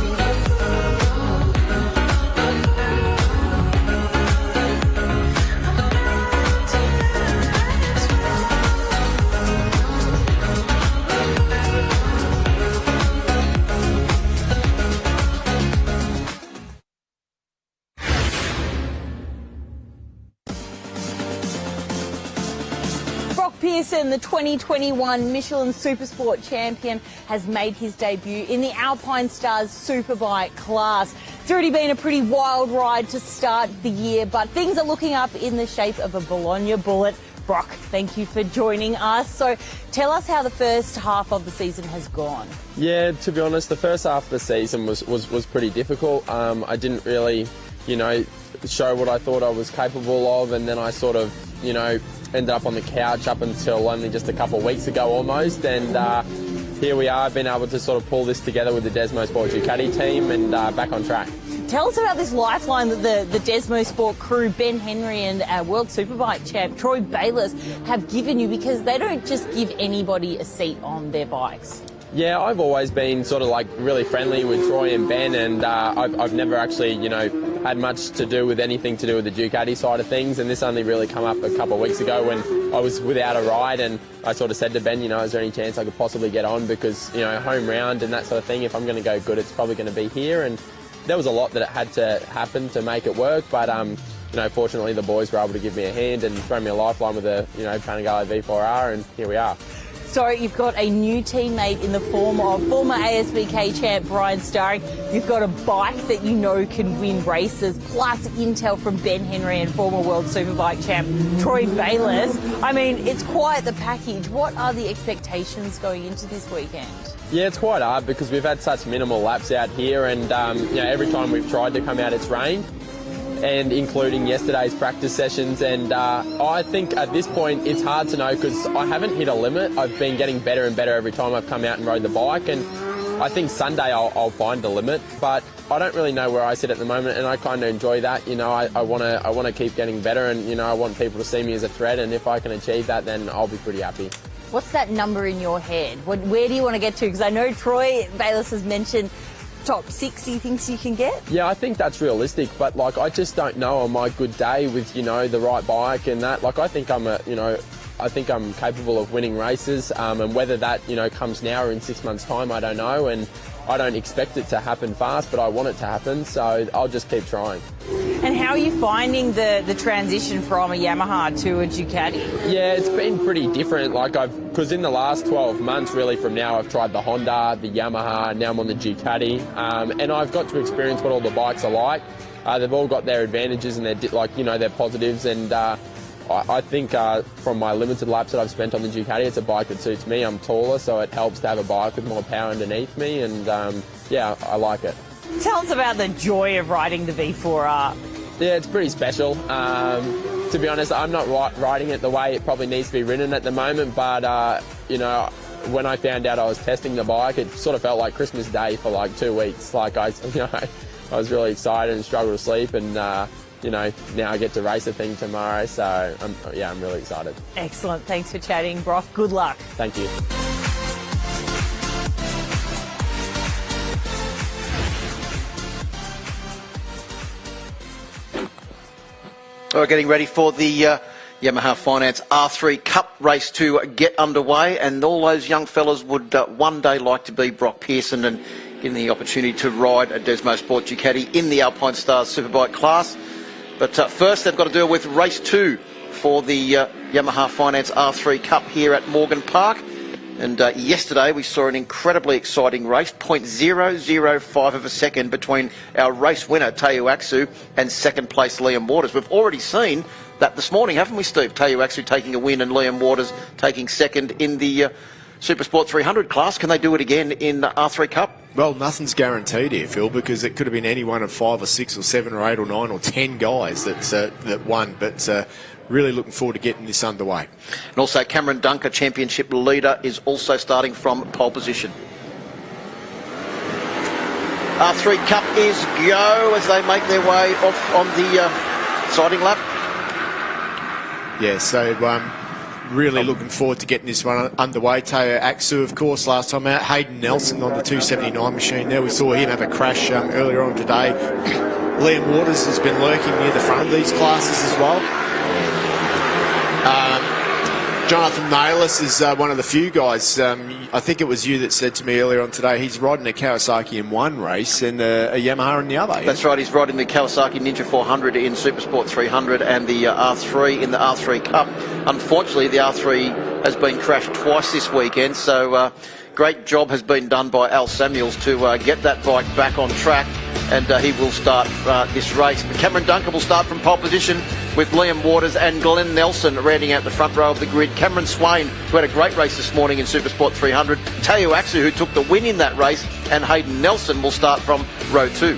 Broc Pearson, the 2021 Michelin Supersport champion, has made his debut in the Alpine Stars Superbike class. It's already been a pretty wild ride to start the year, but things are looking up in the shape of a Bologna bullet. Broc, thank you for joining us. So tell us how the first half of the season has gone. Yeah, to be honest, the first half of the season was pretty difficult. I didn't really, show what I thought I was capable of, and then I sort of, ended up on the couch up until only just a couple of weeks ago almost, and here we are, been able to sort of pull this together with the Desmo Sport Ducati team and back on track. Tell us about this lifeline that the Desmo Sport crew, Ben Henry and World Superbike champ Troy Bayliss, have given you, because they don't just give anybody a seat on their bikes. Yeah, I've always been sort of like really friendly with Troy and Ben, and I've never actually, had much to do with anything to do with the Ducati side of things, and this only really come up a couple of weeks ago when I was without a ride, and I sort of said to Ben, is there any chance I could possibly get on, because, home round and that sort of thing, if I'm going to go good, it's probably going to be here, and there was a lot that had to happen to make it work, but fortunately the boys were able to give me a hand and throw me a lifeline with a Panigale V4R, and here we are. So you've got a new teammate in the form of former ASBK champ Brian Starring. You've got a bike that you know can win races, plus intel from Ben Henry and former World Superbike champ Troy Bayliss. I mean, it's quite the package. What are the expectations going into this weekend? Yeah, it's quite hard because we've had such minimal laps out here, and every time we've tried to come out, it's rained, and including yesterday's practice sessions, and I think at this point it's hard to know because I haven't hit a limit. I've been getting better and better every time I've come out and rode the bike, and I think Sunday I'll find a limit, but I don't really know where I sit at the moment, and I kind of enjoy that. I want to keep getting better, and I want people to see me as a threat, and if I can achieve that, then I'll be pretty happy. What's that number in your head? Where do you want to get to? Because I know Troy Bayliss has mentioned top 6 he thinks you can get? Yeah, I think that's realistic, but I just don't know on my good day with the right bike and that. I think I'm capable of winning races, and whether that comes now or in 6 months' time, I don't know, and I don't expect it to happen fast, but I want it to happen, so I'll just keep trying. And how are you finding the transition from a Yamaha to a Ducati? Yeah, it's been pretty different. Because in the last 12 months, really, from now, I've tried the Honda, the Yamaha, now I'm on the Ducati, and I've got to experience what all the bikes are like. They've all got their advantages and their positives, and I think from my limited laps that I've spent on the Ducati, it's a bike that suits me. I'm taller, so it helps to have a bike with more power underneath me, and yeah, I like it. Tell us about the joy of riding the V4R. Yeah, it's pretty special. To be honest, I'm not riding it the way it probably needs to be ridden at the moment, but when I found out I was testing the bike, it sort of felt like Christmas Day for 2 weeks. I was really excited and struggled to sleep, and now I get to race the thing tomorrow, so I'm really excited. Excellent. Thanks for chatting, Broc. Good luck. Thank you. We're getting ready for the Yamaha Finance R3 Cup race to get underway, and all those young fellas would one day like to be Broc Pearson and getting the opportunity to ride a Desmo Sport Ducati in the Alpine Stars Superbike class. But first they've got to deal with race 2 for the Yamaha Finance R3 Cup here at Morgan Park. And yesterday we saw an incredibly exciting race, 0.005 of a second between our race winner, Teo Aksu, and second place, Liam Waters. We've already seen that this morning, haven't we, Steve? Teo Aksu taking a win and Liam Waters taking second in the Supersport 300 class. Can they do it again in R3 Cup? Well, nothing's guaranteed here, Phil, because it could have been any one of 5 or 6 or 7 or 8 or 9 or 10 guys that won. But really looking forward to getting this underway. And also Cameron Dunker, championship leader, is also starting from pole position. R3 Cup is go as they make their way off on the siding lap. Yeah, so really looking forward to getting this one underway. Teo Aksu, of course, last time out. Hayden Nelson on the 279 machine there. We saw him have a crash earlier on today. Liam Waters has been lurking near the front of these classes as well. Jonathan Nayless is one of the few guys. I think it was you that said to me earlier on today he's riding a Kawasaki in one race and a Yamaha in the other. That's right, he's riding the Kawasaki Ninja 400 in Supersport 300 and the R3 in the R3 Cup. Unfortunately, the R3 has been crashed twice this weekend, so great job has been done by Al Samuels to get that bike back on track, and he will start this race. But Cameron Duncan will start from pole position with Liam Waters and Glenn Nelson rounding out the front row of the grid. Cameron Swain, who had a great race this morning in Supersport 300. Teo Aksu, who took the win in that race, and Hayden Nelson will start from row 2.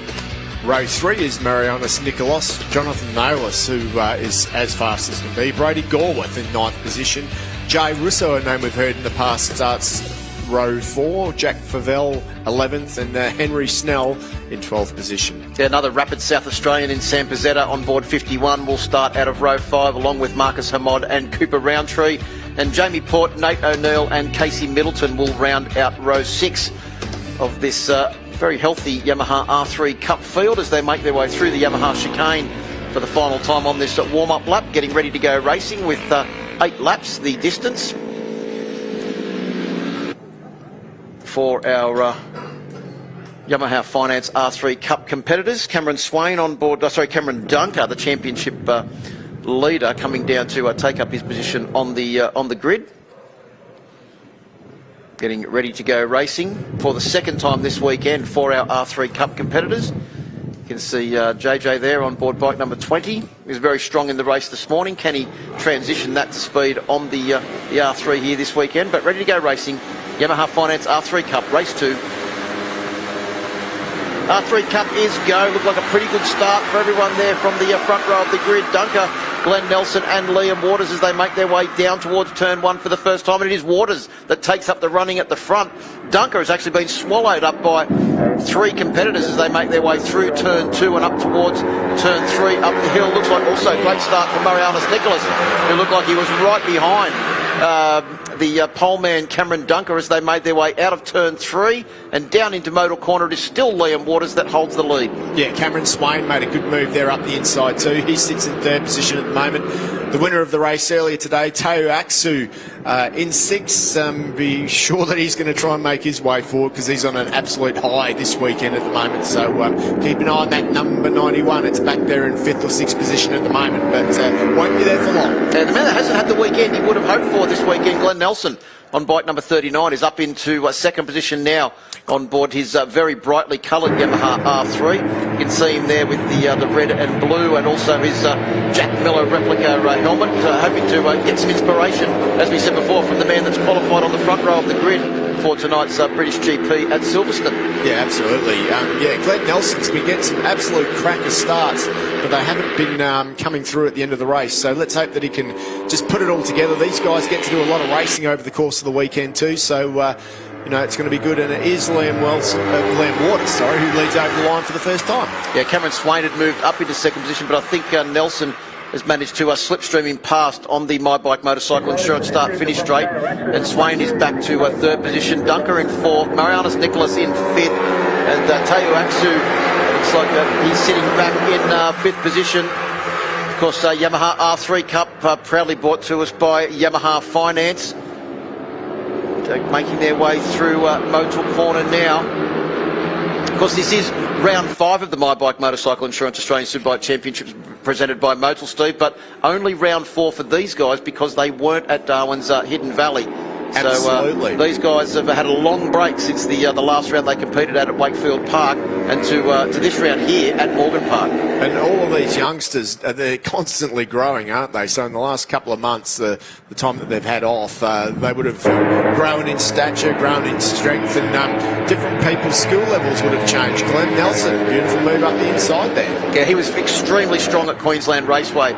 Row 3 is Marianis Nicholas, Jonathan Nayless, who is as fast as can be. Brady Gorworth in 9th position. Jay Russo, a name we've heard in the past, starts row 4. Jack Favell 11th, and Henry Snell in 12th position. Yeah, another rapid South Australian in Sam Pizzetta on board 51 will start out of row 5 along with Marcus Hamod and Cooper Roundtree, and Jamie Port, Nate O'Neill and Casey Middleton will round out row 6 of this very healthy Yamaha R3 Cup field as they make their way through the Yamaha chicane for the final time on this warm-up lap, getting ready to go racing with 8 laps the distance for our Yamaha Finance R3 Cup competitors. Cameron Swain on board, Cameron Dunker, the championship leader, coming down to take up his position on the grid. Getting ready to go racing for the second time this weekend for our R3 Cup competitors. You can see JJ there on board bike number 20. He was very strong in the race this morning. Can he transition that to speed on the R3 here this weekend? But ready to go racing. Yamaha Finance R3 Cup, race 2. R3 Cup is go. Looked like a pretty good start for everyone there from the front row of the grid. Dunker, Glenn Nelson and Liam Waters as they make their way down towards turn 1 for the first time. And it is Waters that takes up the running at the front. Dunker has actually been swallowed up by 3 competitors as they make their way through turn 2 and up towards turn 3 up the hill. Looks like also a great start for Marianis Nicholas, who looked like he was right behind the pole man Cameron Dunker as they made their way out of turn 3 and down into Modal Corner. It is still Liam Waters that holds the lead. Yeah, Cameron Swain made a good move there up the inside too. He sits in 3rd position at the moment. The winner of the race earlier today, Teo Aksu, in 6th. Be sure that he's going to try and make his way forward because he's on an absolute high this weekend at the moment. So keep an eye on that number 91. It's back there in 5th or 6th position at the moment, but won't be there for long. The man that hasn't had the weekend he would have hoped for this weekend, Glenn Nelson, on bike number 39, is up into 2nd position now on board his very brightly coloured Yamaha R3. You can see him there with the red and blue, and also his Jack Miller replica helmet, hoping to get some inspiration, as we said before, from the man that's qualified on the front row of the grid for tonight's British GP at Silverstone. Yeah, absolutely. Glenn Nelson's been getting some absolute cracker starts, but they haven't been coming through at the end of the race. So let's hope that he can just put it all together. These guys get to do a lot of racing over the course of the weekend too, so it's going to be good. And it is Liam Waters, who leads over the line for the first time. Yeah, Cameron Swain had moved up into 2nd position, but I think Nelson has managed to slipstream him past on the My Bike Motorcycle Insurance start-finish straight, and Swain is back to 3rd position. Dunker in 4th, Marianis Nicholas in 5th, and Teo Aksu looks like he's sitting back in 5th position. Of course, Yamaha R3 Cup proudly brought to us by Yamaha Finance, making their way through Motul Corner now. Of course, this is round 5 of the My Bike Motorcycle Insurance Australian Superbike Championships presented by Motul, Steve, but only round 4 for these guys because they weren't at Darwin's Hidden Valley. Absolutely. So these guys have had a long break since the last round they competed at Wakefield Park, and to this round here at Morgan Park. And all of these youngsters, they're constantly growing, aren't they? So in the last couple of months, the time that they've had off, they would have grown in stature, grown in strength, and different people's skill levels would have changed. Glenn Nelson, beautiful move up the inside there. Yeah, he was extremely strong at Queensland Raceway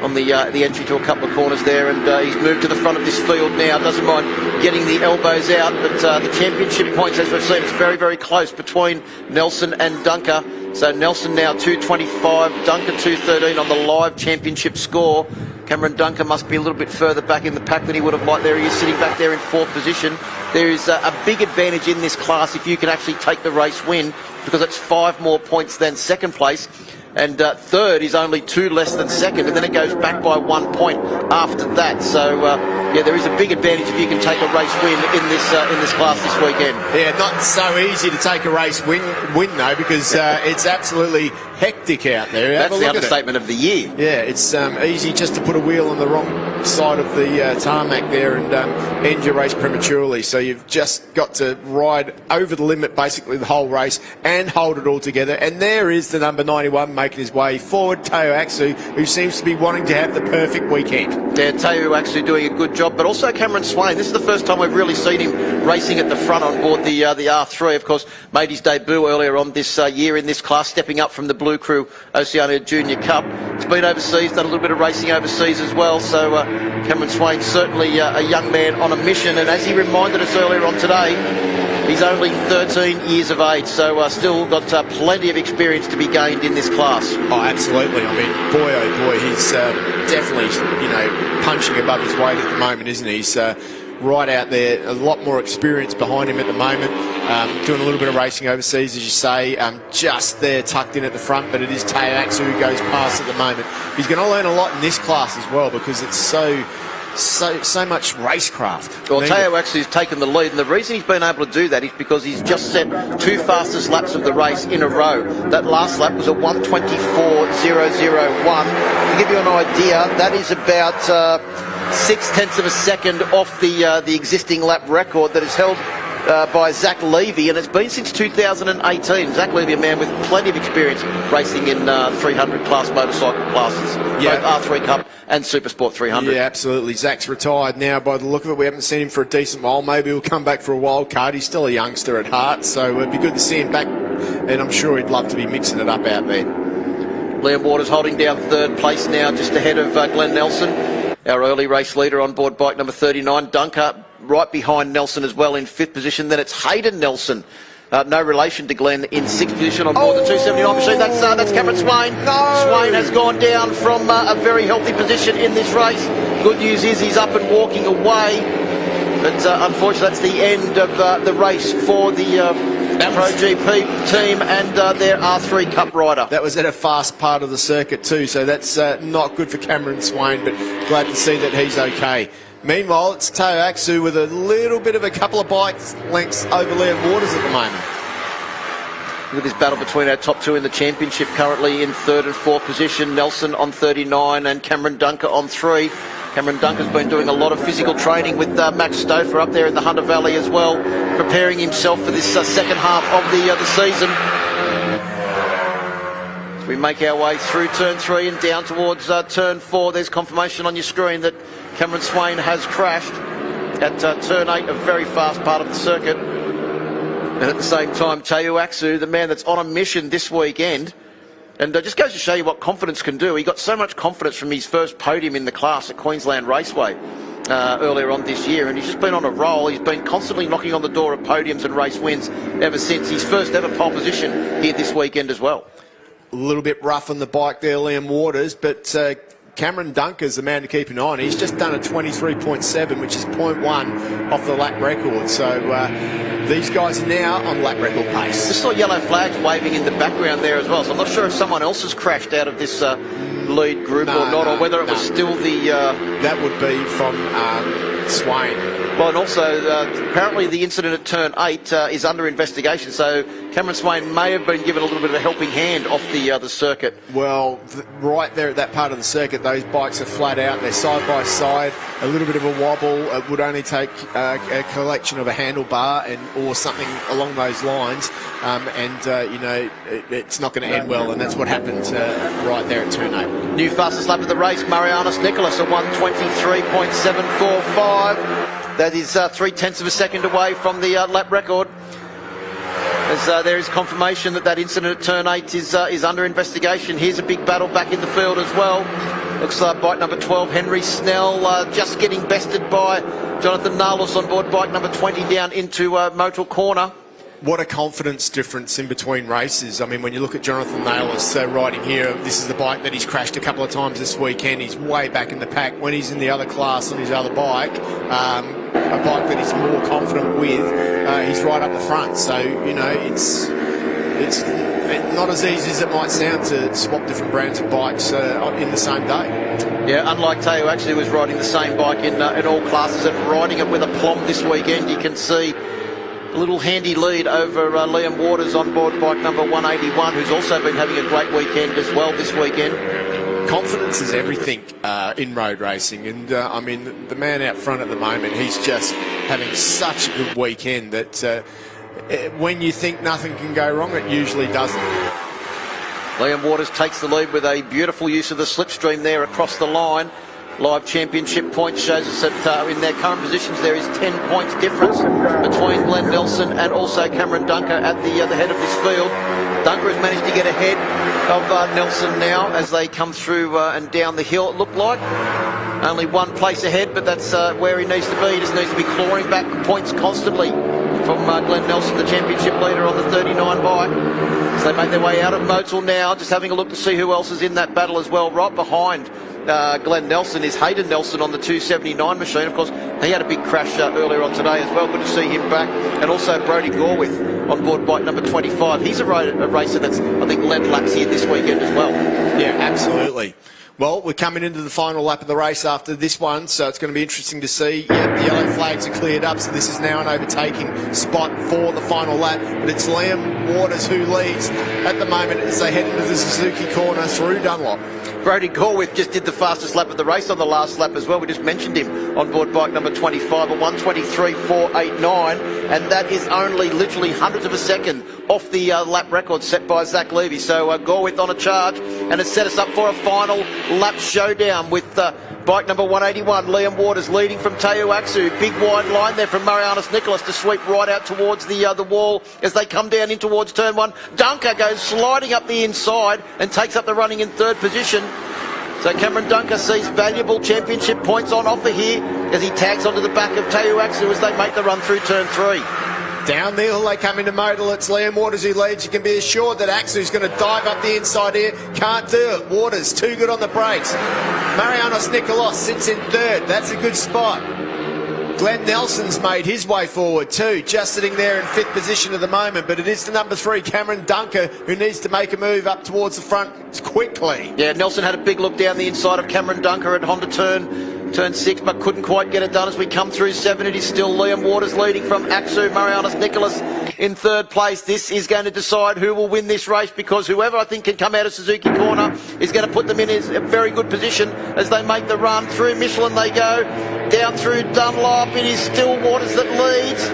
on the entry to a couple of corners there, and he's moved to the front of this field now. Doesn't mind getting the elbows out, but the championship points, as we've seen, it's very, very close between Nelson and Dunker. So Nelson now 225, Dunker 213 on the live championship score. Cameron Dunker must be a little bit further back in the pack than he would have liked. There he is, sitting back there in 4th position. There is a big advantage in this class if you can actually take the race win, because it's 5 more points than second place. And 3rd is only 2 less than 2nd, and then it goes back by 1 point after that. So yeah, there is a big advantage if you can take a race win in this class this weekend. Yeah, not so easy to take a race win though, because it's absolutely hectic out there. That's the understatement of the year. Yeah, it's easy just to put a wheel on the wrong side of the tarmac there and end your race prematurely. So you've just got to ride over the limit basically the whole race and hold it all together. And there is the number 91 making his way forward, Teo Aksu, who seems to be wanting to have the perfect weekend. Yeah, Teo Aksu doing a good job, but also Cameron Swain. This is the first time we've really seen him racing at the front on board the R3. Of course, made his debut earlier on this year in this class, stepping up from the Blue Crew Oceania Junior Cup. He's been overseas, done a little bit of racing overseas as well, so Cameron Swain certainly a young man on a mission, and as he reminded us earlier on today, he's only 13 years of age, so still got plenty of experience to be gained in this class. Oh, absolutely. I mean, boy, oh boy, he's definitely, punching above his weight at the moment, isn't he? He's right out there, a lot more experience behind him at the moment, doing a little bit of racing overseas, as you say, just there tucked in at the front, but it is Teo Aksu who goes past at the moment. He's going to learn a lot in this class as well, because it's so much racecraft. Well, Teo Aksu's taken the lead, and the reason he's been able to do that is because he's just set 2 fastest laps of the race in a row. That last lap was a 1:24.001. To give you an idea, that is about 0.6 of a second off the existing lap record that is held by Zach Levy, and it's been since 2018. Zach Levy, a man with plenty of experience racing in 300 class motorcycle classes, both R3 Cup and Supersport 300. Yeah, absolutely. Zach's retired now by the look of it. We haven't seen him for a decent while. Maybe he'll come back for a wild card. He's still a youngster at heart, so it'd be good to see him back, and I'm sure he'd love to be mixing it up out there. Liam Waters holding down 3rd place now, just ahead of Glenn Nelson, our early race leader on board bike number 39. Dunker right behind Nelson as well in 5th position. Then it's Hayden Nelson, no relation to Glenn, in 6th position on board the 279 machine. That's Cameron Swain. No. Swain has gone down from a very healthy position in this race. Good news is he's up and walking away, but unfortunately that's the end of the race for the Pro GP team and their R3 Cup rider. That was at a fast part of the circuit too, so that's not good for Cameron Swain, but glad to see that he's okay. Meanwhile, it's Teo Aksu with a little bit of a couple of bike lengths over Liam Waters at the moment. Look at this battle between our top 2 in the championship, currently in 3rd and 4th position. Nelson on 39 and Cameron Dunker on 3. Cameron Dunker's been doing a lot of physical training with Max Stouffer up there in the Hunter Valley as well, preparing himself for this second half of the season. We make our way through turn 3 and down towards turn 4. There's confirmation on your screen that Cameron Swain has crashed at turn 8, a very fast part of the circuit. And at the same time, Teo Aksu, the man that's on a mission this weekend, and just goes to show you what confidence can do. He got so much confidence from his first podium in the class at Queensland Raceway earlier on this year, and he's just been on a roll. He's been constantly knocking on the door of podiums and race wins ever since his first ever pole position here this weekend as well. A little bit rough on the bike there, Liam Waters, but Cameron Dunker's the man to keep an eye on. He's just done a 23.7, which is 0.1 off the lap record. So these guys are now on lap record pace. Just saw yellow flags waving in the background there as well, so I'm not sure if someone else has crashed out of this lead group or not, or whether it was still the... That would be from Swain. Well, and also, apparently the incident at turn 8 is under investigation, so Cameron Swain may have been given a little bit of a helping hand off the circuit. Well, right there at that part of the circuit, those bikes are flat out. They're side by side. A little bit of a wobble. It would only take a collection of a handlebar or something along those lines, it's not going to end well, and that's what happened right there at turn 8. New fastest lap of the race, Marianis Nicholas, a 1:23.745. That is 0.3 of a second away from the lap record. As there is confirmation that incident at turn 8 is under investigation. Here's a big battle back in the field as well. Looks like bike number 12, Henry Snell, just getting bested by Jonathan Nalos on board bike number 20 down into Motul Corner. What a confidence difference in between races. I mean, when you look at Jonathan Nalos riding here, this is the bike that he's crashed a couple of times this weekend. He's way back in the pack. When he's in the other class on his other bike, a bike that he's more confident with, he's right up the front. So, you know, it's not as easy as it might sound to swap different brands of bikes in the same day. Yeah, unlike Teo actually was riding the same bike in all classes and riding it with aplomb this weekend. You can see a little handy lead over Liam Waters on board bike number 181, who's also been having a great weekend as well this weekend. Confidence is everything in road racing, and I mean, the man out front at the moment, he's just having such a good weekend that when you think nothing can go wrong, it usually doesn't. Liam Waters takes the lead with a beautiful use of the slipstream there across the line. Live championship points shows us that in their current positions there is 10 points difference between Glenn Nelson and also Cameron Dunker at the head of this field. Dunker has managed to get ahead of Nelson now as they come through and down the hill, it looked like. Only one place ahead, but that's where he needs to be. He just needs to be clawing back points constantly from Glenn Nelson, the championship leader on the 39 bike. So they make their way out of Motul now, just having a look to see who else is in that battle as well. Right behind Glenn Nelson is Hayden Nelson on the 279 machine. Of course, he had a big crash earlier on today as well. Good to see him back. And also Brodie Gorwith on board bike number 25. He's a racer that's, I think, led laps here this weekend as well. Yeah, absolutely. Well, we're coming into the final lap of the race after this one, so it's going to be interesting to see. Yeah, the yellow flags are cleared up, so this is now an overtaking spot for the final lap. But it's Liam Waters who leads at the moment as they head into the Suzuki corner through Dunlop. Brodie Gorwith just did the fastest lap of the race on the last lap as well. We just mentioned him on board bike number 25 at 1:23.489, and that is only literally hundredths of a second off the lap record set by Zach Levy. So Gorwith on a charge, and it's set us up for a final lap showdown with bike number 181, Liam Waters leading from Teo Aksu. Big wide line there from Marianus Nicholas to sweep right out towards the wall as they come down in towards turn one. Dunker goes sliding up the inside and takes up the running in third position. So Cameron Dunker sees valuable championship points on offer here as he tags onto the back of Teo Aksu as they make the run through turn three. Down the hill they come into Motul. It's Liam Waters who leads. You can be assured that Aksu's going to dive up the inside here. Can't do it. Waters too good on the brakes. Marianos Nicolos sits in third. That's a good spot. Glenn Nelson's made his way forward too, just sitting there in fifth position at the moment, but it is the number 3, Cameron Dunker, who needs to make a move up towards the front quickly. Yeah, Nelson had a big look down the inside of Cameron Dunker at Honda turn 6, but couldn't quite get it done as we come through 7. It is still Liam Waters leading from Aksu. Marianus Nicholas in third place. This is going to decide who will win this race, because whoever I think can come out of Suzuki corner is going to put them in a very good position as they make the run. Through Michelin they go, down through Dunlop. It is still Waters that leads.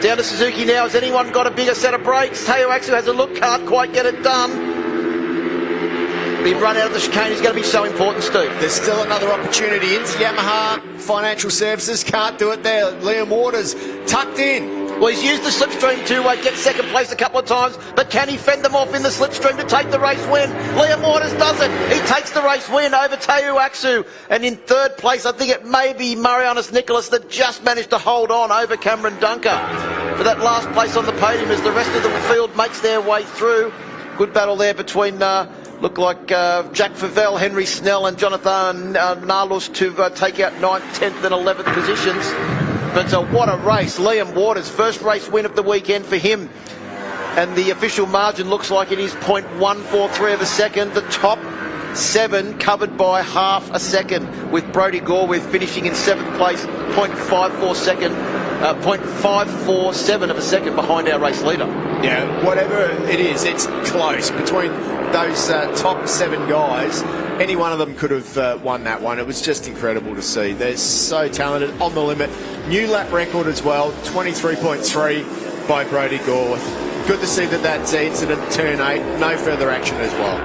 Down to Suzuki now. Has anyone got a bigger set of brakes? Teo Aksu has a look, can't quite get it done. The run out of the chicane is going to be so important, Steve. There's still another opportunity into Yamaha Financial Services. Can't do it there. Liam Waters tucked in. Well, he's used the slipstream to get second place a couple of times, but can he fend them off in the slipstream to take the race win? Liam Waters does it. He takes the race win over Teo Aksu. And in third place, I think it may be Marianus Nicholas that just managed to hold on over Cameron Dunker for that last place on the podium as the rest of the field makes their way through. Good battle there between... look like Jack Favell, Henry Snell and Jonathan Nalos to take out 9th, 10th and 11th positions. But what a race. Liam Waters, first race win of the weekend for him. And the official margin looks like it is 0.143 of a second. The top 7 covered by half a second, with Brodie Gorwith finishing in 7th place, 0.547 of a second behind our race leader. Yeah, whatever it is, it's close between those top 7 guys. Any one of them could have won that one. It was just incredible to see. They're so talented, on the limit. New lap record as well, 23.3 by Brodie Gorwith. Good to see that incident turn 8. No further action as well.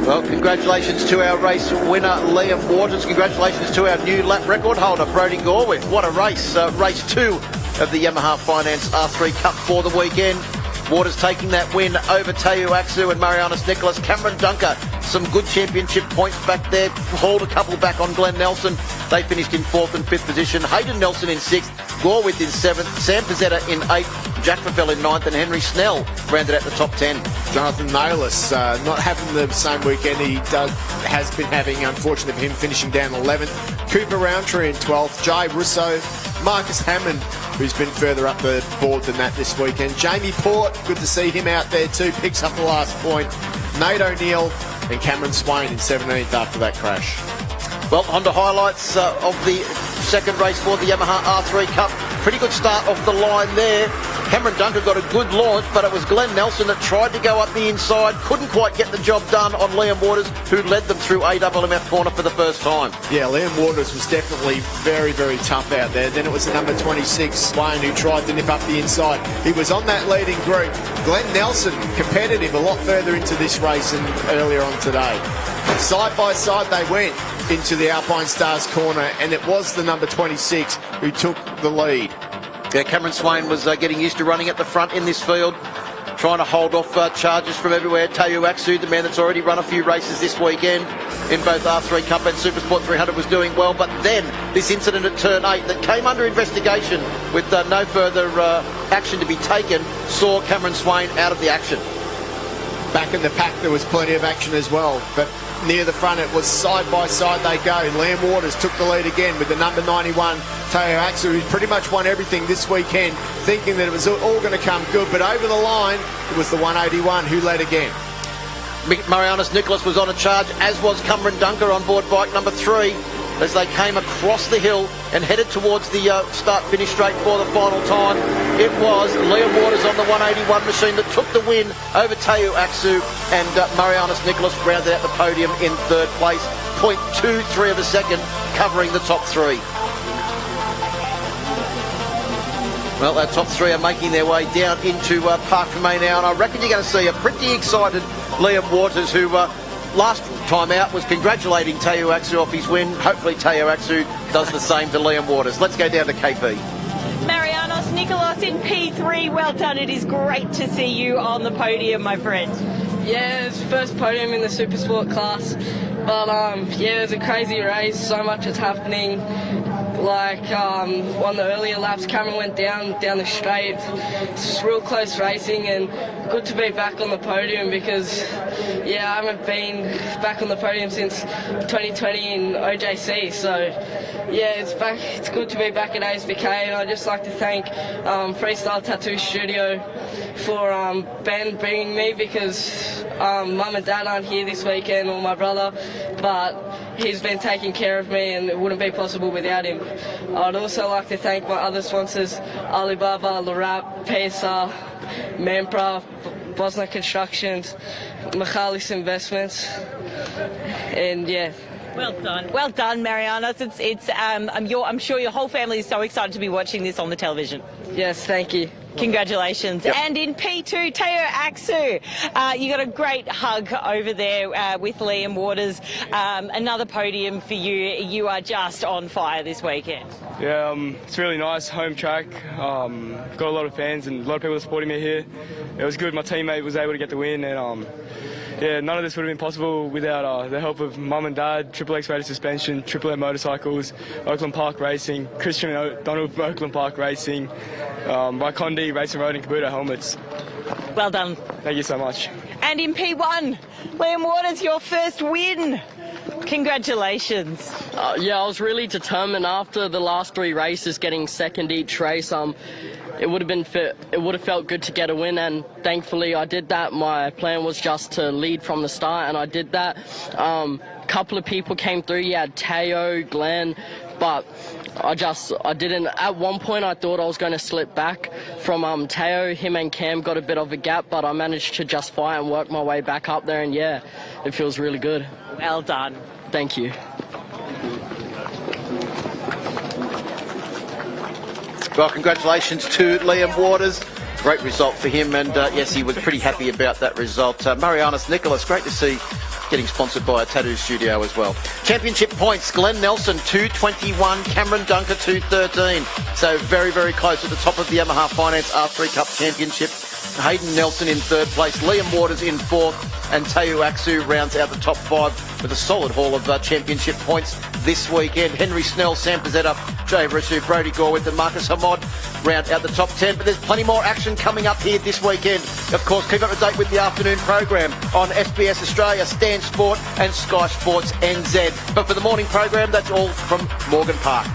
Well, congratulations to our race winner, Liam Waters. Congratulations to our new lap record holder, Brodie Gorwith. What a race. Race 2 of the Yamaha Finance R3 Cup for the weekend. Waters taking that win over Teo Aksu and Marianus Nicholas. Cameron Dunker, some good championship points back there. Hauled a couple back on Glenn Nelson. They finished in 4th and 5th position. Hayden Nelson in 6th. Gorwith in 7th. Sam Pizzetta in 8th. Jack Fafel in 9th. And Henry Snell rounded out the top 10. Jonathan Nolis not having the same weekend he has been having, unfortunately for him, finishing down 11th. Cooper Roundtree in 12th. Jay Russo. Marcus Hammond, who's been further up the board than that this weekend. Jamie Port, good to see him out there too, picks up the last point. Nate O'Neill and Cameron Swain in 17th after that crash. Well, on to highlights of the second race for the Yamaha R3 Cup. Pretty good start off the line there. Cameron Dunker got a good launch, but it was Glenn Nelson that tried to go up the inside, couldn't quite get the job done on Liam Waters, who led them through AMF corner for the first time. Yeah, Liam Waters was definitely very, very tough out there. Then it was the number 26, Wayne, who tried to nip up the inside. He was on that leading group. Glenn Nelson, competitive a lot further into this race than earlier on today. Side by side they went into the Alpine Stars corner, and it was the number 26 who took the lead. Yeah, Cameron Swain was getting used to running at the front in this field, trying to hold off charges from everywhere. Teo Aksu, the man that's already run a few races this weekend in both R3 Cup and Supersport 300, was doing well. But then this incident at turn 8 that came under investigation with no further action to be taken saw Cameron Swain out of the action. Back in the pack there was plenty of action as well, but near the front it was side by side they go. Liam Waters took the lead again with the number 91 Teo Aksu, who's pretty much won everything this weekend, thinking that it was all going to come good, but over the line it was the 181 who led again. Marianus Nicholas was on a charge, as was Cameron Dunker on board bike number 3, as they came across the hill and headed towards the start-finish straight for the final time. It was Liam Waters on the 181 machine that took the win over Teo Aksu, and Marianus Nicholas rounded out the podium in 3rd place, 0.23 of a second, covering the top 3. Well, our top 3 are making their way down into Park Fermé now, and I reckon you're going to see a pretty excited Liam Waters, who last time out was congratulating Teo Aksu off his win. Hopefully Teo Aksu does the same to Liam Waters. Let's go down to KP. Marianus Nicholas in P3, well done. It is great to see you on the podium, my friend. Yeah, it's first podium in the Supersport class, but yeah, it was a crazy race, so much is happening. Like on the earlier laps, Cameron went down the straight. It's real close racing, and good to be back on the podium because, yeah, I haven't been back on the podium since 2020 in OJC. So, yeah, it's good to be back at ASBK, and I'd just like to thank Freestyle Tattoo Studio for Ben bringing me, because Mum and Dad aren't here this weekend, or my brother, but he's been taking care of me, and it wouldn't be possible without him. I'd also like to thank my other sponsors, Alibaba, Larap, PSR, Manpra, Bosna Constructions, Michalis Investments, and yeah. Well done, Marianus. I'm sure your whole family is so excited to be watching this on the television. Yes, thank you. Congratulations. Yep. And in P2, Teo Aksu, you got a great hug over there with Liam Waters. Another podium for you. You are just on fire this weekend. Yeah, it's really nice, home track. Got a lot of fans and a lot of people supporting me here. It was good. My teammate was able to get the win, and yeah, none of this would have been possible without the help of Mum and Dad, Triple X Rated Suspension, Triple M Motorcycles, Oakland Park Racing, Christian O'Donnell from Oakland Park Racing, Raikondi Racing Road and Kabuto Helmets. Well done. Thank you so much. And in P1, Liam Waters, your first win. Congratulations. Yeah, I was really determined after the last 3 races, getting second each race. It would have felt good to get a win, and thankfully I did that. My plan was just to lead from the start, and I did that. Couple of people came through. You had Teo, Glenn, but I didn't. At one point I thought I was going to slip back from Teo. Him and Cam got a bit of a gap, but I managed to just fight and work my way back up there, and yeah, it feels really good. Well done. Thank you. Well, congratulations to Liam Waters. Great result for him, and yes, he was pretty happy about that result. Marianus Nicholas, great to see, getting sponsored by a tattoo studio as well. Championship points, Glenn Nelson 221, Cameron Dunker 213. So very, very close at the top of the Yamaha Finance R3 Cup Championship. Hayden Nelson in third place, Liam Waters in fourth, and Teo Aksu rounds out the top five with a solid haul of championship points this weekend. Henry Snell, Sam Pizzetta, Jay Rissu, Brody Gorwith and Marcus Hamod round out the top 10. But there's plenty more action coming up here this weekend. Of course, keep up to date with the afternoon program on SBS Australia, Stan Sport and Sky Sports NZ. But for the morning program, that's all from Morgan Park.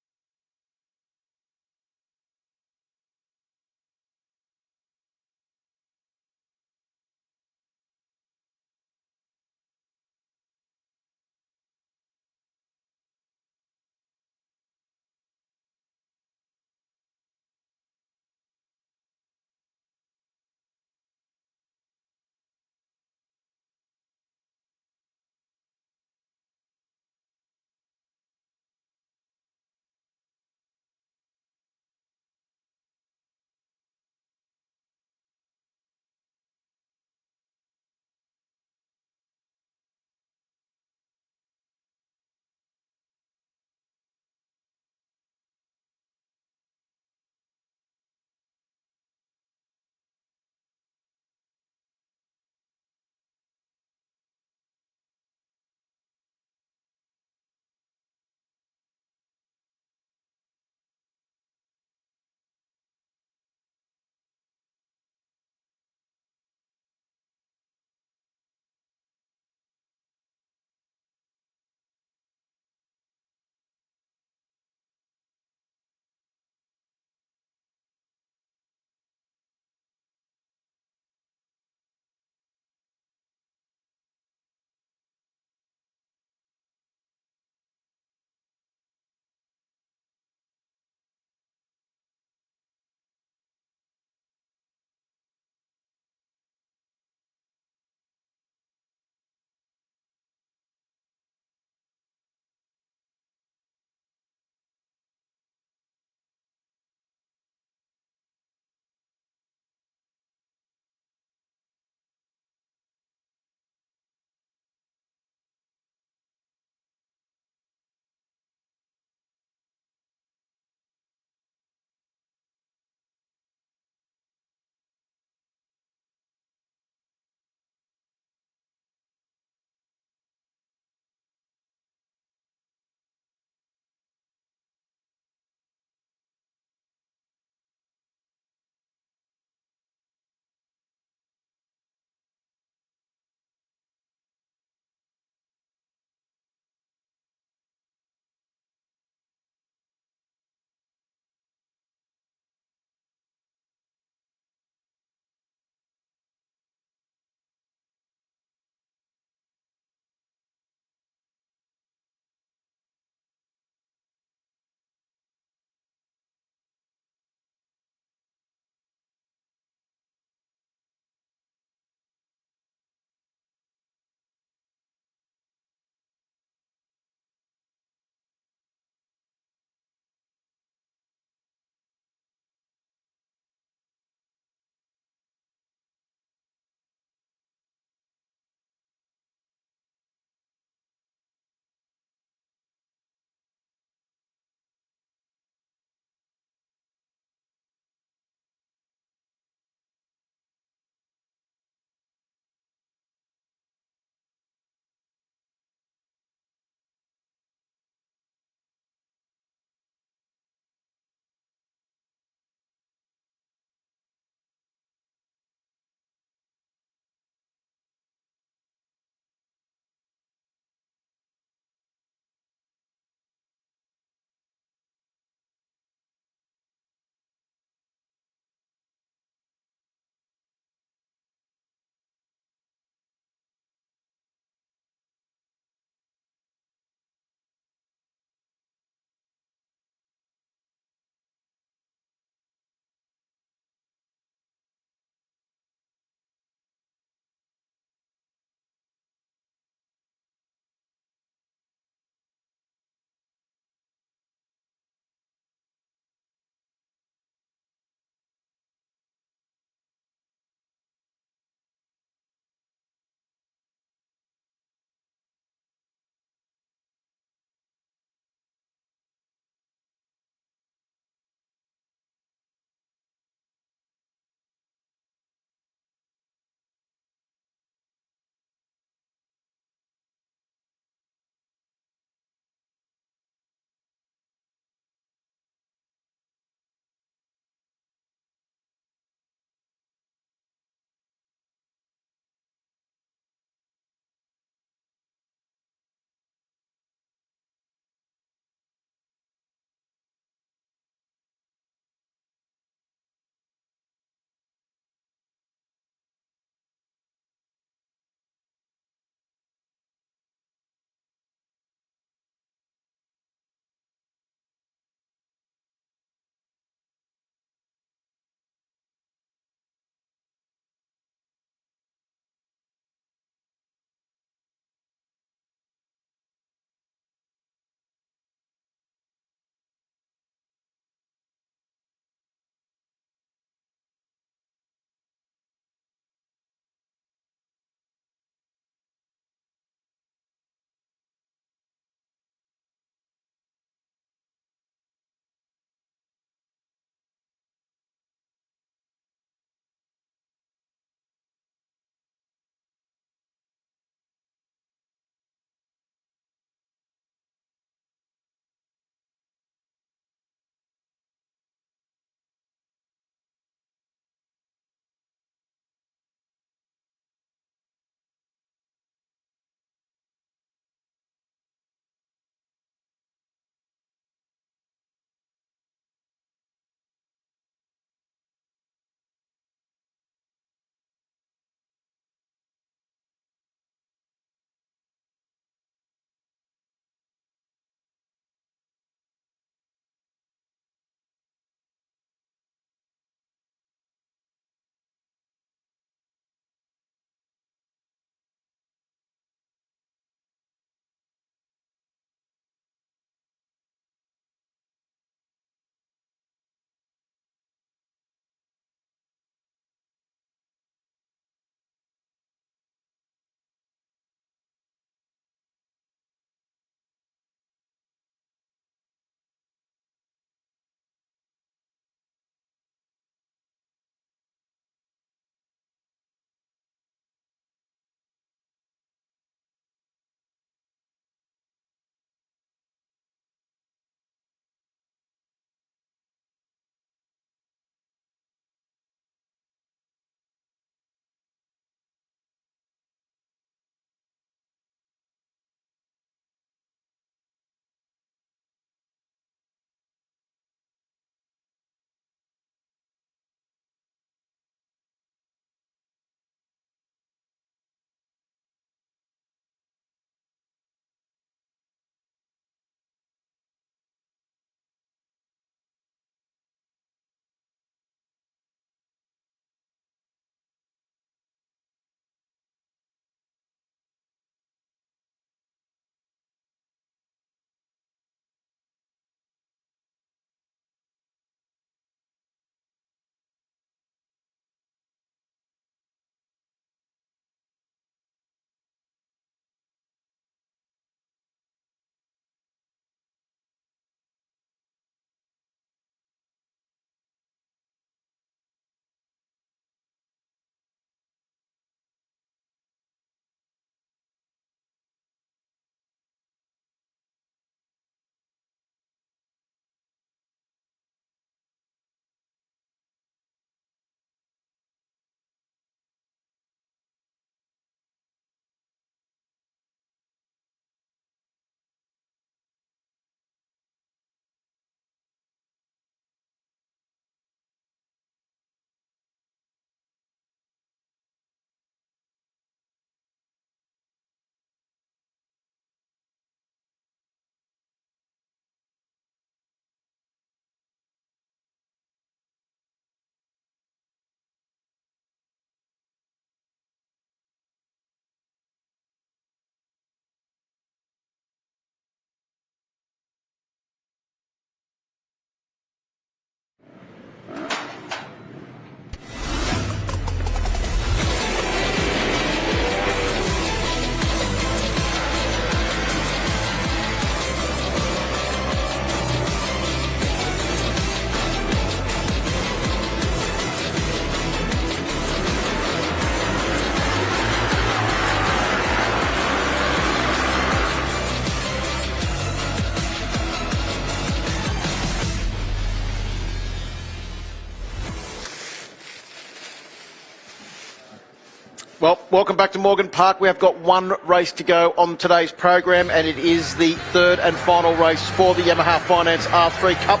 Well, welcome back to Morgan Park. We have got one race to go on today's program, and it is the third and final race for the Yamaha Finance R3 Cup.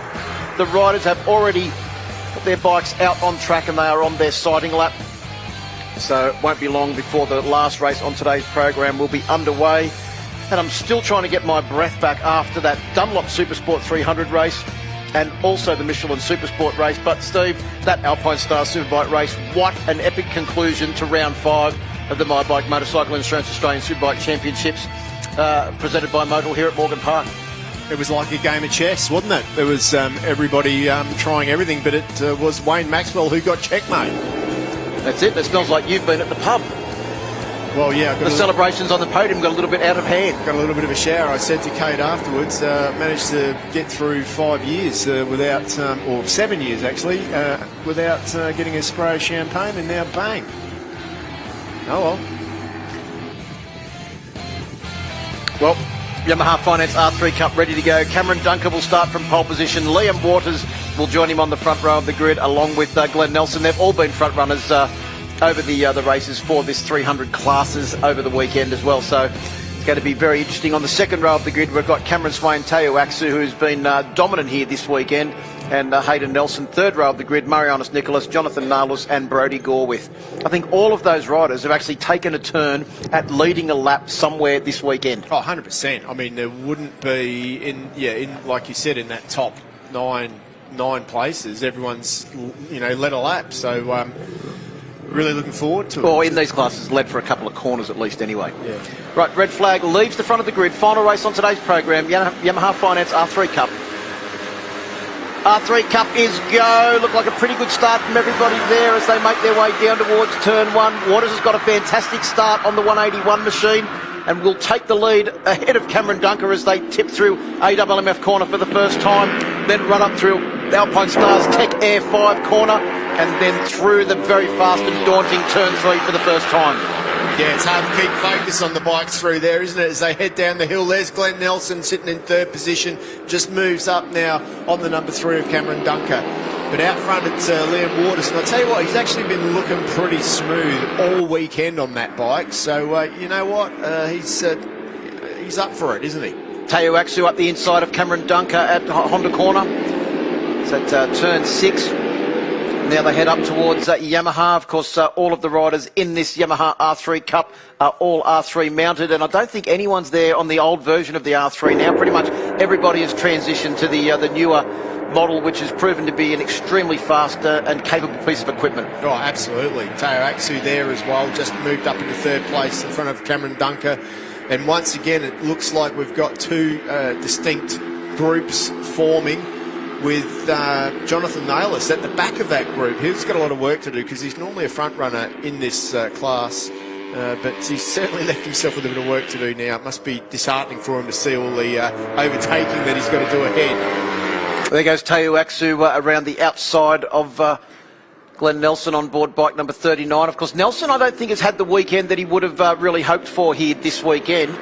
The riders have already put their bikes out on track and they are on their sighting lap. So it won't be long before the last race on today's program will be underway. And I'm still trying to get my breath back after that Dunlop Supersport 300 race and also the Michelin Supersport race. But Steve, that Alpine Star Superbike race, what an epic conclusion to round 5 of the My Bike Motorcycle Insurance Australian Superbike Championships presented by Motul here at Morgan Park. It was like a game of chess, wasn't it? There was everybody trying everything, but it was Wayne Maxwell who got checkmate. That's it. It smells like you've been at the pub. Well, yeah. The celebrations on the podium got a little bit out of hand. Got a little bit of a shower. I said to Kate afterwards, managed to get through 5 years without, or 7 years actually, without getting a spray of champagne, and now bang. Oh well. Well, Yamaha Finance R3 Cup ready to go. Cameron Dunker will start from pole position. Liam Waters will join him on the front row of the grid along with Glenn Nelson. They've all been front runners over the races for this 300 classes over the weekend as well. So it's going to be very interesting. On the second row of the grid, we've got Cameron Swain, Teo Aksu, who's been dominant here this weekend, and Hayden Nelson. Third row of the grid, Marianus Nicholas, Jonathan Nalus and Brodie Gorwith. I think all of those riders have actually taken a turn at leading a lap somewhere this weekend. Oh, 100%. I mean, there wouldn't be, in like you said, in that top nine places, everyone's, led a lap. So, really looking forward to it. Well, in these classes, led for a couple of corners at least anyway. Yeah. Right, red flag leaves the front of the grid. Final race on today's program, Yamaha Finance R3 Cup. R3 Cup is go. Look like a pretty good start from everybody there as they make their way down towards turn 1. Waters has got a fantastic start on the 181 machine and will take the lead ahead of Cameron Dunker as they tip through AWMF corner for the first time, then run up through Alpine Stars Tech Air 5 corner, and then through the very fast and daunting turn 3 for the first time. Yeah, it's hard to keep focus on the bikes through there, isn't it, as they head down the hill. There's Glenn Nelson sitting in third position, just moves up now on the number 3 of Cameron Dunker. But out front it's Liam Waters, and I'll tell you what, he's actually been looking pretty smooth all weekend on that bike. So, you know what, he's up for it, isn't he? Teo Aksu up the inside of Cameron Dunker at Honda corner. It's at turn 6. Now they head up towards Yamaha. Of course, all of the riders in this Yamaha R3 Cup are all R3 mounted, and I don't think anyone's there on the old version of the R3 now. Pretty much everybody has transitioned to the newer model, which has proven to be an extremely fast and capable piece of equipment. Oh, absolutely. Teo Aksu there as well, just moved up into third place in front of Cameron Dunker. And once again, it looks like we've got two distinct groups forming, with Jonathan Naylor at the back of that group. He's got a lot of work to do because he's normally a front runner in this class, but he's certainly left himself with a bit of work to do now. It must be disheartening for him to see all the overtaking that he's got to do ahead. There goes Teo Aksu around the outside of Glenn Nelson on board bike number 39. Of course, Nelson, I don't think, has had the weekend that he would have really hoped for here this weekend.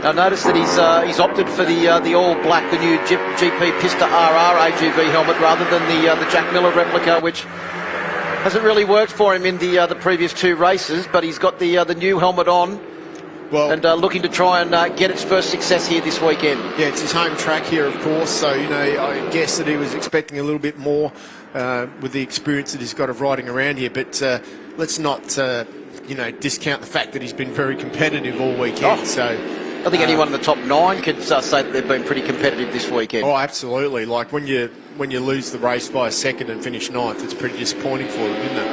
I noticed that he's opted for the all-black, the new GP Pista RR AGV helmet rather than the Jack Miller replica, which hasn't really worked for him in the previous 2 races, but he's got the new helmet on. Well, and looking to try and get its first success here this weekend. Yeah, it's his home track here, of course, so, I guess that he was expecting a little bit more with the experience that he's got of riding around here, but let's not, discount the fact that he's been very competitive all weekend. So I think anyone in the top 9 could say that they've been pretty competitive this weekend. Oh, absolutely. Like when you lose the race by a second and finish 9th, it's pretty disappointing for them, isn't it?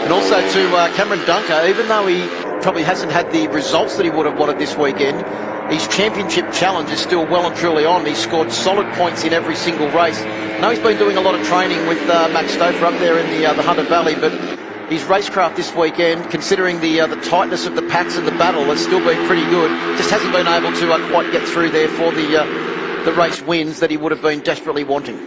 And also to Cameron Dunker, even though he probably hasn't had the results that he would have wanted this weekend, his championship challenge is still well and truly on. He's scored solid points in every single race. I know he's been doing a lot of training with Max Stouffer up there in the Hunter Valley, but his racecraft this weekend, considering the tightness of the packs and the battle, has still been pretty good. Just hasn't been able to quite get through there for the race wins that he would have been desperately wanting.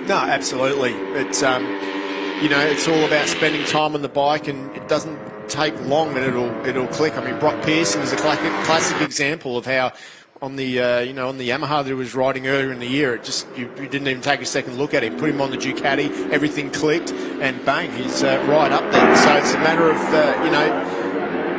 No, absolutely. It's it's all about spending time on the bike, and it doesn't take long and it'll click. I mean, Broc Pearson is a classic example of how on the on the Yamaha that he was riding earlier in the year, it just you didn't even take a second look at him. Put him on the Ducati, everything clicked, and bang, he's right up there. So it's a matter of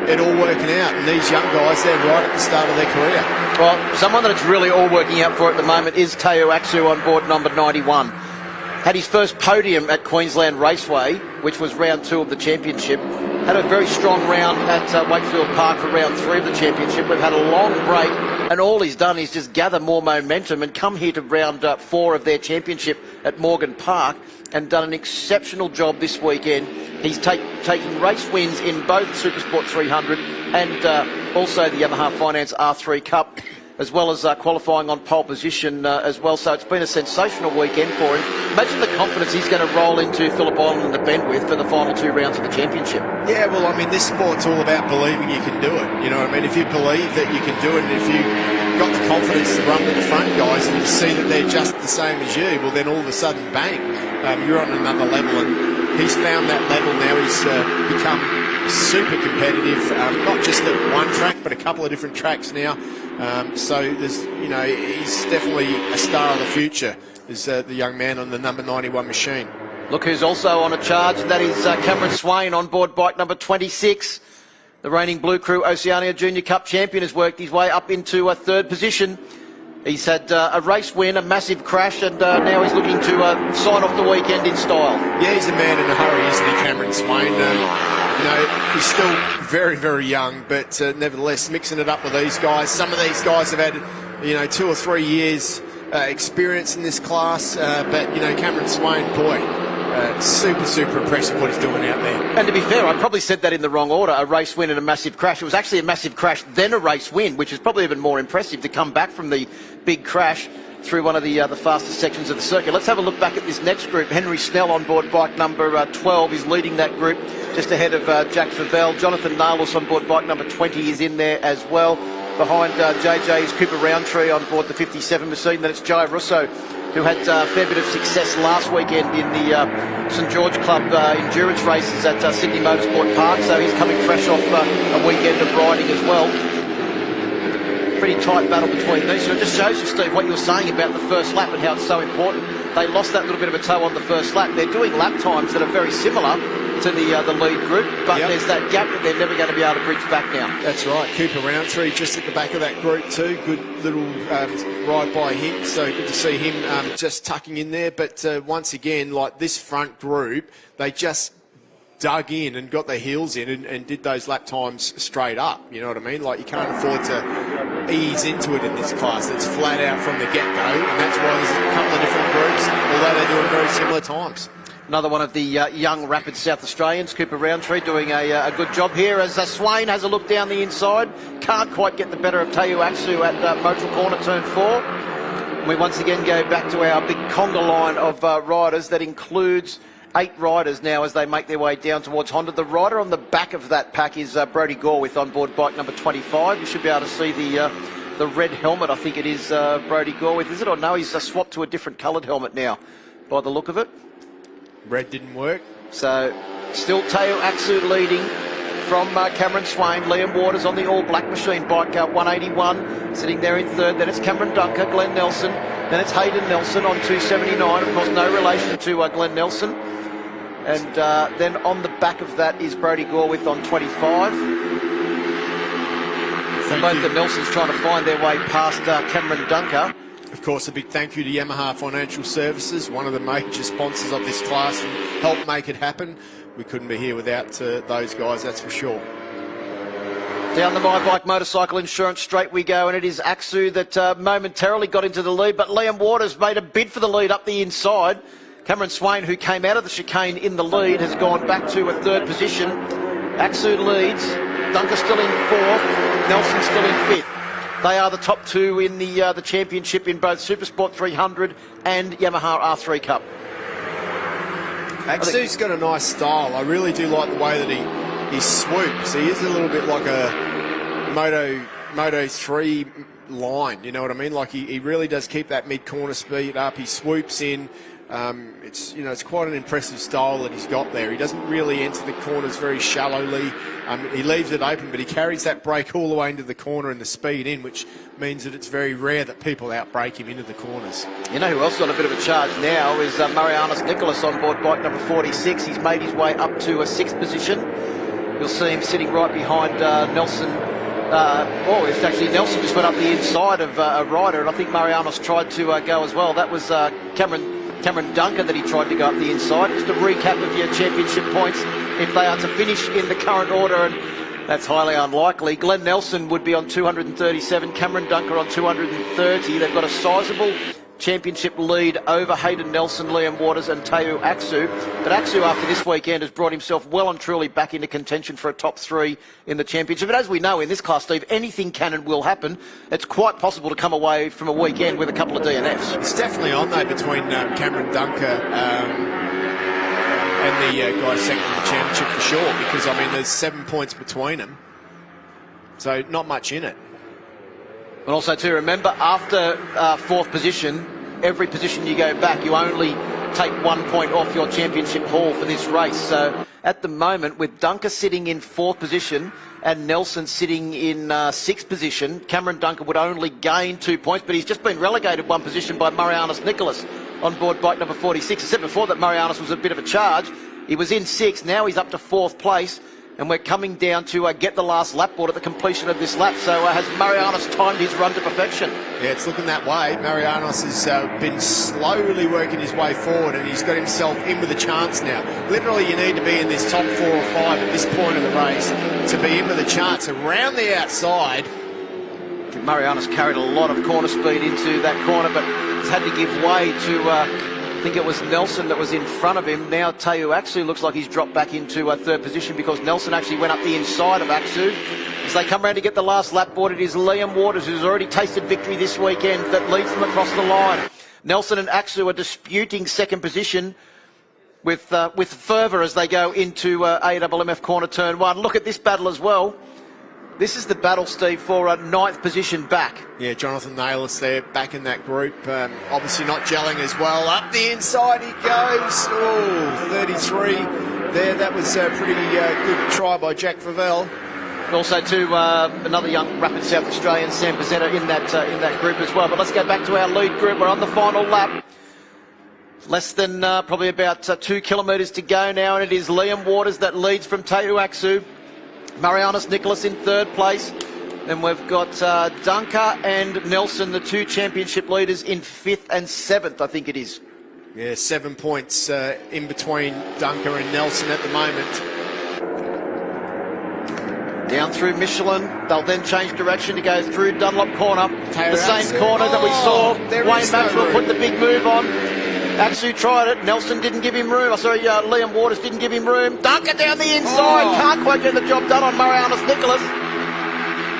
it all working out. And these young guys, they're right at the start of their career. Well, someone that it's really all working out for at the moment is Teo Aksu on board number 91. Had his first podium at Queensland Raceway, which was round 2 of the championship. Had a very strong round at Wakefield Park for round 3 of the championship. We've had a long break, and all he's done is just gather more momentum and come here to round 4 of their championship at Morgan Park and done an exceptional job this weekend. He's taking race wins in both Supersport 300 and also the Yamaha Finance R3 Cup, as well as qualifying on pole position as well. So it's been a sensational weekend for him. Imagine the confidence he's going to roll into Phillip Island and the Bentwith for the final 2 rounds of the championship. Yeah, well, I mean, this sport's all about believing you can do it. You know what I mean? If you believe that you can do it, and if you've got the confidence to run with the front guys and to see that they're just the same as you, well, then all of a sudden, bang, you're on another level. And he's found that level now. He's become super competitive, not just at one track, but a couple of different tracks now. So there's, you know, he's definitely a star of the future, is the young man on the number 91 machine. Look who's also on a charge, and that is Cameron Swain on board bike number 26. The reigning Blue Crew Oceania Junior Cup champion has worked his way up into a 3rd position. He's had a race win, a massive crash, and now he's looking to sign off the weekend in style. Yeah, he's a man in a hurry, isn't he, Cameron Swain? You know, he's still very, very young, but nevertheless, mixing it up with these guys. Some of these guys have had, you know, 2 or 3 years experience in this class, but, you know, Cameron Swain, boy, super, super impressive what he's doing out there. And to be fair, I probably said that in the wrong order, a race win and a massive crash. It was actually a massive crash, then a race win, which is probably even more impressive to come back from the big crash through one of the fastest sections of the circuit. Let's have a look back at this next group. Henry Snell on board bike number 12 is leading that group, just ahead of Jack Favell. Jonathan Nalos on board bike number 20 is in there as well. Behind JJ is Cooper Roundtree on board the 57 machine. Then it's Jai Russo, who had a fair bit of success last weekend in the St George Club endurance races at Sydney Motorsport Park. So he's coming fresh off a weekend of riding as well. Pretty tight battle between these. So it just shows you, Steve, what you were saying about the first lap and how it's so important. They lost that little bit of a toe on the first lap. They're doing lap times that are very similar to the lead group, but there's that gap that they're never going to be able to bridge back now. That's right. Cooper Roundtree just at the back of that group too. Good little ride by him. So good to see him just tucking in there. But once again, like this front group, they just dug in and got their heels in and did those lap times straight up. You know what I mean? Like, you can't afford to ease into it in this class. It's flat out from the get-go, and that's why there's a couple of different groups, although they're doing very similar times. Another one of the young, rapid South Australians, Cooper Roundtree, doing a good job here as Swain has a look down the inside. Can't quite get the better of Teo Aksu at Motul Corner, turn 4. We once again go back to our big conga line of riders that includes 8 riders now as they make their way down towards Honda. The rider on the back of that pack is Brodie Gorwith on board bike number 25. You should be able to see the red helmet. I think it is Brodie Gorwith, is it? Or no, he's swapped to a different coloured helmet now by the look of it. Red didn't work. So still Teo Aksu leading from Cameron Swain. Liam Waters on the all-black machine bike 181, sitting there in 3rd. Then it's Cameron Dunker, Glenn Nelson. Then it's Hayden Nelson on 279. Of course, no relation to Glenn Nelson. And then on the back of that is Brodie Gorwith on 25. And both the Nelsons trying to find their way past Cameron Dunker. Of course, a big thank you to Yamaha Financial Services, one of the major sponsors of this class, and helped make it happen. We couldn't be here without those guys, that's for sure. Down the My Bike Motorcycle Insurance straight we go, and it is Aksu that momentarily got into the lead, but Liam Waters made a bid for the lead up the inside. Cameron Swain, who came out of the chicane in the lead, has gone back to a 3rd position. Aksu leads, Dunker still in 4th, Nelson still in 5th. They are the top 2 in the championship in both Supersport 300 and Yamaha R3 Cup. Aksu's got a nice style. I really do like the way that he swoops. He is a little bit like a Moto 3 line, you know what I mean? Like he really does keep that mid-corner speed up. He swoops in. It's quite an impressive style that he's got there. He doesn't really enter the corners very shallowly. He leaves it open, but he carries that brake all the way into the corner and the speed in, which means that it's very rare that people outbrake him into the corners. You know who else got a bit of a charge now is Marianus Nicholas on board bike number 46. He's made his way up to a 6th position. You'll see him sitting right behind Nelson. It's actually Nelson just went up the inside of a rider, and I think Marianos tried to go as well. That was Cameron Dunker that he tried to go up the inside. Just a recap of your championship points if they are to finish in the current order, and that's highly unlikely. Glenn Nelson would be on 237, Cameron Dunker on 230. They've got a sizable championship lead over Hayden Nelson, Liam Waters and Teo Aksu. But Aksu, after this weekend, has brought himself well and truly back into contention for a top 3 in the championship. But as we know in this class, Steve, anything can and will happen. It's quite possible to come away from a weekend with a couple of DNFs. It's definitely on, though, between Cameron Dunker and the guy second in the championship for sure, because, I mean, there's 7 points between them. So not much in it. And also to remember, after 4th position, every position you go back, you only take 1 point off your championship haul for this race. So at the moment, with Dunker sitting in 4th position and Nelson sitting in 6th position, Cameron Dunker would only gain 2 points, but he's just been relegated 1 position by Marianos Nicholas on board bike number 46. I said before that Marianos was a bit of a charge. He was in 6th, now he's up to 4th place. And we're coming down to get the last lap board at the completion of this lap. So has Marianos timed his run to perfection? Yeah, it's looking that way. Marianos has been slowly working his way forward, and he's got himself in with a chance now. Literally, you need to be in this top 4 or 5 at this point of the race to be in with a chance. Around the outside, Marianos carried a lot of corner speed into that corner, but has had to give way to... I think it was Nelson that was in front of him. Now Teo Aksu looks like he's dropped back into 3rd position because Nelson actually went up the inside of Aksu. As they come around to get the last lap board, it is Liam Waters, who's already tasted victory this weekend, that leads them across the line. Nelson and Aksu are disputing 2nd position with fervour as they go into AMF corner turn 1. Look at this battle as well. This is the battle, Steve, for 9th position back. Yeah, Jonathan Naylor there, back in that group. Obviously not gelling as well. Up the inside he goes. Oh, 33 there. That was a pretty good try by Jack Favell. Also to another young rapid South Australian, Sam Pizzetta, in that group as well. But let's go back to our lead group. We're on the final lap. Less than probably about 2 kilometres to go now, and it is Liam Waters that leads from Teo Aksu. Marianos Nicholas in 3rd place. Then we've got Dunker and Nelson, the 2 championship leaders, in 5th and 7th, I think it is. Yeah, 7 points in between Dunker and Nelson at the moment. Down through Michelin. They'll then change direction to go through Dunlop Corner. The same corner that we saw Wayne Maxwell put the big move on. Aksu tried it. Nelson didn't give him room. Liam Waters didn't give him room. Dunker down the inside. Can't quite get the job done on Marianos Nicholas.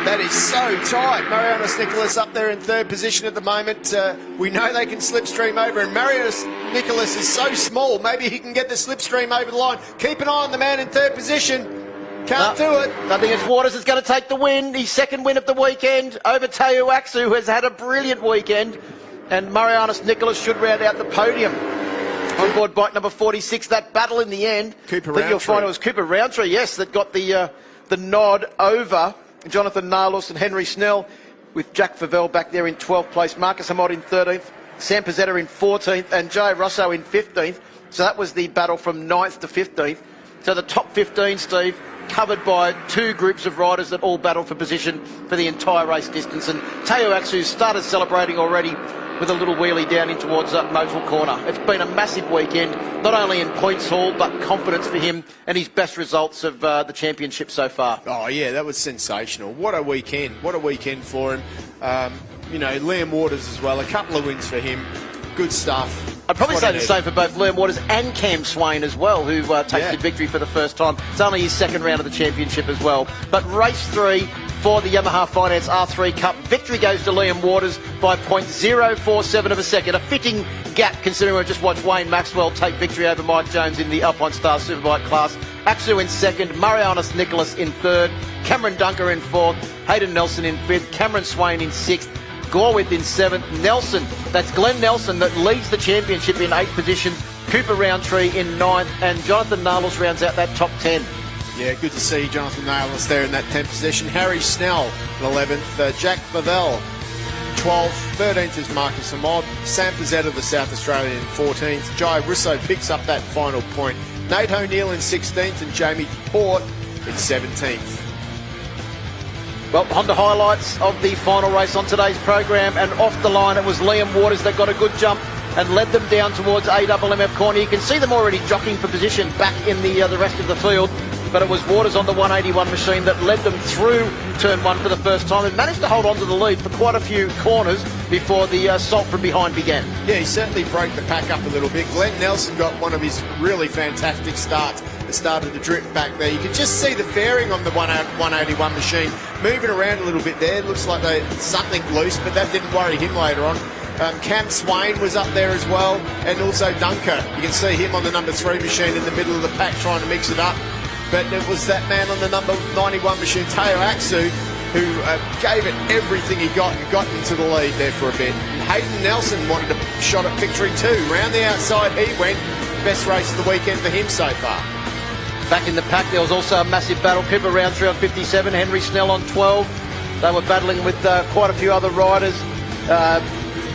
That is so tight. Marianos Nicholas up there in 3rd position at the moment. We know they can slipstream over, and Marianos Nicholas is so small. Maybe he can get the slipstream over the line. Keep an eye on the man in 3rd position. Can't do it. I think it's Waters that's going to take the win. His 2nd win of the weekend over Teo Aksu, who has had a brilliant weekend. And Marianos Nicholas should round out the podium. On board bike number 46, that battle in the end. Cooper I think you'll find Roundtree. it was Cooper Roundtree, yes, that got the nod over Jonathan Nalos and Henry Snell, with Jack Favell back there in 12th place, Marcus Amott in 13th, Sam Pizzetta in 14th, and Joe Rosso in 15th. So that was the battle from 9th to 15th. So the top 15, Steve, covered by 2 groups of riders that all battled for position for the entire race distance. And Teo Aksu started celebrating already with a little wheelie down in towards Motul Corner. It's been a massive weekend, not only in points haul, but confidence for him and his best results of the championship so far. Oh, yeah, that was sensational. What a weekend. What a weekend for him. Liam Waters as well. A couple of wins for him. Good stuff. I'd probably say the same for both Liam Waters and Cam Swain as well, who tasted victory for the first time. It's only his 2nd round of the championship as well. But race 3 for the Yamaha Finance R3 Cup. Victory goes to Liam Waters by 0.047 of a second. A fitting gap considering we just watched Wayne Maxwell take victory over Mike Jones in the Alpine Star Superbike class. Aksu in 2nd, Marianos Nicholas in 3rd, Cameron Dunker in 4th, Hayden Nelson in 5th, Cameron Swain in 6th, Gorwith in 7th, Nelson, that's Glenn Nelson that leads the championship in 8th position, Cooper Roundtree in 9th, and Jonathan Nalos rounds out that top 10. Yeah, good to see Jonathan Naylor there in that 10th position. Harry Snell in 11th, Jack Favell 12th, 13th is Marcus Amott, Sam Pizzetta, the South Australian, in 14th, Jai Russo picks up that final point, Nate O'Neill in 16th, and Jamie Port in 17th. Well, Honda highlights of the final race on today's program, and off the line it was Liam Waters that got a good jump and led them down towards AMF corner. You can see them already jockeying for position back in the rest of the field, but it was Waters on the 181 machine that led them through turn one for the first time and managed to hold on to the lead for quite a few corners before the assault from behind began. Yeah, he certainly broke the pack up a little bit. Glenn Nelson got one of his really fantastic starts. It started to drip back there. You could just see the fairing on the 181 machine moving around a little bit there. It looks like something loose, but that didn't worry him later on. Cam Swain was up there as well, and also Dunker. You can see him on the number 3 machine in the middle of the pack trying to mix it up. But it was that man on the number 91 machine, Teo Aksu, who gave it everything he got into the lead there for a bit. Hayden Nelson wanted a shot at victory too. Round the outside he went. Best race of the weekend for him so far. Back in the pack, there was also a massive battle. Pippa Roundtree on 57, Henry Snell on 12. They were battling with quite a few other riders.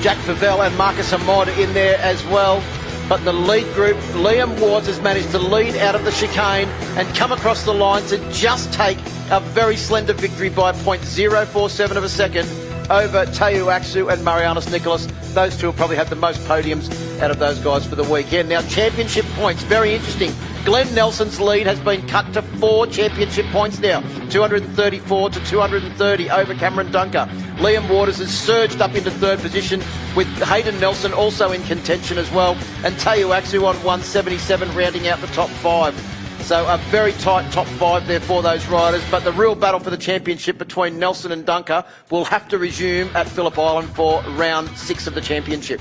Jack Favell and Marcus Hamod in there as well. But the lead group, Liam Waters has managed to lead out of the chicane and come across the line to just take a very slender victory by 0.047 of a second over Teo Aksu and Marianus Nicholas. Those two will probably have the most podiums out of those guys for the weekend. Now, championship points, very interesting. Glenn Nelson's lead has been cut to 4 championship points now, 234 to 230 over Cameron Dunker. Liam Waters has surged up into 3rd position with Hayden Nelson also in contention as well, and Teo Aksu on 177 rounding out the top 5. So a very tight top 5 there for those riders, but the real battle for the championship between Nelson and Dunker will have to resume at Phillip Island for round 6 of the championship.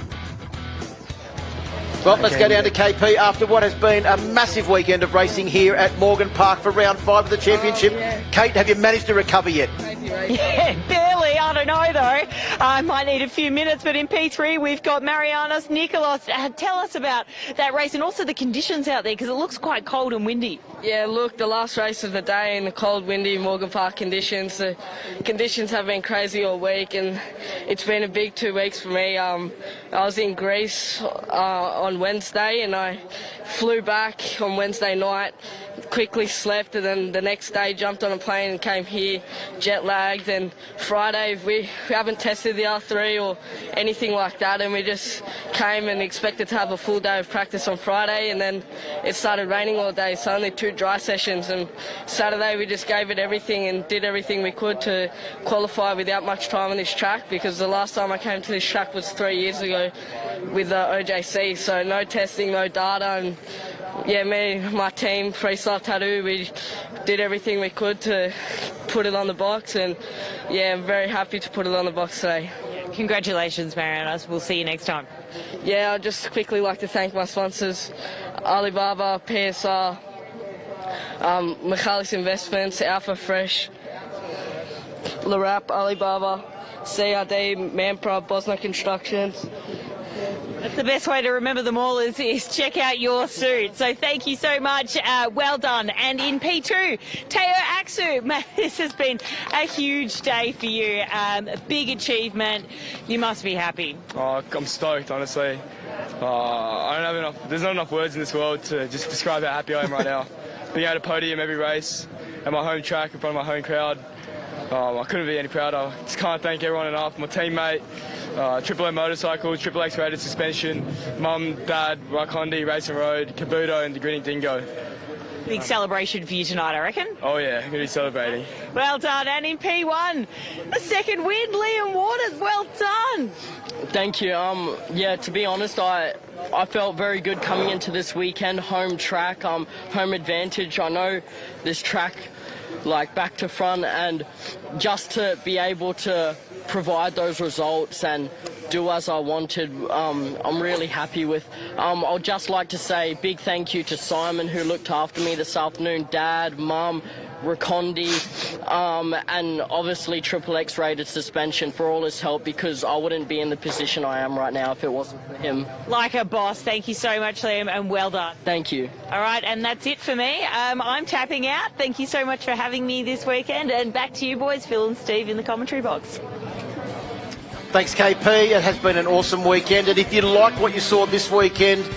Well, let's go down to KP after what has been a massive weekend of racing here at Morgan Park for round 5 of the championship. Kate, have you managed to recover yet? Yeah, barely. I don't know, though. I might need a few minutes, but in P3 we've got Marianus Nicholas. Tell us about that race and also the conditions out there, because it looks quite cold and windy. Yeah, look, the last race of the day in the cold, windy Morgan Park conditions. The conditions have been crazy all week, and it's been a big 2 weeks for me. I was in Greece on Wednesday, and I flew back on Wednesday night, quickly slept, and then the next day jumped on a plane and came here, jet lagged. And Friday we haven't tested the R3 or anything like that, and we just came and expected to have a full day of practice on Friday, and then it started raining all day, so only 2 dry sessions. And Saturday we just gave it everything and did everything we could to qualify without much time on this track, because the last time I came to this track was 3 years ago with OJC, so no testing, no data. And yeah, me, my team, Freestyle Tattoo, we did everything we could to put it on the box, and yeah, I'm very happy to put it on the box today. Congratulations, Marianus. We'll see you next time. Yeah, I'd just quickly like to thank my sponsors, Alibaba, PSR, Michalis Investments, Alpha Fresh, Larap, Alibaba, CRD, Manpro, Bosna Constructions. That's the best way to remember them all is check out your suit. So thank you so much. Well done. And in P2, Teo Aksu. Man, this has been a huge day for you. A big achievement. You must be happy. Oh, I'm stoked, honestly. I don't have enough. There's not enough words in this world to just describe how happy I am right now. Being able to podium every race at my home track in front of my home crowd. I couldn't be any prouder. Just can't thank everyone enough. My teammate, Triple M Motorcycles, Triple X Rated Suspension, Mum, Dad, Raikondi, Racing Road, Kabuto and the Grinning Dingo. Big celebration for you tonight, I reckon. Oh yeah, I'm going to be celebrating. Well done. And in P1, the second win, Liam Waters. Well done. Thank you. Yeah, to be honest, I felt very good coming into this weekend. Home track, home advantage. I know this track like back to front, and just to be able to provide those results and do as I wanted, I'm really happy with. I'll just like to say big thank you to Simon, who looked after me this afternoon, Dad, Mum, Raikondi, and obviously Triple X Rated Suspension for all his help, because I wouldn't be in the position I am right now if it wasn't for him. Like a boss. Thank you so much, Liam, and well done. Thank you. All right, and that's it for me. I'm tapping out. Thank you so much for having me this weekend, and back to you boys, Phil and Steve in the commentary box. Thanks, KP. It has been an awesome weekend, and if you liked what you saw this weekend,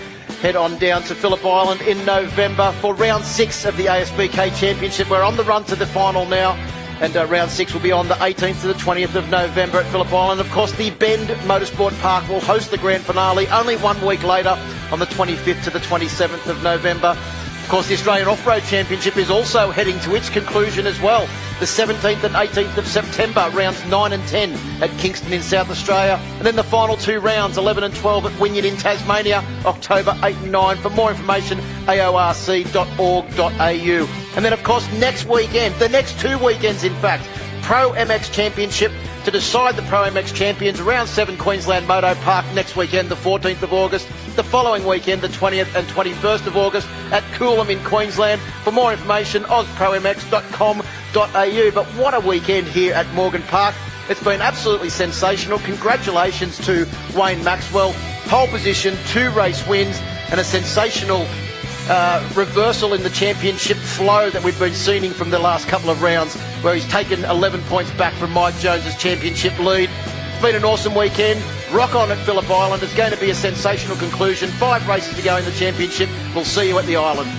head on down to Phillip Island in November for round 6 of the ASBK Championship. We're on the run to the final now, and round 6 will be on the 18th to the 20th of November at Phillip Island. Of course, the Bend Motorsport Park will host the grand finale only 1 week later on the 25th to the 27th of November. Of course, the Australian Off-Road Championship is also heading to its conclusion as well. The 17th and 18th of September, rounds 9 and 10 at Kingston in South Australia. And then the final 2 rounds, 11 and 12 at Wynyard in Tasmania, October 8 and 9. For more information, aorc.org.au. And then, of course, next weekend, the next 2 weekends, in fact, Pro MX Championship to decide the Pro MX champions. Round 7 Queensland Moto Park next weekend, the 14th of August. The following weekend, the 20th and 21st of August at Coolum in Queensland. For more information, ozpromx.com.au. But what a weekend here at Morgan Park. It's been absolutely sensational. Congratulations to Wayne Maxwell. Pole position, 2 race wins, and a sensational reversal in the championship flow that we've been seeing from the last couple of rounds, where he's taken 11 points back from Mike Jones's championship lead. It's been an awesome weekend. Rock on at Phillip Island. It's going to be a sensational conclusion. 5 races to go in the championship. We'll see you at the island.